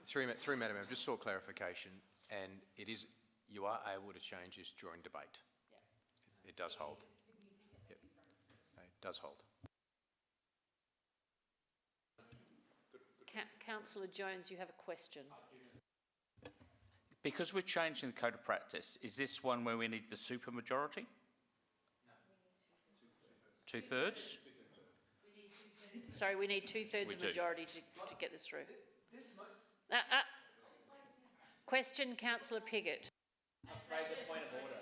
Through Madam Mayor, just sought clarification, and you are able to change this during debate. It does hold. Yep. It does hold.
Councillor Jones, you have a question.
Because we're changing the code of practice, is this one where we need the supermajority? Two-thirds?
Sorry, we need two-thirds of majority to get this through. Question, councillor Piggott.
Raise a point of order.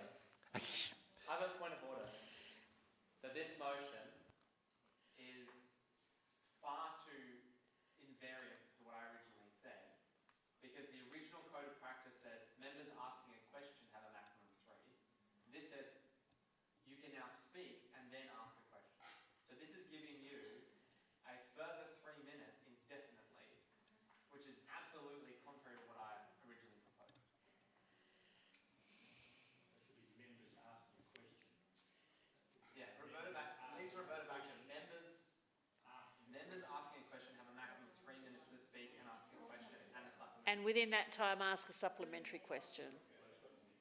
I have a point of order. That this motion is far too in variance to what I originally said, because the original code of practice says members asking a question have a maximum of 3. This says you can now speak and then ask a question. So this is giving you a further 3 minutes indefinitely, which is absolutely contrary to what I originally proposed. Yeah, revert it back. Please revert it back to members. Members asking a question have a maximum of 3 minutes to speak and ask a question and a supplementary.
And within that time, ask a supplementary question.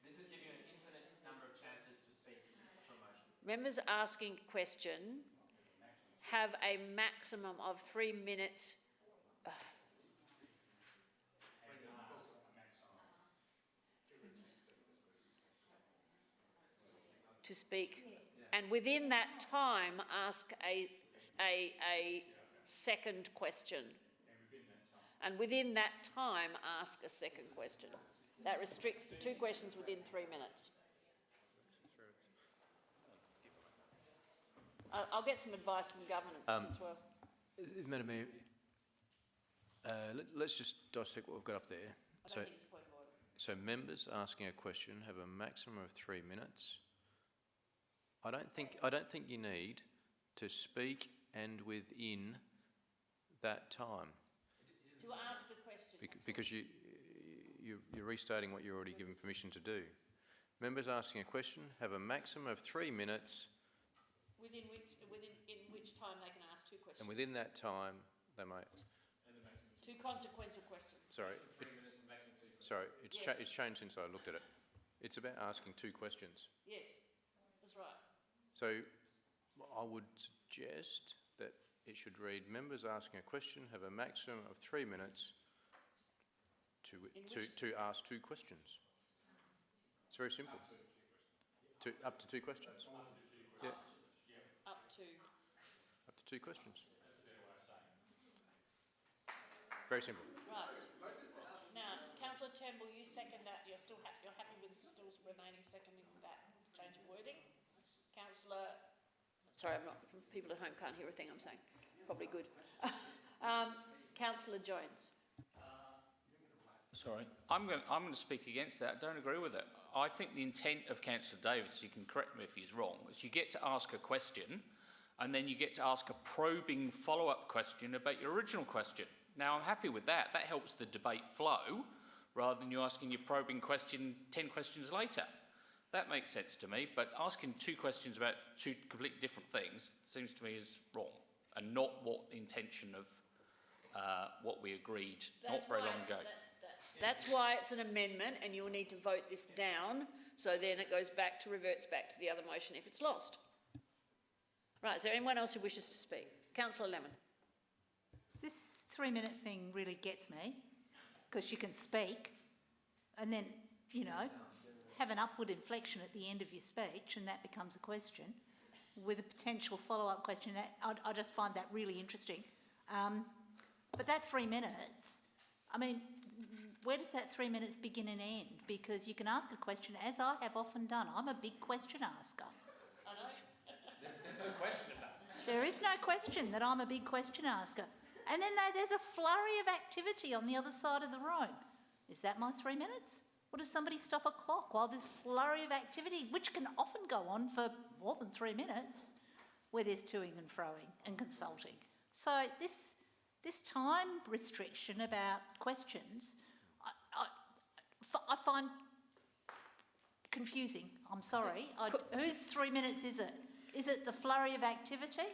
This is giving you an infinite number of chances to speak for a motion.
Members asking a question have a maximum of 3 minutes. To speak, and within that time, ask a second question. And within that time, ask a second question. That restricts the 2 questions within 3 minutes. I'll get some advice from governance as well.
Madam Mayor, let's just dissect what we've got up there.
I don't think it's a point of order.
So members asking a question have a maximum of 3 minutes. I don't think you need to speak and within that time.
To ask a question.
Because you're restating what you're already given permission to do. Members asking a question have a maximum of 3 minutes.
In which time they can ask 2 questions.
And within that time, they may.
2 consequential questions.
Sorry. It's changed since I looked at it. It's about asking 2 questions.
Yes, that's right.
So I would suggest that it should read, members asking a question have a maximum of 3 minutes to ask 2 questions. It's very simple. Up to 2 questions. Yeah.
Up to
2 questions. Very simple.
Right. Now, councillor Turnbull, you second that. You're happy with still remaining seconding that change of wording? Councillor, sorry, people at home can't hear a thing I'm saying. Probably good. Councillor Jones.
Sorry, I'm going to speak against that. I don't agree with it. I think the intent of Councillor Davis, you can correct me if he's wrong, is you get to ask a question and then you get to ask a probing follow-up question about your original question. Now, I'm happy with that. That helps the debate flow rather than you asking your probing question 10 questions later. That makes sense to me, but asking 2 questions about 2 completely different things seems to me is wrong and not what the intention of what we agreed not very long ago.
That's why it's an amendment and you'll need to vote this down, so then it reverts back to the other motion if it's lost. Right, is there anyone else who wishes to speak? Councillor Lemon.
This 3-minute thing really gets me, because you can speak and then, have an upward inflection at the end of your speech and that becomes a question with a potential follow-up question. I just find that really interesting. But that 3 minutes, where does that 3 minutes begin and end? Because you can ask a question, as I have often done. I'm a big question asker.
I know.
There's no question about it.
There is no question that I'm a big question asker. And then there's a flurry of activity on the other side of the room. Is that my 3 minutes? Or does somebody stop a clock while there's flurry of activity, which can often go on for more than 3 minutes, where there's toing and froing and consulting? So this time restriction about questions, I find confusing. I'm sorry. Whose 3 minutes is it? Is it the flurry of activity,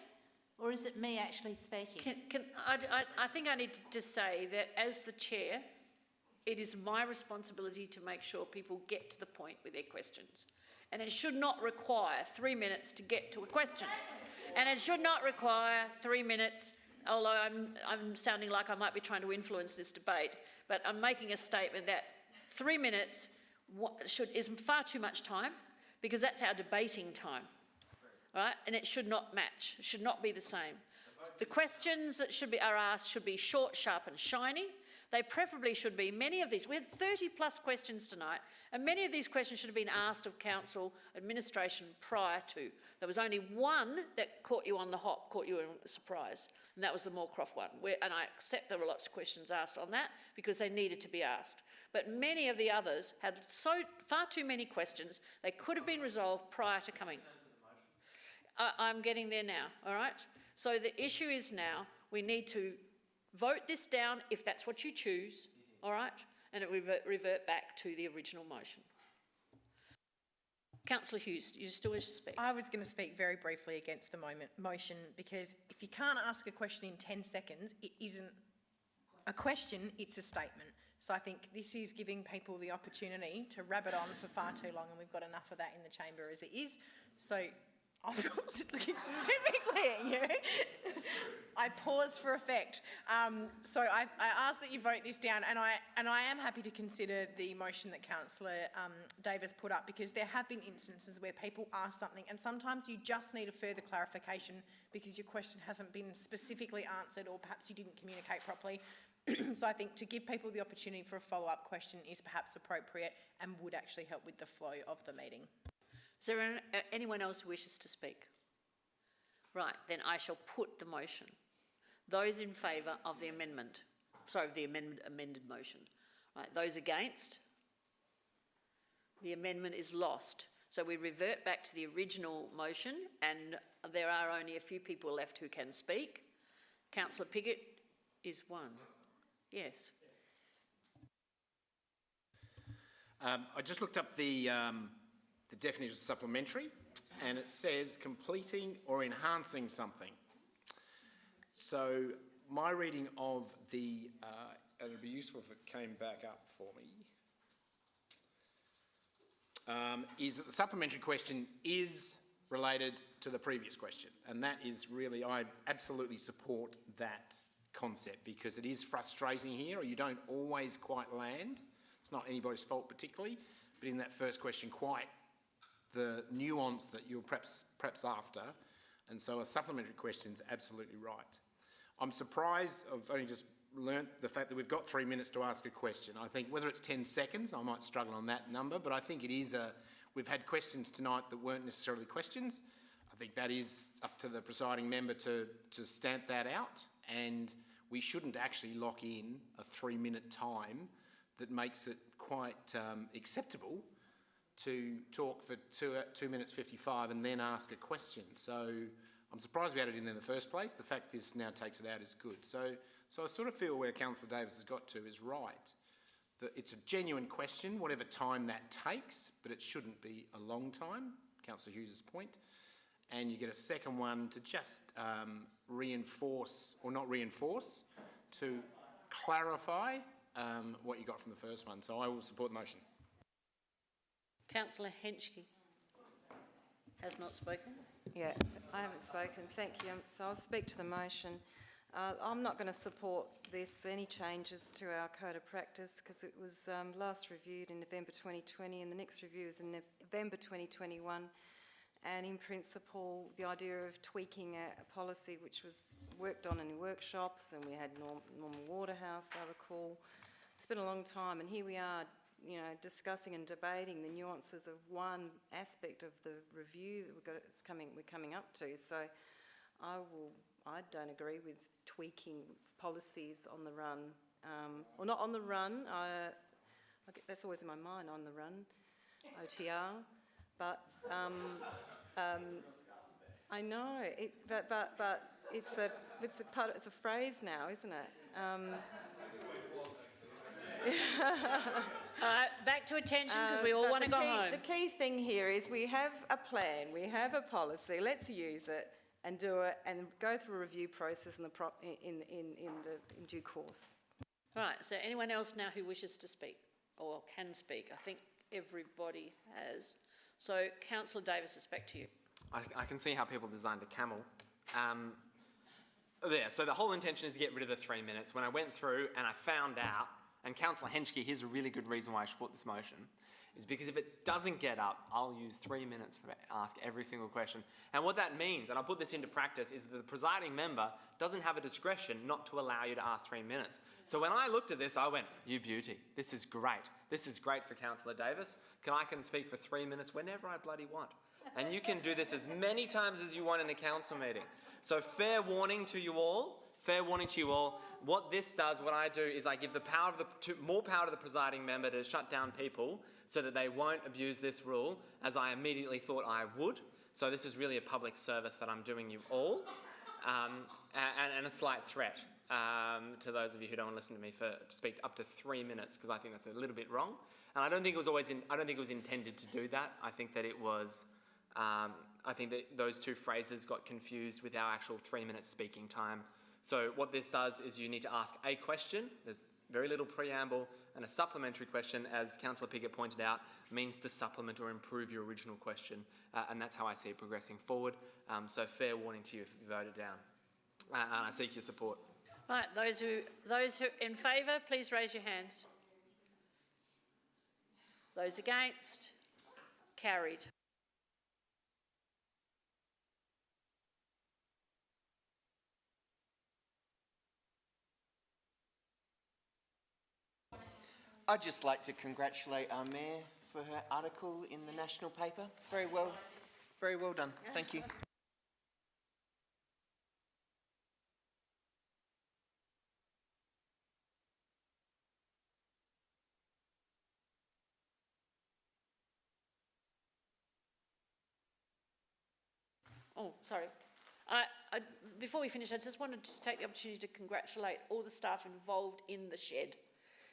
or is it me actually speaking?
I think I need to just say that as the chair, it is my responsibility to make sure people get to the point with their questions. And it should not require 3 minutes to get to a question. And it should not require 3 minutes, although I'm sounding like I might be trying to influence this debate, but I'm making a statement that 3 minutes is far too much time, because that's our debating time, right? And it should not match, it should not be the same. The questions that are asked should be short, sharp and shiny. They preferably should be, many of these, we had 30 plus questions tonight, and many of these questions should have been asked of council administration prior to. There was only one that caught you on the hop, caught you in a surprise, and that was the Moorcroft one. And I accept there were lots of questions asked on that because they needed to be asked. But many of the others had far too many questions. They could have been resolved prior to coming. I'm getting there now, all right? So the issue is now we need to vote this down if that's what you choose, all right? And it will revert back to the original motion. Councillor Hughes, do you still wish to speak?
I was going to speak very briefly against the motion, because if you can't ask a question in 10 seconds, it isn't a question, it's a statement. So I think this is giving people the opportunity to rabbit on for far too long, and we've got enough of that in the chamber as it is. So I'm looking specifically at you. I paused for effect. So I ask that you vote this down, and I am happy to consider the motion that Councillor Davis put up, because there have been instances where people ask something and sometimes you just need a further clarification because your question hasn't been specifically answered, or perhaps you didn't communicate properly. So I think to give people the opportunity for a follow-up question is perhaps appropriate and would actually help with the flow of the meeting.
Is there anyone else who wishes to speak? Right, then I shall put the motion. Those in favour of the amendment, sorry, of the amended motion. Right, those against? The amendment is lost. So we revert back to the original motion, and there are only a few people left who can speak. Councillor Piggott is one. Yes.
I just looked up the definition of supplementary, and it says completing or enhancing something. So my reading of and it would be useful if it came back up for me, is that the supplementary question is related to the previous question, and that is really, I absolutely support that concept, because it is frustrating here, or you don't always quite land. It's not anybody's fault particularly, but in that first question, quite the nuance that you're perhaps after, and so a supplementary question is absolutely right. I'm surprised, I've only just learnt the fact that we've got 3 minutes to ask a question. I think whether it's 10 seconds, I might struggle on that number, but I think it is we've had questions tonight that weren't necessarily questions. I think that is up to the presiding member to stamp that out, and we shouldn't actually lock in a 3 minute time that makes it quite acceptable to talk for 2 minutes 55 and then ask a question. So I'm surprised we had it in there in the first place. The fact this now takes it out is good. So I sort of feel where Councillor Davis has got to is right. That it's a genuine question, whatever time that takes, but it shouldn't be a long time, Councillor Hughes' point. And you get a second one to just reinforce, or not reinforce, to clarify what you got from the first one. So I will support the motion.
Councillor Henschke has not spoken.
Yeah, I haven't spoken. Thank you. So I'll speak to the motion. I'm not going to support any changes to our code of practice, because it was last reviewed in November 2020 and the next review is in November 2021. And in principle, the idea of tweaking a policy which was worked on in workshops, and we had Norman Waterhouse, I recall. It's been a long time, and here we are, discussing and debating the nuances of one aspect of the review that we're coming up to. So I don't agree with tweaking policies on the run, or not on the run. That's always in my mind, on the run, OTR. But I know but it's a phrase now, isn't it?
All right, back to attention because we all
But
want to go home.
The key thing here is we have a plan, we have a policy, let's use it and do it and go through a review process in due course.
Right, so anyone else now who wishes to speak or can speak? I think everybody has. So, Councillor Davis, it's back to you.
I can see how people designed a camel. So the whole intention is to get rid of the 3 minutes. When I went through and I found out, and Councillor Henschke, here's a really good reason why I should put this motion, is because if it doesn't get up, I'll use 3 minutes to ask every single question. And what that means, and I'll put this into practice, is that the presiding member doesn't have a discretion not to allow you to ask 3 minutes. So when I looked at this, I went, you beauty, this is great. This is great for Councillor Davis. I can speak for 3 minutes whenever I bloody want. And you can do this as many times as you want in a council meeting. So fair warning to you all. What this does, what I do, is I give the power more power to the presiding member to shut down people so that they won't abuse this rule, as I immediately thought I would. So this is really a public service that I'm doing you all, and a slight threat to those of you who don't want to listen to me to speak up to 3 minutes, because I think that's a little bit wrong. And I don't think it was intended to do that. I think that it was. I think that those two phrases got confused with our actual 3 minute speaking time. So what this does is you need to ask a question. There's very little preamble, and a supplementary question, as Councillor Piggott pointed out, means to supplement or improve your original question, and that's how I see it progressing forward. So fair warning to you if you vote it down, and I seek your support.
Right, those who in favour, please raise your hands. Those against? Carried.
I'd just like to congratulate our Mayor for her article in the national paper. Very well done. Thank you.
Oh, sorry. Before we finish, I just wanted to take the opportunity to congratulate all the staff involved in the shed,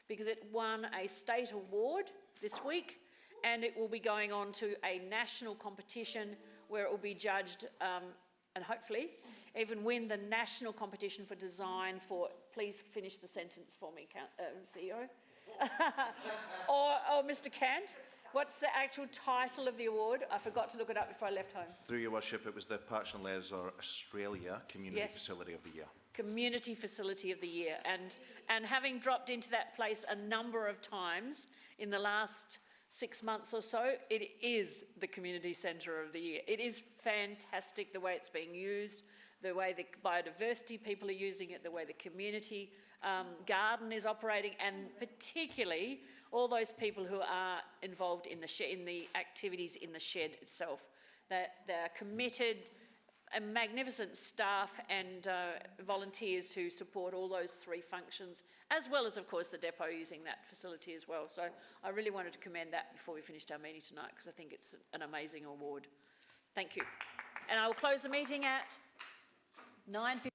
because it won a state award this week, and it will be going on to a national competition where it will be judged and hopefully even win the national competition for design for, please finish the sentence for me, CEO, or Mr. Cant. What's the actual title of the award? I forgot to look it up before I left home.
Through your worship, it was the Parks and Leisure Australia Community Facility of the Year.
Community Facility of the Year, and having dropped into that place a number of times in the last 6 months or so, it is the Community Centre of the Year. It is fantastic the way it's being used, the way the biodiversity people are using it, the way the community garden is operating, and particularly all those people who are involved in the activities in the shed itself. They're committed, a magnificent staff and volunteers who support all those three functions, as well as, of course, the depot using that facility as well. So I really wanted to commend that before we finished our meeting tonight, because I think it's an amazing award. Thank you. And I will close the meeting at 9:50.